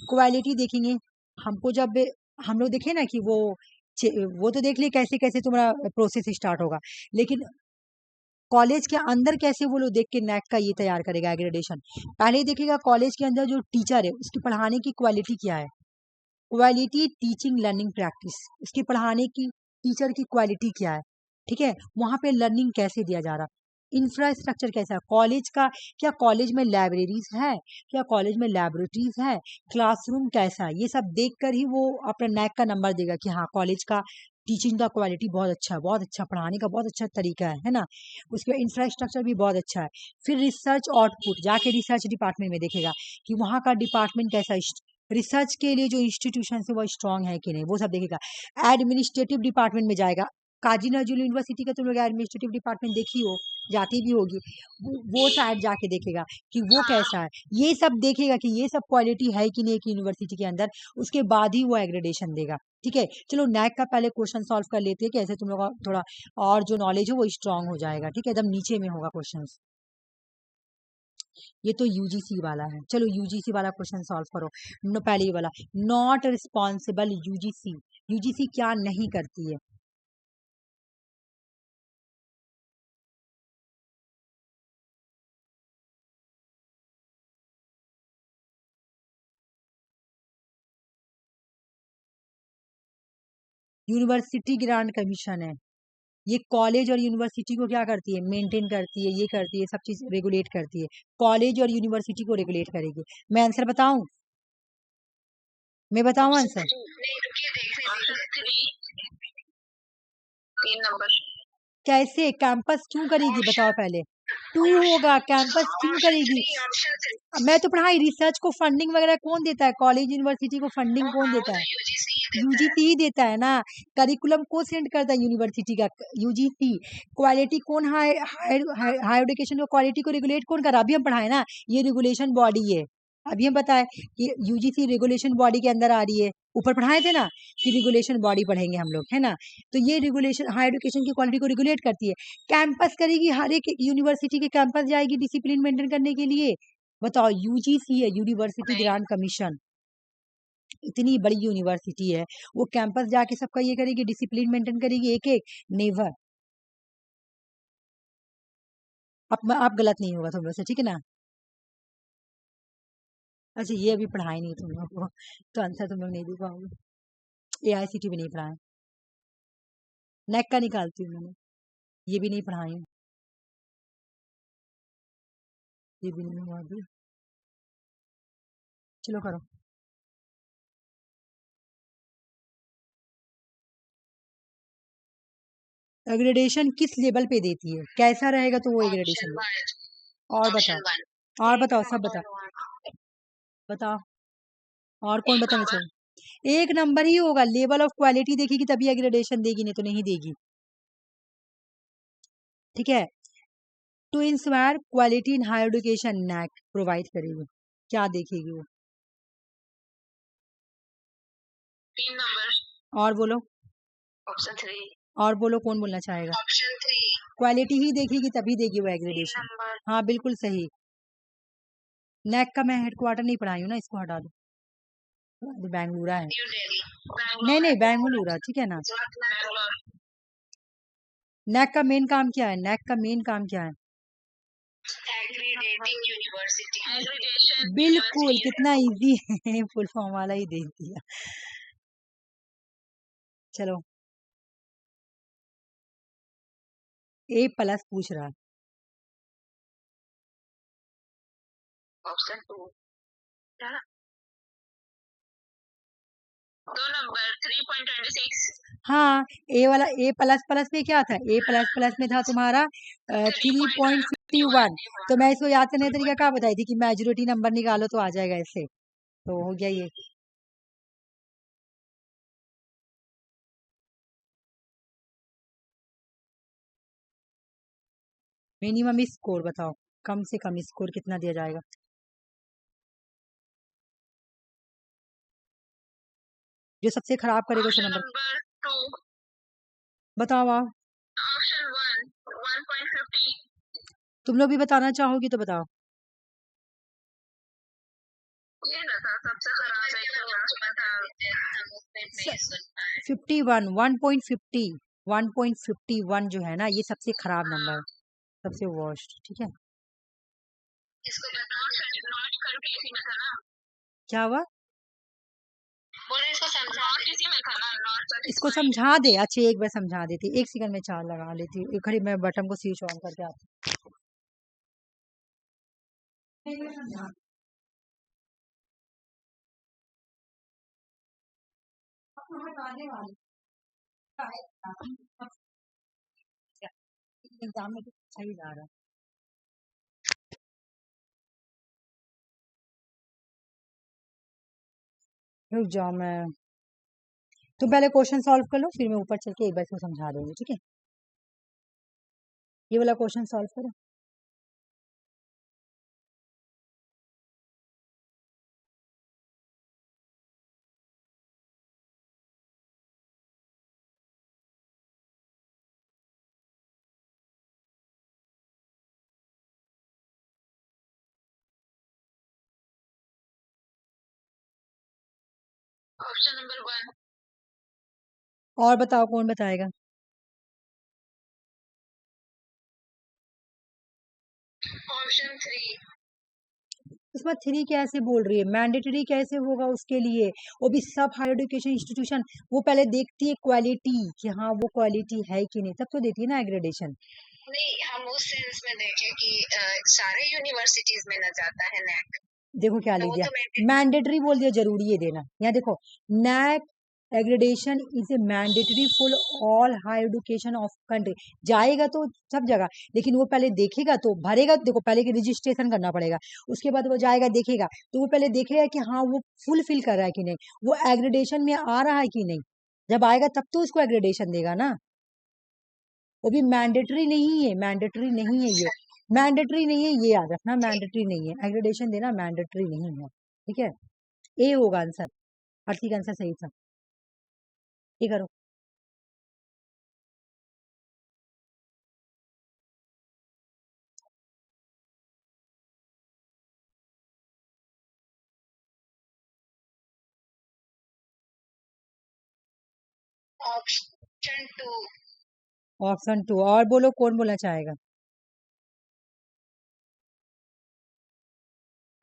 क्वालिटी देखेंगे हमको, जब हम लोग देखे ना कि वो तो देख लिए कैसे कैसे तुम्हारा प्रोसेस स्टार्ट होगा, लेकिन कॉलेज के अंदर कैसे वो लोग देख के नैक का ये तैयार करेगा एग्रेडेशन। पहले ही देखेगा कॉलेज के अंदर जो टीचर है उसकी पढ़ाने की क्वालिटी क्या है, क्वालिटी टीचिंग लर्निंग प्रैक्टिस, उसकी पढ़ाने की टीचर की क्वालिटी क्या है। ठीक है, वहाँ पे लर्निंग कैसे दिया जा रहा, इंफ्रास्ट्रक्चर कैसा है कॉलेज का, क्या कॉलेज में लाइब्रेरीज है, क्या कॉलेज में लैबोरेटरीज है, क्लासरूम कैसा है, ये सब देख कर ही वो अपना नैक का नंबर देगा कि हाँ कॉलेज का टीचिंग का क्वालिटी बहुत अच्छा है, बहुत अच्छा पढ़ाने का बहुत अच्छा तरीका है ना। उसके इंफ्रास्ट्रक्चर भी बहुत अच्छा है। फिर रिसर्च आउटपुट जाके रिसर्च डिपार्टमेंट में देखेगा कि वहाँ का डिपार्टमेंट कैसा, रिसर्च के लिए जो इंस्टीट्यूशन है वो स्ट्रांग है कि नहीं, वो सब देखेगा। एडमिनिस्ट्रेटिव डिपार्टमेंट में जाएगा, काजी नजरुल यूनिवर्सिटी का तुम लोग एडमिनिस्ट्रेटिव डिपार्टमेंट देखी हो, जाती भी होगी, वो साइड जाके देखेगा कि वो कैसा है, ये सब देखेगा कि ये सब क्वालिटी है कि नहीं एक यूनिवर्सिटी के अंदर, उसके बाद ही वो एग्रेडेशन देगा। ठीक है, चलो नैक का पहले क्वेश्चन सॉल्व कर लेते हैं कि ऐसे तुम लोग का थोड़ा और जो नॉलेज है वो स्ट्रांग हो जाएगा। ठीक है, एकदम नीचे में होगा क्वेश्चन। ये तो UGC वाला है, चलो UGC वाला क्वेश्चन सॉल्व करो। पहले ये वाला, नॉट रिस्पॉन्सिबल UGC, UGC क्या नहीं करती है। यूनिवर्सिटी ग्रांट कमीशन है, ये कॉलेज और यूनिवर्सिटी को क्या करती है, मेंटेन करती है, ये करती है, सब चीज रेगुलेट करती है, कॉलेज और यूनिवर्सिटी को रेगुलेट करेगी। मैं आंसर बताऊं, मैं बताऊं आंसर? नहीं रुकिए, देख रही 3 नंबर। कैसे कैंपस क्यों करेगी बताओ पहले, 2 होगा, कैंपस क्यों करेगी। मैं तो पढ़ाई रिसर्च को फंडिंग वगैरह कौन देता है, कॉलेज यूनिवर्सिटी को फंडिंग कौन देता है, UGC ही देता है ना। करिकुलम को सेंड करता है यूनिवर्सिटी का, UGC। क्वालिटी कौन, हायर एजुकेशन का क्वालिटी को रेगुलेट कौन कर रहा है, अभी हम पढ़ाए ना, ये रेगुलेशन बॉडी है। अभी हम बताए कि UGC रेगुलेशन बॉडी के अंदर आ रही है, ऊपर पढ़ाए थे ना कि रेगुलेशन बॉडी पढ़ेंगे हम लोग, है ना। तो ये रेगुलेशन हायर एजुकेशन की क्वालिटी को रेगुलेट करती है। कैंपस करेगी, हर एक यूनिवर्सिटी के कैंपस जाएगी डिसिप्लिन मेंटेन करने के लिए। बताओ, UGC है, यूनिवर्सिटी ग्रांट कमीशन, इतनी बड़ी यूनिवर्सिटी है, वो कैंपस जाके सबका ये करेगी, डिसिप्लिन मेंटेन करेगी एक एक, नेवर। आप गलत नहीं होगा तुम लोग से, ठीक है ना। अच्छा, ये अभी पढ़ाई नहीं तुम लोग को, तो आंसर तुम लोग नहीं दे पाओगे। AICT भी नहीं पढ़ाए, नेक का निकालती हूँ मैंने, ये भी नहीं पढ़ाई हूँ, ये भी नहीं हुआ अभी। चलो करो। एग्रेडेशन किस लेवल पे देती है, कैसा रहेगा तो वो एग्रेडेशन दे। और बताओ, और बताओ, सब बताओ, बताओ और कौन बताना चाहिए। एक नंबर ही होगा, लेवल ऑफ क्वालिटी देखेगी तभी एग्रेडेशन देगी, नहीं तो नहीं देगी। ठीक है, to ensure quality in higher education NAAC provide करेगी, क्या देखेगी वो। 3 नंबर। और बोलो, ऑप्शन 3। और बोलो, कौन बोलना चाहेगा? ऑप्शन 3। क्वालिटी ही देखेगी तभी देगी वो एग्रेडेशन। नंबर। हाँ बिल्कुल सही। नैक का मैं हेडक्वार्टर नहीं पढ़ाई हूँ ना, इसको हटा दो, बेंगलुरा है। न्यू दिल्ली। नहीं नहीं, बेंगलुरा, ठीक है ना। बैंगलोर। नैक का मेन काम क्या है? नैक का मेन काम क्या है? एग्रीडेटिंग यूनिवर्सिटी। एग्रीडेशन बिल्कुल, कितना इजी है, फुल फॉर्म वाला ही देख दिया। चलो, A+ पूछ रहा है। ऑप्शन 2। 2 नंबर 3.26। हाँ, A+ में क्या था? A++ में था तुम्हारा 3.51। तो मैं इसको याद करने का तरीका क्या बताई थी कि मेजोरिटी नंबर निकालो तो आ जाएगा ऐसे, तो हो गया ये। मिनिमम स्कोर बताओ, कम से कम स्कोर कितना दिया जाएगा? जो सबसे खराब करेगा उसे नंबर। नंबर 2। बताओ आप। ऑप्शन 1 1.50। तुम लोग भी बताना चाहोगी तो बताओ। ये ना था सबसे खराब एकदम में था। 51 1.50 1.51 जो है ना, ये सबसे खराब नंबर है, सबसे वर्स्ट, ठीक है। इसको नॉट करके इसी में था ना। क्या हुआ? बोले इसको समझा इसी में था ना, नॉट। इसको समझा दे। अच्छा, एक बार समझा देती, 1 सेकंड में चार्ज लगा लेती हूँ, खड़ी मैं बटन को स्विच ऑन करके आती हूँ। एग्जाम में तो अच्छा ही जा रहा है। रुक जाओ, मैं तुम पहले क्वेश्चन सॉल्व कर लो, फिर मैं ऊपर चल के एक बार इसको समझा दूंगी, ठीक है। ये वाला क्वेश्चन सॉल्व करो। Option number 1। और बताओ, कौन बताएगा? ऑप्शन 3। इसमें 3 कैसे बोल रही है? मैंडेटरी कैसे होगा उसके लिए? वो भी सब हायर एजुकेशन इंस्टीट्यूशन, वो पहले देखती है क्वालिटी कि हाँ वो क्वालिटी है कि नहीं, तब तो देती है ना एग्रेडेशन। नहीं, हम उस सेंस में देखें कि सारे यूनिवर्सिटीज में न जाता है नैक। देखो क्या लिख दिया, मैंडेटरी बोल दिया, जरूरी है देना। यहाँ देखो, NAAC accreditation is a mandatory for all higher education of country. जाएगा तो सब जगह, लेकिन वो पहले देखेगा तो भरेगा। देखो, पहले रजिस्ट्रेशन करना पड़ेगा, उसके बाद वो जाएगा देखेगा, तो वो पहले देखेगा कि हाँ वो फुलफिल कर रहा है कि नहीं, वो एग्रेडेशन में आ रहा है कि नहीं। जब आएगा तब तो उसको एग्रेडेशन देगा ना। वो भी मैंडेटरी नहीं है, मैंडेटरी नहीं है ये, मैंडेटरी नहीं है, ये याद रखना, मैंडेटरी नहीं है। एग्रेडेशन देना मैंडेटरी नहीं है, ठीक है। ए होगा आंसर, आरती का आंसर सही था। ये करो। ऑप्शन 2। ऑप्शन 2, और बोलो, कौन बोलना चाहेगा?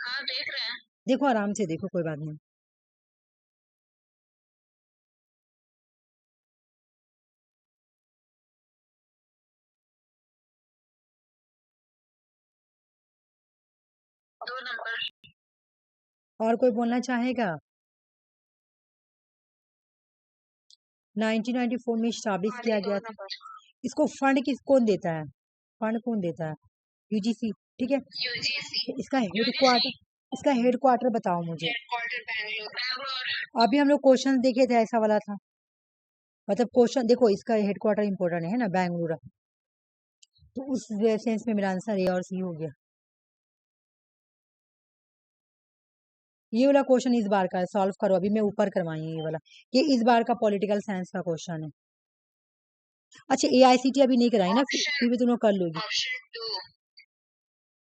हाँ देख रहे हैं। देखो आराम से देखो, कोई बात नहीं। दो नंबर। और कोई बोलना चाहेगा? 1994 में स्टैब्लिश किया गया था। इसको फंड कौन देता है? फंड कौन देता है? यूजीसी, ठीक है। यूजीसी। इसका हेडक्वार्टर बताओ मुझे। हेडक्वार्टर बैंगलोर। अभी हम लोग क्वेश्चन देखे थे, ऐसा वाला था। मतलब क्वेश्चन देखो, इसका हेडक्वार्टर इंपॉर्टेंट है ना, बेंगलुरु, तो उस सेंस में मेरा आंसर ए और सी हो गया। ये वाला क्वेश्चन इस बार का है, सॉल्व करो। अभी मैं ऊपर करवाई है ये वाला, ये इस बार का पॉलिटिकल साइंस का क्वेश्चन है। अच्छा AICT अभी नहीं कराई ना, फिर भी तुम लोग कर लोगी।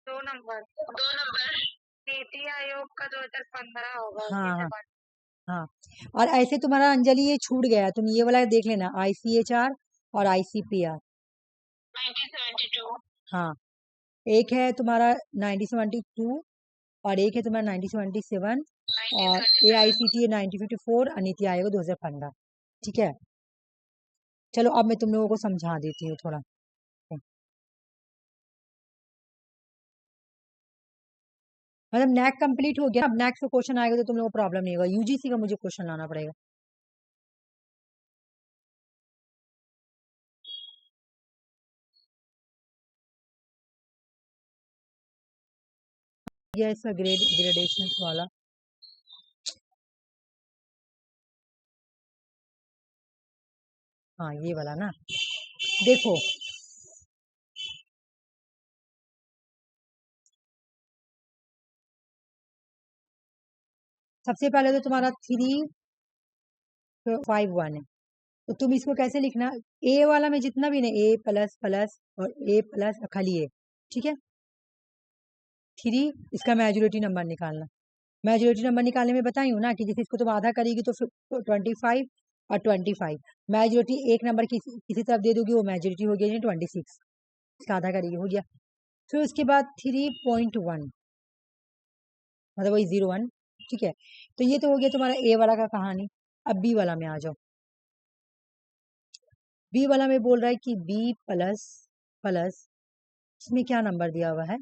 दो नंबर नीति आयोग का 2015 होगा। हाँ हाँ, और ऐसे तुम्हारा अंजलि ये छूट गया, तुम ये वाला देख लेना, ICHR और ICPR। 1972। हाँ, एक है तुम्हारा 1972 और एक है तुम्हारा 1977 और AICT 1954 और नीति आयोग 2015। ठीक है, चलो अब मैं तुम लोगों को समझा देती हूँ थोड़ा। मतलब नेक कंप्लीट हो गया, अब नेक्स्ट क्वेश्चन आएगा तो तुम लोगों को प्रॉब्लम नहीं होगा। UGC का मुझे क्वेश्चन लाना पड़ेगा। ये इसका ग्रेडेशन वाला, हाँ ये वाला ना, देखो सबसे पहले तो तुम्हारा 351 है, तो तुम इसको कैसे लिखना, ए वाला में जितना भी ना A प्लस प्लस और A प्लस खाली A, ठीक है। 3 इसका मेजोरिटी नंबर निकालना, मेजोरिटी नंबर निकालने में बताई हूँ ना कि जैसे इसको तुम आधा करेगी तो 25 और 25, मेजोरिटी एक नंबर किसी तरफ दे दोगी वो मेजोरिटी हो गया 26, इसका आधा करेगी हो गया। फिर उसके बाद 3.1 मतलब वही 01, ठीक है। तो ये तो हो गया तुम्हारा A वाला का कहानी। अब B वाला में आ जाओ। B वाला में बोल रहा है कि B प्लस प्लस, इसमें क्या नंबर दिया हुआ है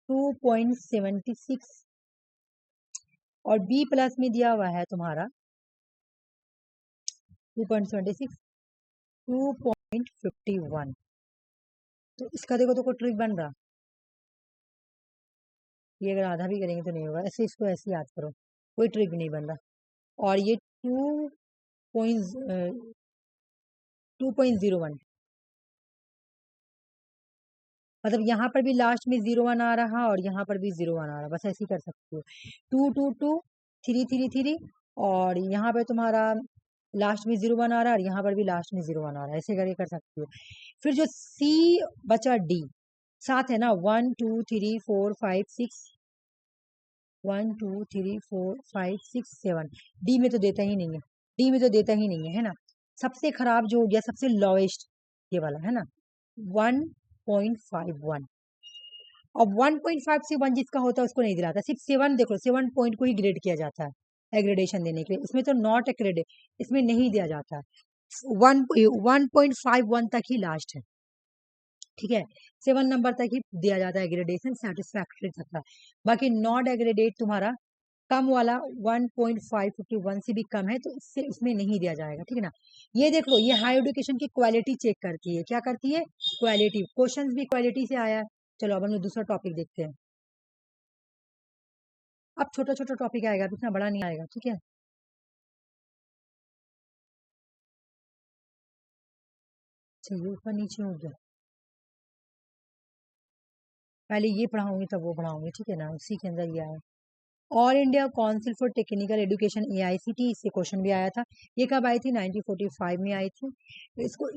2.76 और B प्लस में दिया हुआ है तुम्हारा 2.76 2.51। तो इसका देखो तो कोई ट्रिक बन रहा, ये अगर आधा भी करेंगे तो नहीं होगा, ऐसे इसको ऐसे याद करो, कोई ट्रिक नहीं बन रहा। और ये 2.01 मतलब यहाँ पर भी लास्ट में 01 आ रहा और यहाँ पर भी 01 आ रहा, बस ऐसे ही कर सकते हो 222 333 और यहाँ पे तुम्हारा लास्ट में 01 आ रहा है और यहाँ पर भी लास्ट में 01 आ रहा है, ऐसे करके कर सकते हो। फिर जो C बचा D, साथ है ना 1 2 3 4 5 6 1 2 3 4 5 6 7, डी में तो देता ही नहीं है, डी में तो देता ही नहीं है ना। सबसे खराब जो हो गया सबसे लोएस्ट ये वाला है ना 1.51, और 1.5 से 1 जिसका होता है उसको नहीं दिलाता, सिर्फ 7 देखो 7 पॉइंट को ही ग्रेड किया जाता है एग्रेडेशन देने के लिए, इसमें तो नॉट एग्रेडेड, इसमें नहीं दिया जाता है। 1.51 तक ही लास्ट है, ठीक है। 7 नंबर तक ही दिया जाता है एग्रेडेशन सेटिस्फैक्टरी तक का, बाकी नॉट एग्रेडेड तुम्हारा कम वाला 1.551 से भी कम है तो इससे इसमें नहीं दिया जाएगा, ठीक है ना। ये देखो ये हाई एजुकेशन की क्वालिटी चेक करती है, क्या करती है क्वालिटी, क्वेश्चंस भी क्वालिटी से आया है। चलो अब हम लोग दूसरा टॉपिक देखते हैं। अब छोटा छोटा टॉपिक आएगा, इतना बड़ा नहीं आएगा, ठीक है। अच्छा ये ऊपर नीचे हो गया, पहले ये पढ़ाऊंगी तब वो पढ़ाऊंगी, ठीक है ना, उसी के अंदर ये आया। All India council for technical education AICT, इससे क्वेश्चन भी आया था। ये कब आई थी 1945 में आई थी। इसको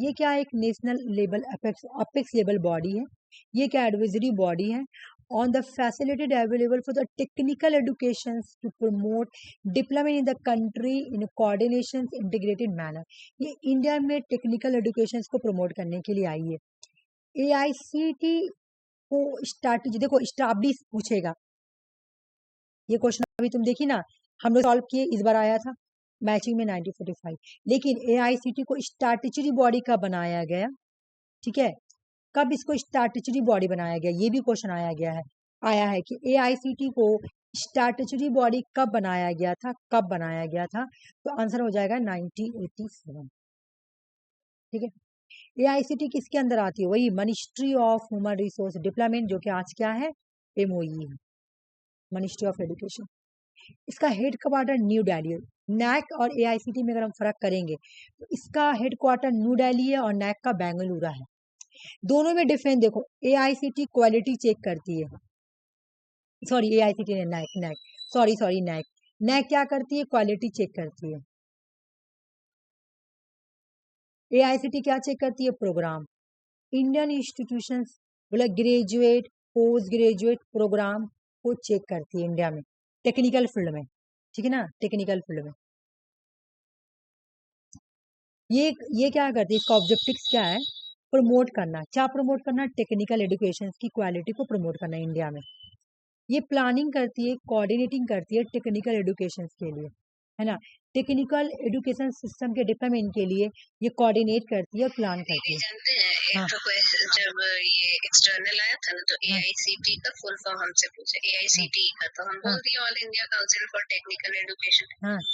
ये क्या है, एक national level apex level body है, ये क्या एडवाइजरी बॉडी है on the facilities available for the technical education to promote diplomat in the country in coordination integrated manner. ये इंडिया में टेक्निकल एजुकेशन को प्रमोट करने के लिए आई है। AICT को स्ट्रैटेजी देखो, स्टाब्लिश पूछेगा ये क्वेश्चन, अभी तुम देखी ना हम लोग सॉल्व किए, इस बार आया था मैचिंग में 1945, लेकिन AICT को स्टैट्यूटरी बॉडी कब बनाया गया, ठीक है, कब इसको स्टैट्यूटरी बॉडी बनाया गया, ये भी क्वेश्चन आया है कि AICT को स्टैट्यूटरी बॉडी कब बनाया गया था, कब बनाया गया था, तो आंसर हो जाएगा 1987, ठीक है। AICT किसके अंदर आती है, वही ministry of human resource development, जो कि आज क्या है MOE है, मिनिस्ट्री ऑफ एजुकेशन। इसका हेड क्वार्टर न्यू दिल्ली है। NAC और AICT में अगर हम फर्क करेंगे तो इसका हेड क्वार्टर न्यू दिल्ली है और NAC का बेंगलुरु है। दोनों में डिफरेंस देखो, AICT क्वालिटी चेक करती है, सॉरी AICT ने NAC सॉरी नैक। नैक क्या करती है? क्वालिटी चेक करती है। एआईसीटी क्या चेक करती है? प्रोग्राम। इंडियन इंस्टीट्यूशंस बोला ग्रेजुएट पोस्ट ग्रेजुएट प्रोग्राम को चेक करती है इंडिया में टेक्निकल फील्ड में, ठीक है ना, टेक्निकल फील्ड में। ये क्या करती है? इसका ऑब्जेक्टिव्स क्या है? प्रमोट करना। क्या प्रमोट करना? टेक्निकल एजुकेशन की क्वालिटी को प्रमोट करना इंडिया में। ये प्लानिंग करती है, कोऑर्डिनेटिंग करती है टेक्निकल एजुकेशन के लिए, है ना। टेक्निकल एजुकेशन सिस्टम के डेवलपमेंट के लिए ये कोऑर्डिनेट करती है और प्लान करती है। जानते हैं हाँ। एक तो जब ये एक्सटर्नल आया था ना तो एआईसीटी का फुल फॉर्म हमसे पूछे, एआईसीटी का तो हम बोल दिए all India council for technical education.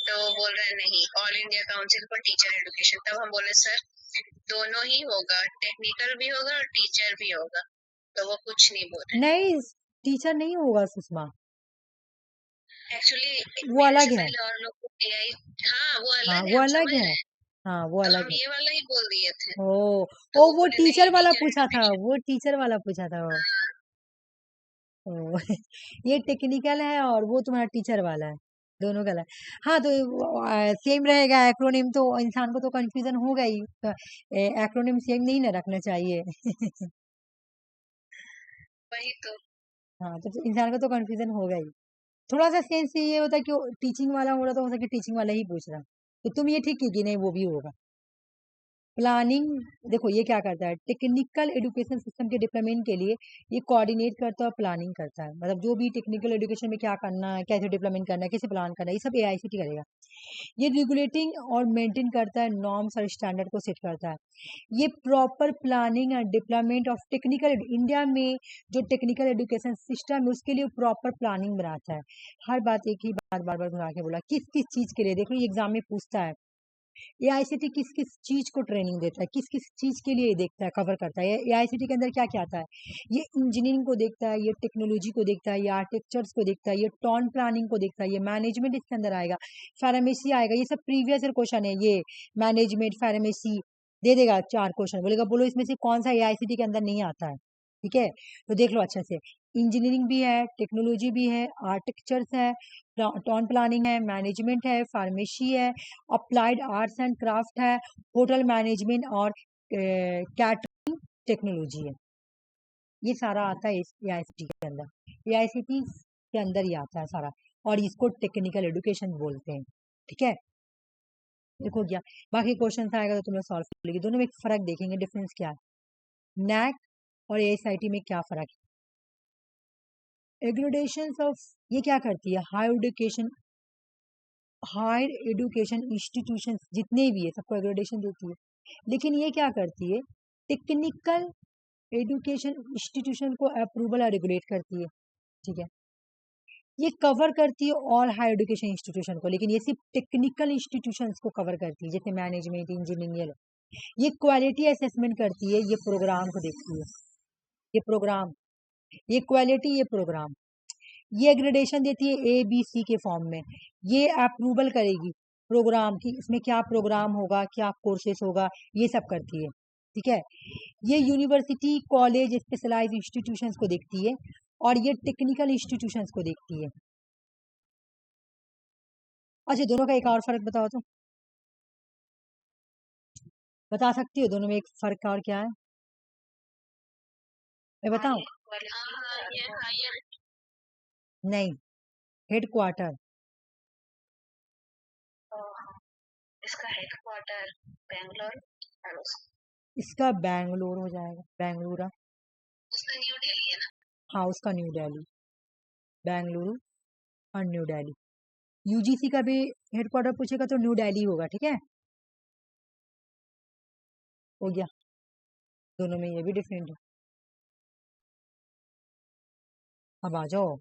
तो बोल रहे नहीं all India council for teacher education. तब हम बोले सर दोनों ही होगा, टेक्निकल भी होगा और टीचर भी होगा। तो वो कुछ नहीं बोल रहे। नहीं, टीचर नहीं होगा सुषमा, एक्चुअली वो अलग है। और लोग को एआई, हाँ वो अलग हाँ है, वो हम अलग समझ है। रहे हैं। हाँ वो तो अलग हम है। ये वाला ही बोल दिए थे। ओ तो वो बोले टीचर नहीं वाला टीचर पूछा था, एजुकेशन। वो टीचर वाला पूछा था वो। ओ, ये टेक्निकल है और वो तुम्हारा टीचर वाला है, दोनों का अलग। हाँ तो सेम रहेगा एक्रोनिम, तो इंसान को तो कंफ्यूजन होगा ही, एक्रोनिम सेम नहीं ना रखना चाहिए। वही तो। हाँ तो इंसान को तो कंफ्यूजन होगा ही। थोड़ा सा सेंस ये होता है कि टीचिंग वाला हो रहा तो हो सके टीचिंग वाला ही पूछ रहा, तो तुम ये ठीक की कि नहीं वो भी होगा। प्लानिंग देखो ये क्या करता है, टेक्निकल एजुकेशन सिस्टम के डेवलपमेंट के लिए ये कोऑर्डिनेट करता है और प्लानिंग करता है। मतलब जो भी टेक्निकल एजुकेशन में क्या करना है, कैसे डेवलपमेंट करना है, कैसे प्लान करना है, ये सब एआईसीटी करेगा। ये रेगुलेटिंग और मेंटेन करता है, नॉर्म्स और स्टैंडर्ड को सेट करता है। ये proper planning and development of technical India में जो टेक्निकल एजुकेशन सिस्टम है उसके लिए प्रॉपर प्लानिंग बनाता है। हर बात एक ही बात बार बार घुरा के बोला, किस किस चीज के लिए। देखो ये एग्जाम में पूछता है एआईसीटी किस किस चीज को ट्रेनिंग देता है, किस किस चीज के लिए ये देखता है, कवर करता है। एआईसीटी के अंदर क्या क्या आता है? ये इंजीनियरिंग को देखता है, ये टेक्नोलॉजी को देखता है, ये आर्किटेक्चर्स को देखता है, ये टाउन प्लानिंग को देखता है, ये मैनेजमेंट इसके अंदर आएगा, फार्मेसी आएगा। ये सब प्रीवियस ईयर क्वेश्चन है। ये मैनेजमेंट फार्मेसी दे देगा 4 क्वेश्चन, बोलेगा बोलो इसमें से कौन सा एआईसीटी के अंदर नहीं आता है। ठीक है, तो देख लो अच्छे से। इंजीनियरिंग भी है, टेक्नोलॉजी भी है, आर्किटेक्चर्स है, टाउन प्लानिंग है, मैनेजमेंट है, फार्मेसी है, अप्लाइड आर्ट्स एंड क्राफ्ट है, होटल मैनेजमेंट और कैटरिंग टेक्नोलॉजी है। ये सारा आता है इस एआईसीटी के अंदर। एआईसीटी के अंदर ही आता है सारा, और इसको टेक्निकल एजुकेशन बोलते हैं। ठीक है, देखो क्या बाकी क्वेश्चन आएगा तो तुम्हें सॉल्व कर लेगी। दोनों में एक फर्क देखेंगे, डिफरेंस क्या है, नैक और एआईसीटी में क्या फर्क है। एग्रेडेशन ऑफ ये क्या करती है, हायर एजुकेशन इंस्टीट्यूशन जितने भी है सबको एग्रेडेशन देती है। लेकिन ये क्या करती है, टेक्निकल एजुकेशन इंस्टीट्यूशन को अप्रूवल और रेगुलेट करती है। ठीक है, ये कवर करती है ऑल हायर एजुकेशन इंस्टीट्यूशन को, लेकिन ये सिर्फ टेक्निकल इंस्टीट्यूशंस को कवर करती है, जैसे मैनेजमेंट, इंजीनियरिंग। ये क्वालिटी असेसमेंट करती है, ये प्रोग्राम को देखती है, ये प्रोग्राम, ये क्वालिटी, ये प्रोग्राम। ये ग्रेडेशन देती है ABC के फॉर्म में। ये अप्रूवल करेगी प्रोग्राम की, इसमें क्या प्रोग्राम होगा, क्या कोर्सेस होगा, ये सब करती है। ठीक है, ये यूनिवर्सिटी, कॉलेज, स्पेशलाइज इंस्टीट्यूशंस को देखती है, और ये टेक्निकल इंस्टीट्यूशंस को देखती है। अच्छा दोनों का एक और फर्क बताओ तो, बता सकती हो दोनों में एक फर्क और क्या है, मैं बताऊं? नहीं, हेडक्वार्टर। इसका हेडक्वार्टर बेंगलोर और इसका बैंगलोर हो जाएगा, बेंगलुरु। उसका न्यू दिल्ली है ना। हाँ उसका न्यू दिल्ली, बेंगलुरु और न्यू दिल्ली। यूजीसी का भी हेडक्वार्टर पूछेगा तो न्यू दिल्ली होगा। ठीक है, हो गया, दोनों में ये भी डिफरेंट है। अब आ जाओ,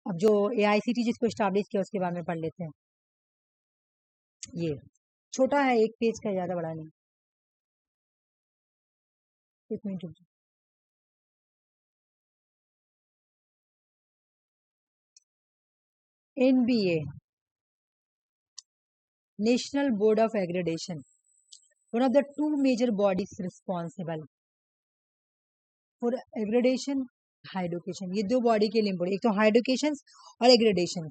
अब जो एआईसीटी जिसको स्टैब्लिश किया उसके बारे में पढ़ लेते हैं। ये छोटा है, एक पेज का, ज्यादा बड़ा नहीं। एक मिनट रुक जाओ। NBA national board of aggradation, one of the two major bodies responsible for aggregation, high education. ये दो बॉडी के लिए इम्पोर्टेंट, एक तो हाई एडुकेशन और एग्रेडेशन।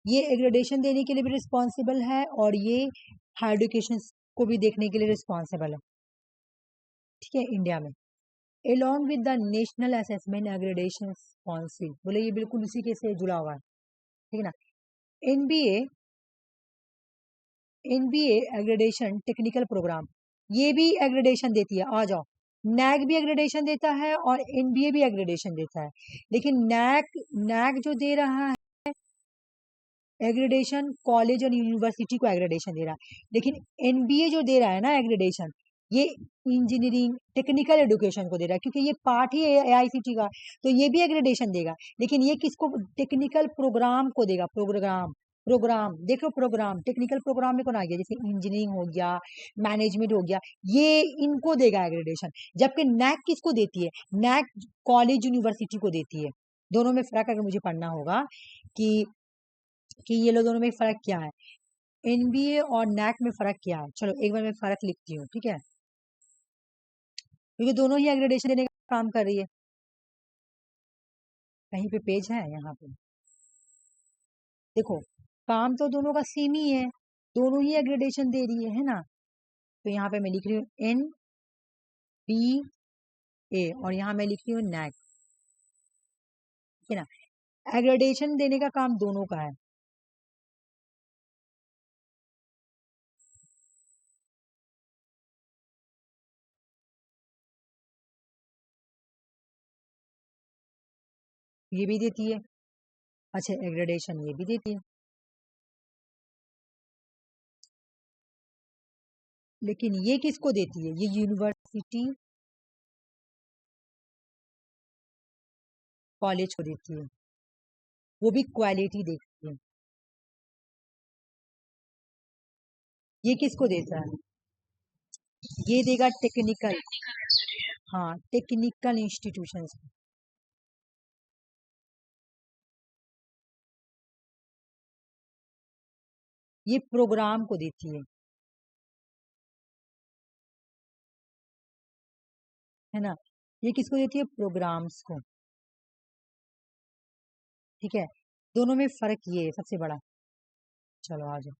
ये एग्रेडेशन देने के लिए भी रिस्पॉन्सिबल है और ये हायर एजुकेशन को भी देखने के लिए रिस्पॉन्सिबल है, ठीक है, इंडिया में। along with the national assessment aggradation council, बोले ये बिल्कुल उसी के से जुड़ा हुआ है, ठीक है ना। एनबीए एग्रेडेशन टेक्निकल प्रोग्राम, ये भी एग्रेडेशन देती है, आ जाओ। नैक भी एग्रेडेशन देता है और एनबीए भी एग्रेडेशन देता है, लेकिन नैक जो दे रहा है एग्रेडेशन कॉलेज और यूनिवर्सिटी को एग्रेडेशन दे रहा है, लेकिन एनबीए जो दे रहा है ना एग्रेडेशन, ये इंजीनियरिंग टेक्निकल एजुकेशन को दे रहा है, क्योंकि ये पार्ट ही है एआईसीटी का, तो ये भी एग्रेडेशन देगा, लेकिन ये किसको, टेक्निकल प्रोग्राम को देगा। प्रोग्राम देखो, प्रोग्राम टेक्निकल प्रोग्राम में कौन आ गया, जैसे इंजीनियरिंग हो गया, मैनेजमेंट हो गया, ये इनको देगा एग्रेडेशन। जबकि नैक किसको देती है, नैक कॉलेज यूनिवर्सिटी को देती है। दोनों में फर्क अगर मुझे पढ़ना होगा कि ये लोग दोनों में फर्क क्या है, एनबीए और नैक में फर्क क्या है। चलो एक बार मैं फर्क लिखती हूँ, ठीक है, क्योंकि दोनों ही एग्रेडेशन देने का काम कर रही है। कहीं पे पेज है यहाँ पे, देखो काम तो दोनों का सेम ही है, दोनों ही एग्रेडेशन दे रही है ना। तो यहाँ पे मैं लिख रही हूँ एन बी ए और यहाँ मैं लिख रही हूँ नैक, ठीक है ना। एग्रेडेशन देने का काम दोनों का है। ये भी देती है, अच्छा एग्रेडेशन ये भी देती है, लेकिन ये किसको देती है, ये यूनिवर्सिटी कॉलेज को देती है, वो भी क्वालिटी देखती है। ये किसको देता है, ये देगा टेक्निकल, हाँ टेक्निकल इंस्टीट्यूशंस को। ये प्रोग्राम को देती है ना। ये किसको देती है, प्रोग्राम्स को, ठीक है। दोनों में फर्क ये है सबसे बड़ा। चलो आ जाओ,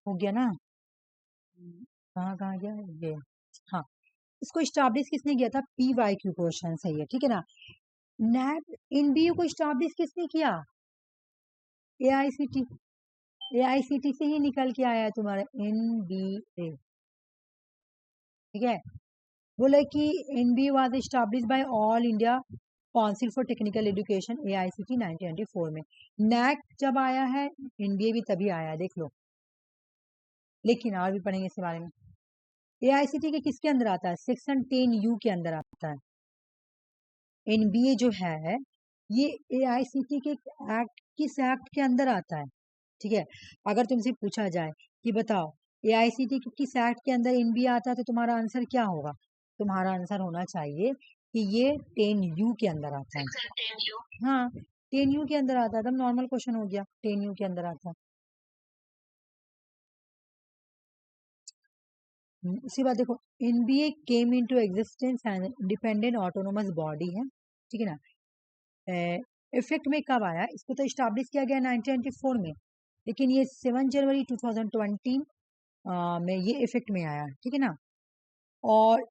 हो गया ना, कहाँ कहाँ गया ये, हाँ। इसको स्टैब्लिश किसने किया था, PYQ क्वेश्चन सही है, ठीक है ना। नैक एनबीए को स्टैब्लिश किसने किया, एआईसीटी, एआईसीटी से ही निकल के आया है तुम्हारा एनबीए, ठीक है। बोले कि NBA was establish bye all India council for technical education AICT 1994 में। नैक जब आया है एनबीए भी तभी आया है, देख लो। लेकिन और भी पढ़ेंगे इसके बारे में। एआईसीटी के किसके अंदर आता है, सेक्शन 10U के अंदर आता है। एनबीए जो है ये एआईसीटी के एक्ट, किस एक्ट के अंदर आता है, ठीक है। अगर तुमसे पूछा जाए कि बताओ एआईसीटी के किस एक्ट के अंदर एनबीए आता है, तो तुम्हारा आंसर क्या होगा, तुम्हारा आंसर होना चाहिए कि ये 10U के अंदर आता है। हाँ 10U के अंदर आता है, तब नॉर्मल क्वेश्चन हो गया, 10U के अंदर आता है। उसी बात देखो, NBA came into existence and independent autonomous body है, ठीक है ना। इफेक्ट में कब आया, इसको तो स्टैब्लिश किया गया 1994 में, लेकिन ये 7 जनवरी 2020 में ये इफेक्ट में आया, ठीक है ना। और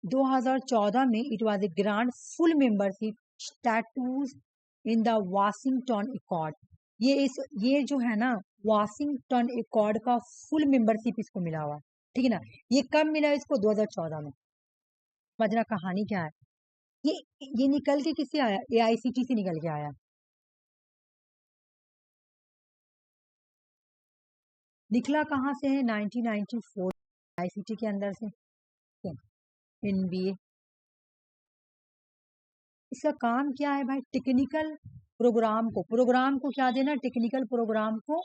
2014 में it was a grant full membership statues in the Washington accord. ये जो है ना वाशिंगटन अकॉर्ड का फुल मेंबरशिप इसको मिला हुआ, ठीक है ना। ये कब मिला इसको, 2014 में। समझना कहानी क्या है, ये ये निकल के किससे आया, एआईसीटी से निकल के आया। निकला कहाँ से है, 1994 आईसीटी के अंदर से, एनबीए। इसका काम क्या है भाई, टेक्निकल प्रोग्राम को क्या देना, टेक्निकल प्रोग्राम को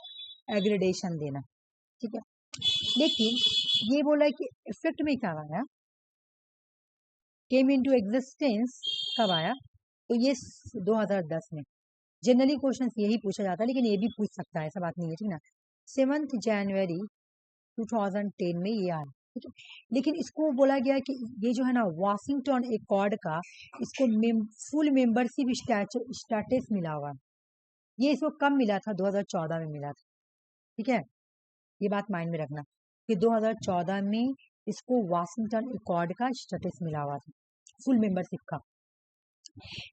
एग्रेडेशन देना, ठीक है। लेकिन ये बोला कि इफेक्ट में क्या आया, केम इनटू एग्जिस्टेंस कब आया, तो ये 2010 में। जनरली क्वेश्चन यही पूछा जाता है, लेकिन ये भी पूछ सकता है, ऐसा बात नहीं है, ठीक ना। 7 जनवरी 2010 में ये आया, ठीक है। लेकिन इसको बोला गया कि ये जो है ना वाशिंगटन एकॉर्ड का इसको फुल मेंबरशिप स्टेटस मिला हुआ है। ये इसको कब मिला था? 2014 में मिला था, ठीक है। ये बात माइंड में रखना कि 2014 में इसको वाशिंगटन एकॉर्ड का स्टेटस मिला हुआ था, फुल मेंबरशिप का।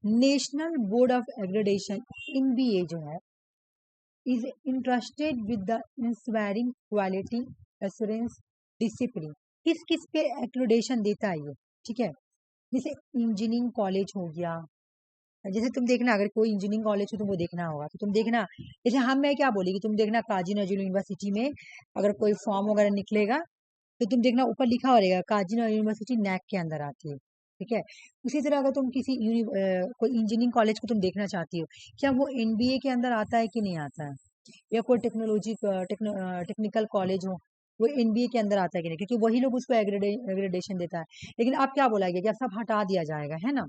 National board of accreditation NBA जो है is interested with the ensuring quality assurance discipline। किस किस पे एक्रेडिटेशन देता है ये, ठीक है। जैसे इंजीनियरिंग कॉलेज हो गया, जैसे तुम देखना अगर कोई इंजीनियरिंग कॉलेज हो तो वो देखना होगा, तो तुम देखना जैसे मैं क्या बोलेगी, तुम देखना काजी नजरुल यूनिवर्सिटी में अगर कोई फॉर्म वगैरह निकलेगा तो तुम देखना ऊपर लिखा हो रहेगा काजी नजरुल यूनिवर्सिटी नैक के अंदर आती है, ठीक है। उसी तरह अगर तुम किसी कोई इंजीनियरिंग कॉलेज को तुम देखना चाहती हो क्या वो NBA के अंदर आता है कि नहीं आता है, या कोई टेक्निकल कॉलेज हो वो NBA के अंदर आता है कि नहीं, क्योंकि वही लोग उसको एग्रेडेशन देता है। लेकिन अब क्या बोला गया कि अब सब हटा दिया जाएगा, है ना।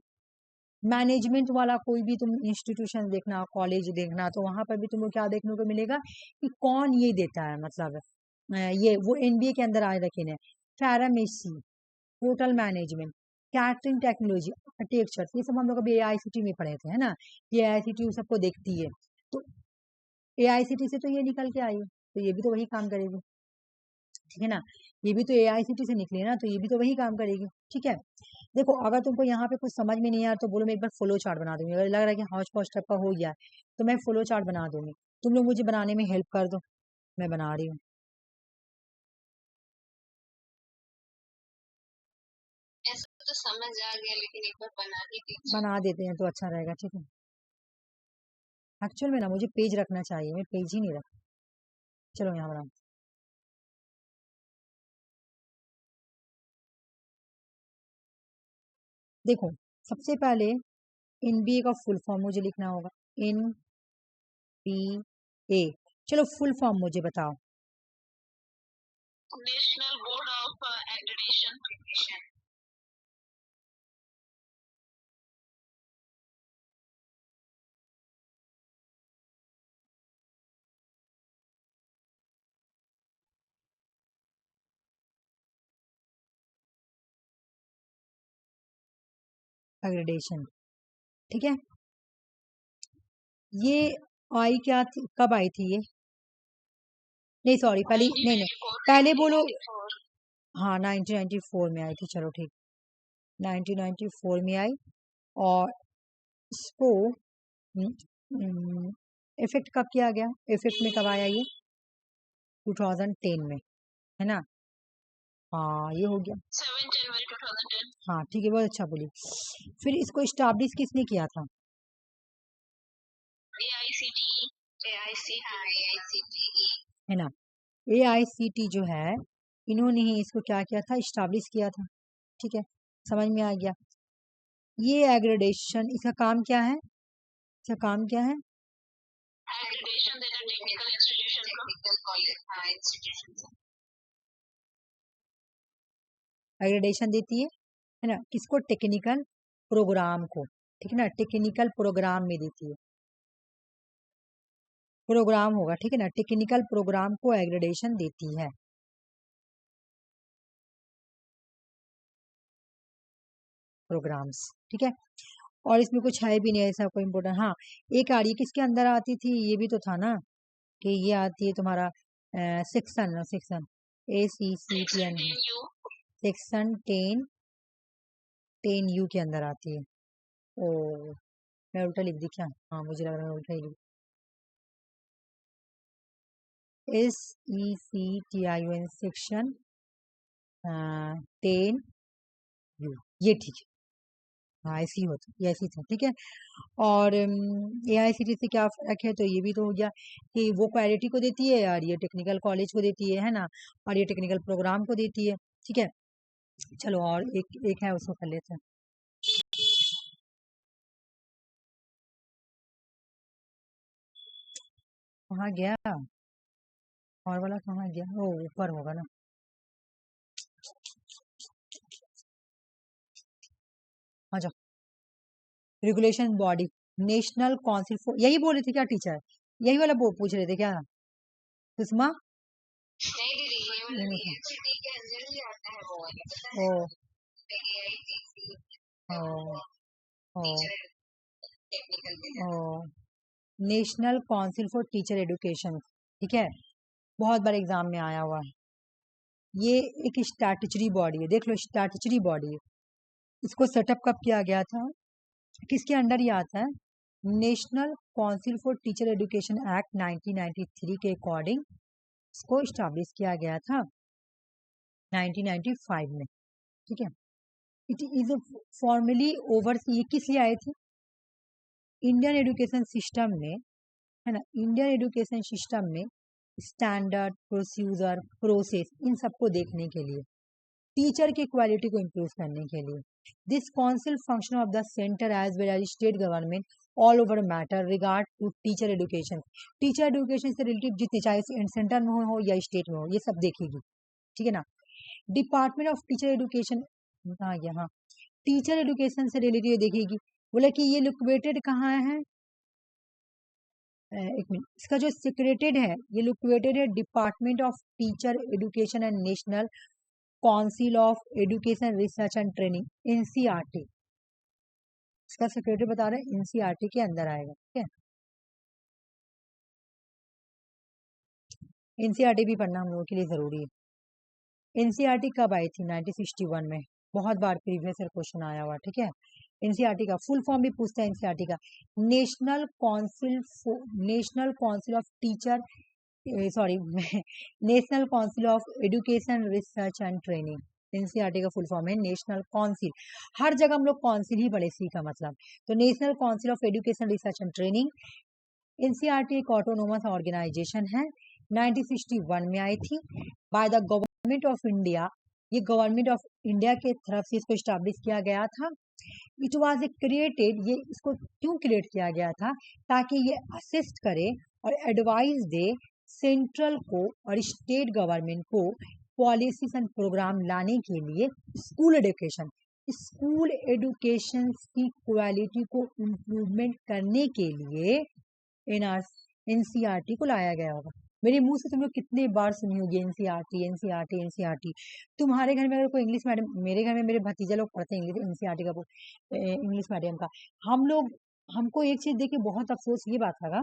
मैनेजमेंट वाला कोई भी तुम इंस्टीट्यूशन देखना, कॉलेज देखना, तो वहां पर भी तुमको क्या देखने को मिलेगा कि कौन ये देता है, मतलब ये वो NBA के अंदर आए रखे हैं। Pharmacy, hotel management, catering technology, architecture, ये सब हम लोग अभी AICT में पढ़े थे, है ना। ये AICT सबको देखती है, तो AICT से तो ये निकल के आई है, तो ये भी तो वही काम करेगी, ठीक है ना। ये भी तो AICT से निकली ना, तो ये भी तो वही काम करेगी, ठीक है। देखो अगर तुमको यहाँ पे कुछ समझ में नहीं आया तो बोलो मैं एक बार फ्लो चार्ट बना दूंगी, अगर लग रहा है कि हौच पौच टाइप का हो गया तो मैं फ्लो चार्ट बना दूंगी, तुम लोग मुझे बनाने में हेल्प कर दो, मैं बना रही हूँ। ऐसा तो समझ आ गया, लेकिन एक बार बना ही दीजिए। बना देते हैं तो अच्छा रहेगा, ठीक है। एक्चुअल में ना मुझे पेज रखना चाहिए, मैं पेज ही नहीं रख। चलो यहाँ बना। देखो सबसे पहले NBA का फुल फॉर्म मुझे लिखना होगा, NBA। चलो फुल फॉर्म मुझे बताओ। National board of accreditation. Accreditation, ठीक है। ये आई क्या थी, कब आई थी ये? नहीं सॉरी, पहले नहीं नहीं पहले बोलो। हाँ 1994 में आई थी, चलो ठीक, 1994 में आई। और इसको इफेक्ट कब किया गया, इफेक्ट में कब आया ये? 2010 में, है ना। हाँ ये हो गया 7 जनवरी 2010। हाँ ठीक है, बहुत अच्छा बोली। फिर इसको स्टैब्लिश किसने किया था? AICTE है ना। AICT जो है इन्होंने ही इसको क्या किया था, स्टैब्लिश किया था, ठीक है। समझ में आ गया। ये एग्रेडेशन इसका काम क्या है, इसका काम क्या है? एक्रेडिटेशन देना टेक्निकल इंस्टीट्यूशन को, टेक्निकल कॉलेज, हाँ इंस्टीट्यूशन। एग्रेडेशन देती है ना, किसको? टेक्निकल प्रोग्राम को, ठीक है ना, टेक्निकल प्रोग्राम में देती है, प्रोग्राम होगा, ठीक है ना, टेक्निकल प्रोग्राम को एग्रेडेशन देती है। प्रोग्राम्स, ठीक है। और इसमें कुछ है भी नहीं ऐसा कोई इम्पोर्टेंट। हाँ एक आ रही है, किसके अंदर आती थी, ये भी तो था ना कि ये आती है तुम्हारा section section ACCTN section 10U के अंदर आती है। ओ मैं उल्टा लिख दी क्या? हाँ मुझे लग रहा है उल्टा ही लिख। SECTION सेक्शन 10U, ये ठीक है। हाँ ऐसी होता, ये ऐसी था, ठीक है। और AICT से क्या फर्क है, तो ये भी तो हो गया कि वो क्वालिटी को देती है और ये टेक्निकल कॉलेज को देती है ना, और ये टेक्निकल प्रोग्राम को देती है, ठीक है। चलो और एक है उसको कर लेते हैं। कहाँ गया और वाला, कहाँ गया? वो ऊपर होगा ना। हाँ जाओ। Regulation body, national council for, यही बोल रहे थे क्या टीचर? यही वाला पूछ रहे थे क्या सुषमा? नहीं दीदी, ये AICTE के अंदर ही आता है वो वाला, पता है? AICTE technical national council for teacher education, ठीक है, बहुत बार एग्जाम में आया हुआ है। ये एक स्टैट्यूटरी बॉडी है, देख लो स्टैट्यूटरी बॉडी है। इसको सेटअप कब किया गया था, किसके अंडर ये आता है? National council for teacher education act 1993 के अकॉर्डिंग इसको स्टैब्लिश किया गया था 1995 में, ठीक है। इट इज फॉर्मली ओवरसी, ये किस लिए आए थे? इंडियन एजुकेशन सिस्टम में, है ना, इंडियन एजुकेशन सिस्टम में स्टैंडर्ड, प्रोसीजर, प्रोसेस, इन सबको देखने के लिए, टीचर की क्वालिटी को इम्प्रूव करने के लिए। This council function of the centre as well as state government all over matter regard to teacher education. Teacher education से रिलेटेड जितने, चाहे सेंटर में हो या स्टेट में हो, ये सब देखेगी, ठीक है ना। डिपार्टमेंट ऑफ टीचर एजुकेशन, हाँ यहाँ टीचर एजुकेशन से रिलेटेड देखेगी। बोले कि ये लोकेटेड कहाँ है? एक मिनट, इसका जो सिक्रेटेड है, ये लोकेटेड है department of teacher education and national council of education research and training, NCERT. इसका सेक्रेटरी बता रहे हैं एनसीईआरटी के अंदर आएगा, ठीक है। एनसीईआरटी भी पढ़ना हम लोगों के लिए जरूरी है। एनसीईआरटी कब आई थी? 1961 में, बहुत बार प्रीवियस ईयर क्वेश्चन आया हुआ, ठीक है। एनसीईआरटी का फुल फॉर्म भी पूछता है एनसीईआरटी का, national council of teacher, sorry national council of education research and training. NCERT का फुल फॉर्म है नेशनल काउंसिल। हर जगह हम लोग काउंसिल ही पढ़े, सी का मतलब, तो national council of education research and training. NCERT एक ऑटोनोमस ऑर्गेनाइजेशन है, 1961 में आई थी by the government of India. ये गवर्नमेंट ऑफ इंडिया के तरफ से इसको स्टैब्लिश किया गया था। इट वॉज क्रिएटेड, ये इसको क्यों क्रिएट किया गया था? ताकि ये असिस्ट करे और एडवाइस दे सेंट्रल को और स्टेट गवर्नमेंट को पॉलिसीज एंड प्रोग्राम लाने के लिए स्कूल एजुकेशन की क्वालिटी को इम्प्रूवमेंट करने के लिए एनसीईआरटी को लाया गया होगा। मेरे मुंह से तुम लोग कितने बार सुनी होगी एनसीईआरटी एनसीईआरटी एनसीईआरटी। तुम्हारे घर में अगर कोई इंग्लिश मीडियम, मेरे घर में मेरे भतीजा लोग पढ़ते हैं इंग्लिश एनसीईआरटी का, इंग्लिश मीडियम का। हमको एक चीज देख के बहुत अफसोस ये बात लगा,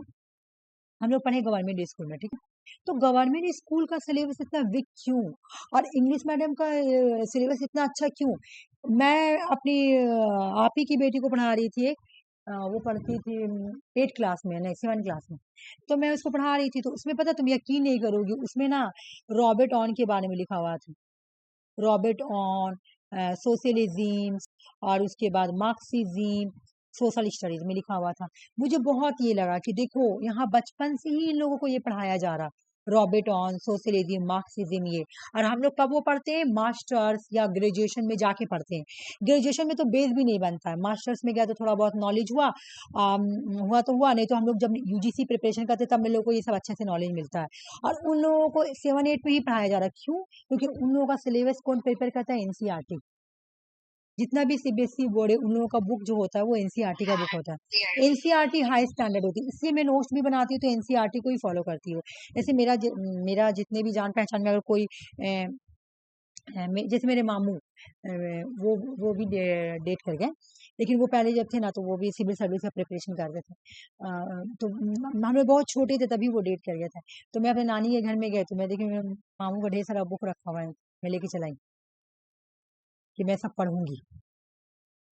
हम लोग पढ़े गवर्नमेंट स्कूल में, ठीक है, तो गवर्नमेंट स्कूल का सिलेबस इतना वीक क्यों और इंग्लिश मीडियम का सिलेबस इतना अच्छा क्यों? मैं अपनी आप ही की बेटी को पढ़ा रही थी, वो पढ़ती थी 8 क्लास में, नहीं 7 क्लास में, तो मैं उसको पढ़ा रही थी, तो उसमें पता, तुम यकीन नहीं करोगी, उसमें ना रॉबर्ट ऑन के बारे में लिखा हुआ था, रॉबर्ट ऑन, सोशलिज्म, और उसके बाद मार्क्सिज्म, सोशल स्टडीज में लिखा हुआ था। मुझे बहुत ये लगा कि देखो यहाँ बचपन से ही इन लोगों को ये पढ़ाया जा रहा, रॉबर्ट ऑन, सोशलिज्म, मार्क्सिज्म, ये। और हम लोग कब वो पढ़ते हैं? मास्टर्स या ग्रेजुएशन में जाके पढ़ते हैं। ग्रेजुएशन में तो बेस भी नहीं बनता है, मास्टर्स में गया तो थोड़ा बहुत नॉलेज हुआ, तो हुआ, नहीं तो हम लोग जब यूजीसी प्रिपरेशन करते तब हम लोग को ये सब अच्छे से नॉलेज मिलता है। और उन लोगों को 7-8 में ही पढ़ाया जा रहा है, क्यों? क्योंकि उन लोगों का सिलेबस कौन प्रिपेयर करता है? एनसीईआरटी। जितना भी सीबीएसई बोर्ड है, उन लोगों का बुक जो होता है वो एनसीईआरटी का बुक होता है। एनसीईआरटी हाई स्टैंडर्ड होती है, इसलिए मैं नोट्स भी बनाती हूँ तो एनसीईआरटी को ही फॉलो करती हूँ। जैसे मेरा जितने भी जान पहचान में अगर कोई जैसे मेरे मामू, वो भी डेट कर गए, लेकिन वो पहले जब थे ना तो वो भी सिविल सर्विस का प्रिपरेशन करते थे, तो हम लोग बहुत छोटे थे तभी वो डेट कर गए थे। तो मैं अपने नानी के घर में गए तो मैं देखी मेरे मामू का ढेर सारा बुक रखा हुआ है, मैं लेके चलाई कि मैं सब पढ़ूंगी।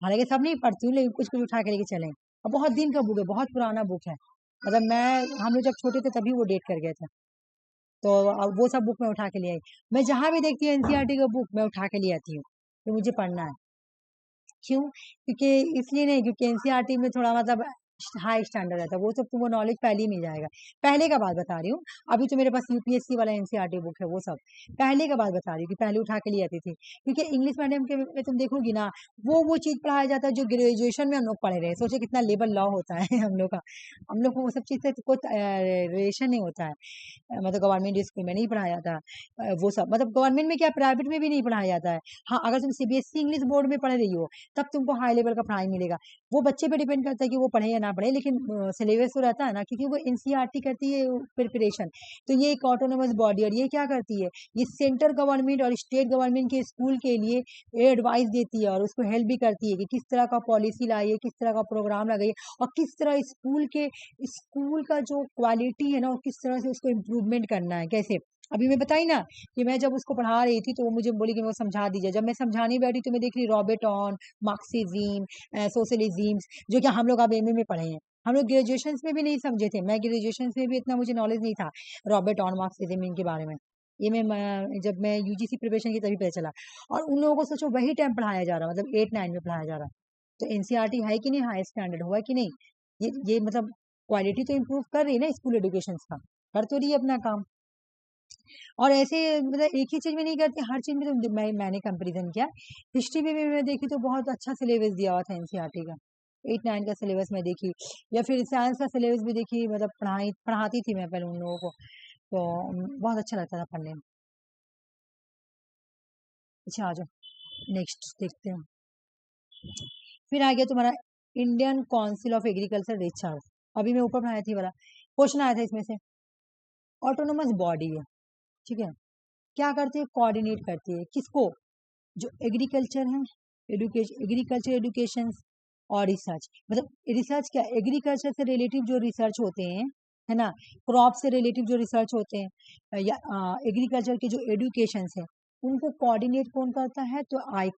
हालांकि सब नहीं पढ़ती हूँ, लेकिन कुछ कुछ उठा के लेके चले। और बहुत दिन का बुक है, बहुत पुराना बुक है, मतलब हम लोग जब छोटे थे तभी वो डेट कर गए थे, तो अब वो सब बुक मैं उठा के ले आई। मैं जहाँ भी देखती हूँ एनसीईआरटी का बुक मैं उठा के ले आती हूँ, तो मुझे पढ़ना है। क्यों? क्योंकि इसलिए नहीं, क्योंकि एनसीईआरटी में थोड़ा मतलब हाई स्टैंडर्ड रहता है, वो सब तुमको नॉलेज पहले ही मिल जाएगा। पहले का बात बता रही हूँ, अभी तो मेरे पास यूपीएससी वाला एनसीईआरटी बुक है, वो सब पहले का बात बता रही हूँ कि पहले उठा के लिए आती थी। क्योंकि इंग्लिश मीडियम के में तुम देखोगी ना, वो चीज पढ़ाया जाता है जो ग्रेजुएशन में हम लोग पढ़े रहे। सोचे कितना लेवल लॉ होता है हम लोग का, हम लोग को वो सब चीज से कोई रिलेशन नहीं होता है। मतलब गवर्नमेंट स्कूल में नहीं पढ़ाया जाता वो सब, मतलब गवर्नमेंट में क्या, प्राइवेट में भी नहीं पढ़ाया जाता है। हाँ, अगर तुम सीबीएसई इंग्लिश बोर्ड में पढ़ रही हो तब तुमको हाई लेवल का पढ़ाई मिलेगा। वो बच्चे पे डिपेंड करता है कि वो पढ़े या ना पड़े, लेकिन सिलेबस तो रहता है ना, क्योंकि वो एनसीईआरटी करती है प्रिपरेशन। तो ये एक ऑटोनोमस बॉडी, और ये क्या करती है, ये सेंट्रल गवर्नमेंट और स्टेट गवर्नमेंट के स्कूल के लिए एडवाइस देती है और उसको हेल्प भी करती है कि किस तरह का पॉलिसी लाइए, किस तरह का प्रोग्राम लगाइए, और किस तरह स्कूल का जो क्वालिटी है ना, और किस तरह से उसको इम्प्रूवमेंट करना है, कैसे। अभी मैं बताई ना कि मैं जब उसको पढ़ा रही थी तो वो मुझे बोली कि वो समझा दीजिए। जब मैं समझाने बैठी तो मैं देख रही रॉबर्टॉन, मार्क्सिज्म, सोशलिज्म, जो कि हम लोग अब एमए में पढ़े हैं। हम लोग ग्रेजुएशन में भी नहीं समझे थे, मैं ग्रेजुएशन में भी इतना मुझे नॉलेज नहीं था रॉबर्टॉन, मार्क्सिज्म इनके बारे में। ये जब मैं यूजीसी प्रिपरेशन की तभी पता चला। और उन लोगों को सोचो वही टाइम पढ़ाया जा रहा, मतलब 8-9 में पढ़ाया जा रहा। तो एनसीईआरटी है कि नहीं, हाई स्टैंडर्ड हुआ कि नहीं, ये मतलब क्वालिटी तो इम्प्रूव कर रही है ना स्कूल एजुकेशन का, कर तो रही है अपना काम। और ऐसे मतलब एक ही चीज में नहीं करती, हर चीज में। तो मैंने कंपैरिजन किया, हिस्ट्री में भी मैं देखी तो बहुत अच्छा सिलेबस दिया हुआ था एनसीईआरटी का। 8-9 का सिलेबस मैं देखी, या फिर साइंस का सिलेबस भी देखी, मतलब पढ़ाती थी मैं पहले उन लोगों को, तो बहुत अच्छा लगता था पढ़ने में। अच्छा, आ जाओ नेक्स्ट देखते हैं। फिर आ गया तुम्हारा Indian council of agriculture research. अभी मैं ऊपर पढ़ाई थी वाला क्वेश्चन आया था इसमें से। ऑटोनोमस बॉडी है, ठीक है, क्या करती है, कोऑर्डिनेट करती है किसको, जो एग्रीकल्चर है, एग्रीकल्चर एजुकेशन और रिसर्च। मतलब रिसर्च क्या, एग्रीकल्चर से रिलेटिव जो रिसर्च होते हैं, है ना, क्रॉप से रिलेटिव जो रिसर्च होते हैं, या एग्रीकल्चर के जो एडुकेशन है, उनको कोऑर्डिनेट कौन करता है, तो आई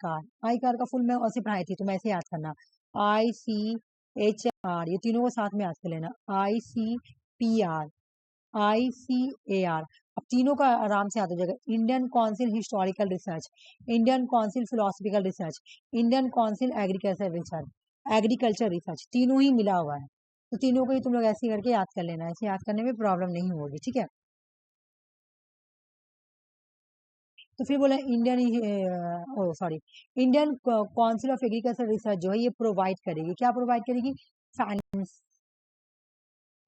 कार का फुल मैं ऐसे पढ़ाई थी तो मैं ऐसे याद करना, ICHR, ये तीनों को साथ में याद कर लेना, ICPR, ICAR। अब तीनों का आराम से याद हो जाएगा। Indian council historical research, Indian council philosophical research, Indian council agriculture research, तीनों ही मिला हुआ है। तो तीनों को ही तुम लोग ऐसे करके याद कर लेना, ऐसे याद करने में प्रॉब्लम नहीं होगी, ठीक है। तो फिर बोला Indian council of agriculture research जो है ये प्रोवाइड करेगी, क्या प्रोवाइड करेगी, फाइनेंस,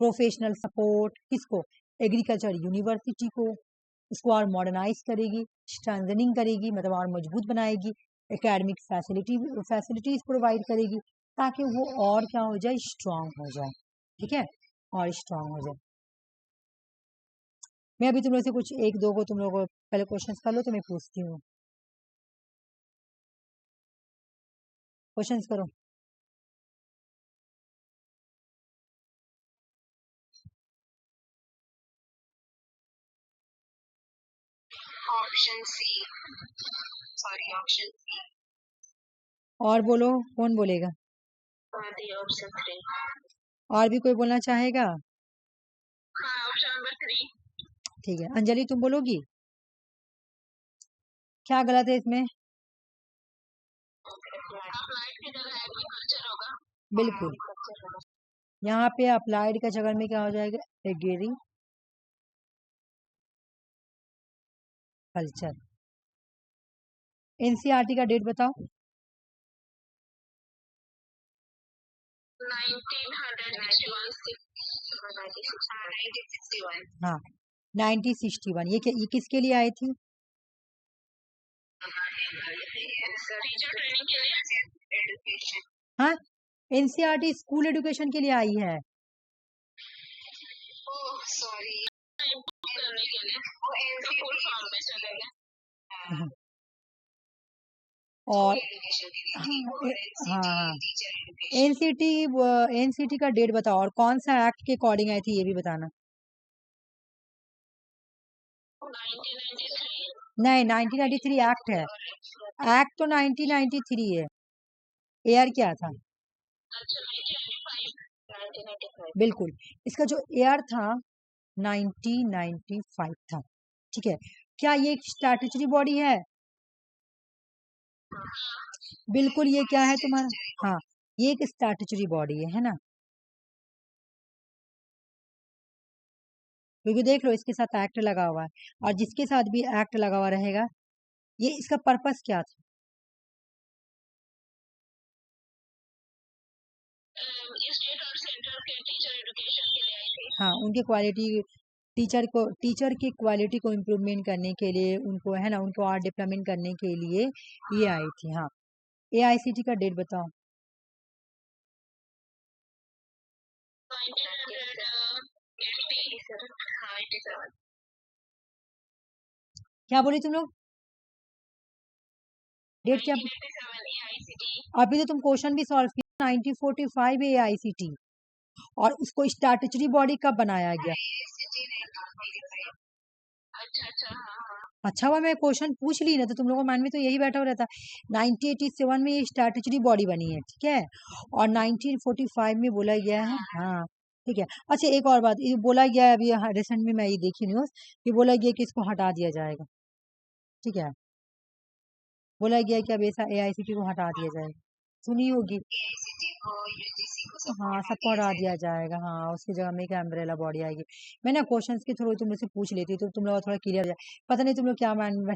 प्रोफेशनल सपोर्ट किसको, एग्रीकल्चर यूनिवर्सिटी को, उसको और मॉडर्नाइज करेगी, स्ट्रेंथनिंग करेगी, मतलब और मजबूत बनाएगी, एकेडमिक फैसिलिटीज प्रोवाइड करेगी, ताकि वो और क्या हो जाए, स्ट्रांग हो जाए, ठीक है, और स्ट्रांग हो जाए। मैं अभी तुम लोग से कुछ एक दो को तुम लोग को पहले क्वेश्चंस कर लो तो मैं पूछती हूँ, क्वेश्चंस करो। Option C, sorry option C. और बोलो, कौन बोलेगा, ऑप्शन 3। और भी कोई बोलना चाहेगा, हाँ, ऑप्शन नंबर 3। ठीक है, अंजलि तुम बोलोगी, क्या गलत है इसमें, अप्लाइड की जगह एग्रीकल्चर होगा, बिल्कुल, यहाँ पे अप्लाइड का जगह में क्या हो जाएगा, एग्रीकल्चर। एनसीईआरटी का डेट बताओ, 1961। हाँ 1961। ये किसके लिए आई थी, टीचर ट्रेनिंग के लिए, एजुकेशन। हाँ एनसीईआरटी स्कूल एजुकेशन के लिए आई है। ओह सॉरी, करने के लिए वो एनसी फुल फॉर्म में चलेगा। और हाँ एनसीटी का डेट बताओ, और कौन सा एक्ट के अकॉर्डिंग आई थी ये भी बताना। 1993। नहीं 1993 एक्ट है, एक्ट तो 1993 है, ईयर क्या था, अच्छा 1995। बिल्कुल, इसका जो ईयर था 1995 था, ठीक है। क्या ये एक स्टैट्यूटरी बॉडी है, बिल्कुल, ये क्या है तुम्हारा, हाँ ये एक स्टैट्यूटरी बॉडी है ना, क्योंकि देख लो इसके साथ एक्ट लगा हुआ है, और जिसके साथ भी एक्ट लगा हुआ रहेगा, ये इसका पर्पस क्या था, स्टेट और सेंट्रल के टीचर एजुकेशन के लिए आई थी। हाँ उनकी क्वालिटी, टीचर की क्वालिटी को इम्प्रूवमेंट करने के लिए, उनको है ना, उनको और डेवलपमेंट करने के लिए ये आई थी, हाँ। एआईसीटी का डेट बताओ, क्या बोली तुम लोग? डेट क्या? अभी तो तुम क्वेश्चन भी सॉल्व किया 1945 AICT, और उसको स्टैट्यूटरी बॉडी कब बनाया गया? अच्छा हुआ मैं क्वेश्चन पूछ ली ना, तो तुम लोगों के माइंड में तो यही बैठा हुआ रहता। 1987 में ये स्टैट्यूटरी बॉडी बनी है, ठीक है, और 1945 में बोला गया है, हाँ ठीक है। अच्छा एक और बात, ये बोला गया है अभी रिसेंट में मैं ये देखी न्यूज, कि बोला गया कि इसको हटा दिया जाएगा, ठीक है, बोला गया कि अब ऐसा AICT को हटा दिया जाएगा, सुनी होगी। हाँ सबको हटा दिया जाएगा, हाँ उसकी जगह में एक अम्ब्रेला बॉडी आएगी। मैं ना क्वेश्चंस के थ्रू तुम मुझसे पूछ लेती तो तुम लोग थोड़ा क्लियर हो जाए। पता नहीं तुम लोग क्या माइंड में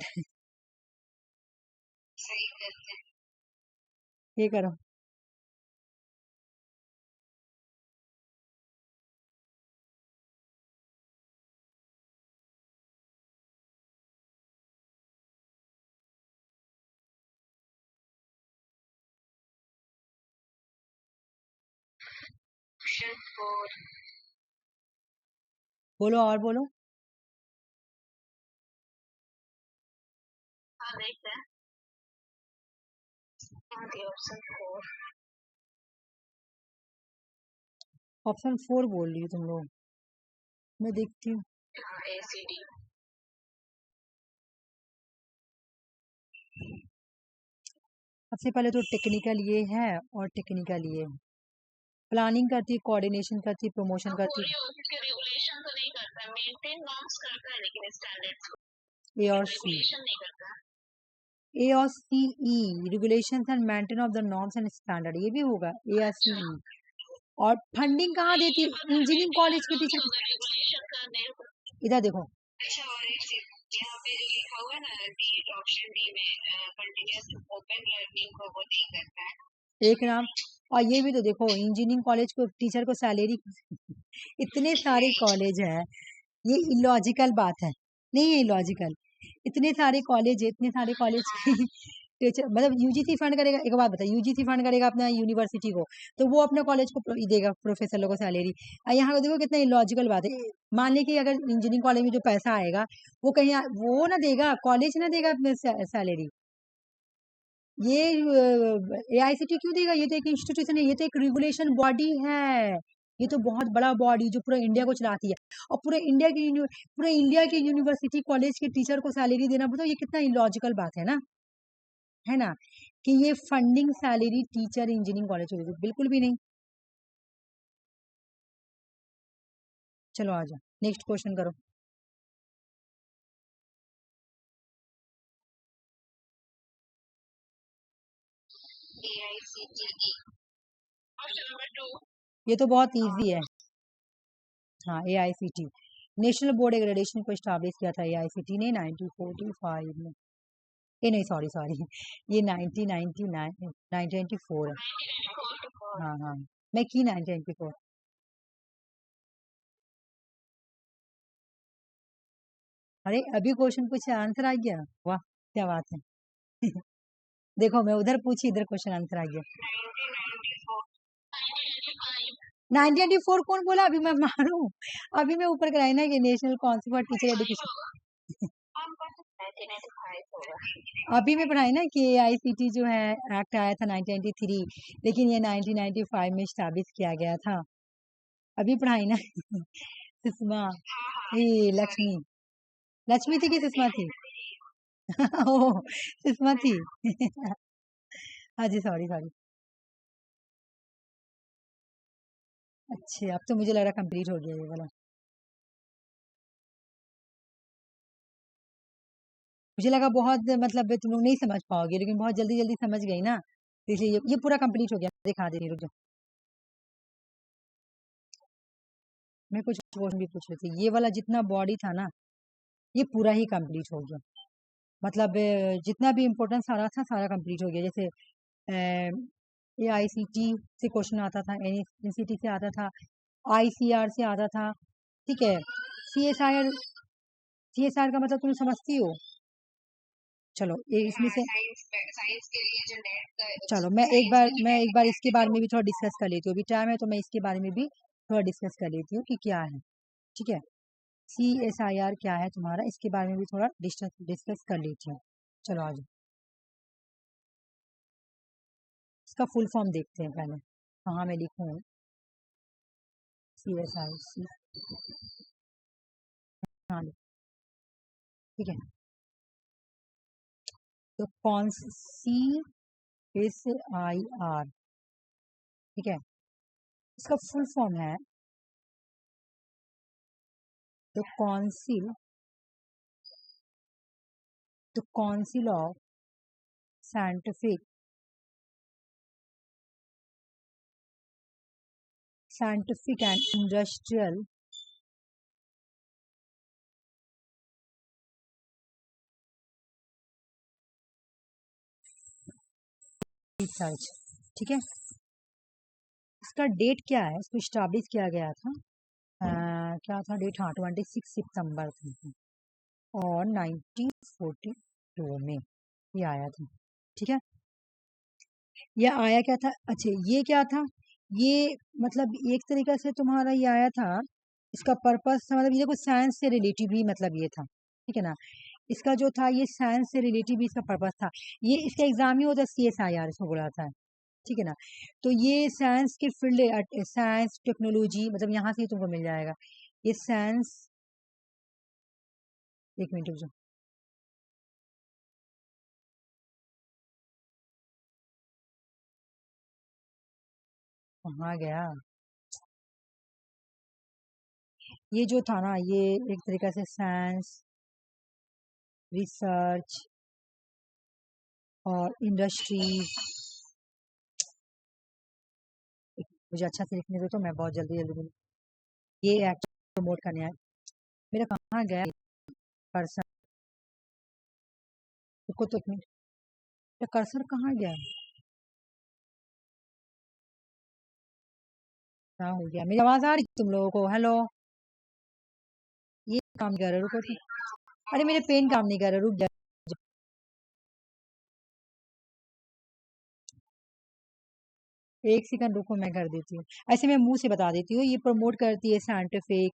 ये करो। बोलो और बोलो। ऑप्शन 4 बोल रही हो तुम लोग, मैं देखती हूँ। सबसे पहले तो टेक्निकल ये है और टेक्निकल ये है, प्लानिंग करती है, कोऑर्डिनेशन करती है, प्रमोशन करती है। ए और सी, ए और C E regulation and maintain of the norms and standard, ये भी होगा ए और सी ई। और फंडिंग कहाँ देती है? इंजीनियरिंग कॉलेज के टीचर। इधर देखो, एक नाम, और ये भी तो देखो इंजीनियरिंग कॉलेज को टीचर को सैलरी इतने सारे कॉलेज है, ये इलॉजिकल बात है, नहीं है इलॉजिकल, इतने सारे कॉलेज है, इतने सारे कॉलेज की टीचर, मतलब यूजीसी फंड करेगा, एक बात बता, यूजीसी फंड करेगा अपना यूनिवर्सिटी को, तो वो अपने कॉलेज को देगा प्रोफेसर लोगों को सैलरी। यहाँ को देखो कितना इलॉजिकल बात है। मान ली कि अगर इंजीनियरिंग कॉलेज में जो पैसा आएगा वो कहीं वो ना देगा, कॉलेज ना देगा अपने सैलरी, ये AICT क्यों देगा? ये तो एक इंस्टीट्यूशन है, ये तो एक रेगुलेशन बॉडी है, ये तो बहुत बड़ा बॉडी जो पूरा इंडिया को चलाती है, और पूरे इंडिया के यूनिवर्सिटी कॉलेज के टीचर को सैलरी देना, बताओ ये कितना इलॉजिकल बात है ना, कि ये funding salary teacher engineering college को, बिल्कुल भी नहीं। चलो आ जाओ, नेक्स्ट क्वेश्चन करो। ये तो बहुत इजी है, हाँ AICT नेशनल बोर्ड एक्रेडिटेशन को स्टैब्लिश किया था AICT ने 1945 में, ये नहीं सॉरी सॉरी ये 1994 है। हाँ हाँ मैं की 1994। अरे अभी क्वेश्चन पूछे आंसर आ गया, वाह क्या बात है देखो मैं उधर पूछी, इधर क्वेश्चन आंसर आ गया। 1994 कौन बोला? अभी मैं मारू, अभी मैं ऊपर कराई ना कि national council for teacher education अभी मैं पढ़ाई ना कि AICT जो है एक्ट आया था 1993, लेकिन ये 1995 में स्टैब्लिश किया गया था, अभी पढ़ाई ना सुषमा, ये लक्ष्मी, लक्ष्मी थी कि सुषमा थी ओ सुषमा थी हाँ जी सॉरी सॉरी। अच्छा अब तो मुझे लग रहा कंप्लीट हो गया ये वाला, मुझे लगा बहुत मतलब तुम लोग नहीं समझ पाओगे, लेकिन बहुत जल्दी जल्दी समझ गई ना, तो इसलिए ये पूरा कंप्लीट हो गया, दिखा दे रही, रुक जाओ मैं कुछ क्वेश्चन भी पूछ रही थी। ये वाला जितना बॉडी था ना, ये पूरा ही कंप्लीट हो गया, मतलब जितना भी इम्पोर्टेंस आ रहा था सारा कंप्लीट हो गया। जैसे AICT से क्वेश्चन आता था, NCT से आता था, ICR से आता था, ठीक है, CSR का मतलब तुम समझती हो। चलो ये इसमें से चलो मैं एक बार इसके बारे में भी थोड़ा डिस्कस कर लेती हूँ, अभी टाइम है तो मैं इसके बारे में भी थोड़ा डिस्कस कर लेती हूँ कि क्या है। ठीक है, CSIR क्या है तुम्हारा, इसके बारे में भी थोड़ा डिस्कस कर लेती हूँ। चलो आज इसका फुल फॉर्म देखते हैं पहले, कहाँ मैं लिखूँ। CSIR, हाँ ठीक है, तो कौन CSIR, ठीक है, इसका फुल फॉर्म है the council of scientific and industrial research. ठीक है, इसका डेट क्या है, इसको स्टैब्लिश किया गया था क्या था डेट, हाँ 26 सितंबर था और 1942 में ये आया था। ठीक है, ये आया क्या था, अच्छा ये क्या था, ये मतलब एक तरीका से तुम्हारा ये आया था, इसका पर्पस मतलब ये कुछ साइंस से रिलेटिव ही मतलब ये था। ठीक है ना, इसका जो था ये साइंस से रिलेटिव भी इसका पर्पस था। ये इसका एग्जाम ही होता है CSIR, इसको बोला था। ठीक है ना, तो ये साइंस के फील्ड, साइंस टेक्नोलॉजी मतलब यहाँ से ही तुमको मिल जाएगा ये साइंस। एक मिनट रुक जाओ, कहाँ गया, ये जो था ना ये एक तरीका से साइंस रिसर्च और इंडस्ट्रीज, मुझे अच्छा से लिखने दो तो मैं बहुत जल्दी जल्दी बोलूँ। ये एक्ट प्रमोट करने आए, मेरा कहाँ गया कर्सर, रुको तो एक मिनट, मेरा कर्सर कहाँ गया, क्या हो गया, मेरी आवाज आ रही तुम लोगों को, हेलो, ये काम कर रहा, रुको तो, अरे मेरे पेन काम नहीं कर रहा, रुक जा, एक सेकंड रुको मैं कर देती हूँ, ऐसे मैं मुंह से बता देती हूँ। ये प्रमोट करती है साइंटिफिक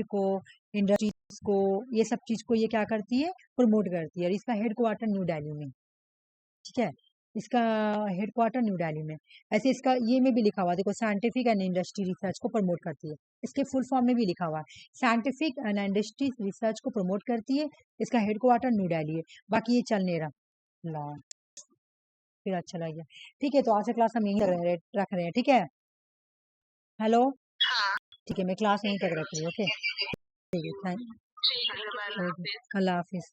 को, इंडस्ट्रीज को, ये सब चीज को ये क्या करती है, प्रमोट करती है। और इसका हेडक्वार्टर न्यू दिल्ली में, ठीक है, इसका हेडक्वार्टर न्यू दिल्ली में। ऐसे इसका ये में भी लिखा हुआ देखो, साइंटिफिक एंड इंडस्ट्री रिसर्च को प्रमोट करती है, इसके फुल फॉर्म में भी लिखा हुआ है, साइंटिफिक एंड इंडस्ट्री रिसर्च को प्रमोट करती है, इसका हेडक्वार्टर न्यू दिल्ली है। बाकी ये चल नहीं रहा ला, फिर अच्छा लग गया। ठीक है, तो आज से क्लास हम यहीं रख रहे हैं, ठीक है, हेलो, हाँ ठीक है, मैं क्लास यहीं तक रख रही हूँ, ओके, ठीक है, थैंक, ठीक है, अल्लाह हाफिज।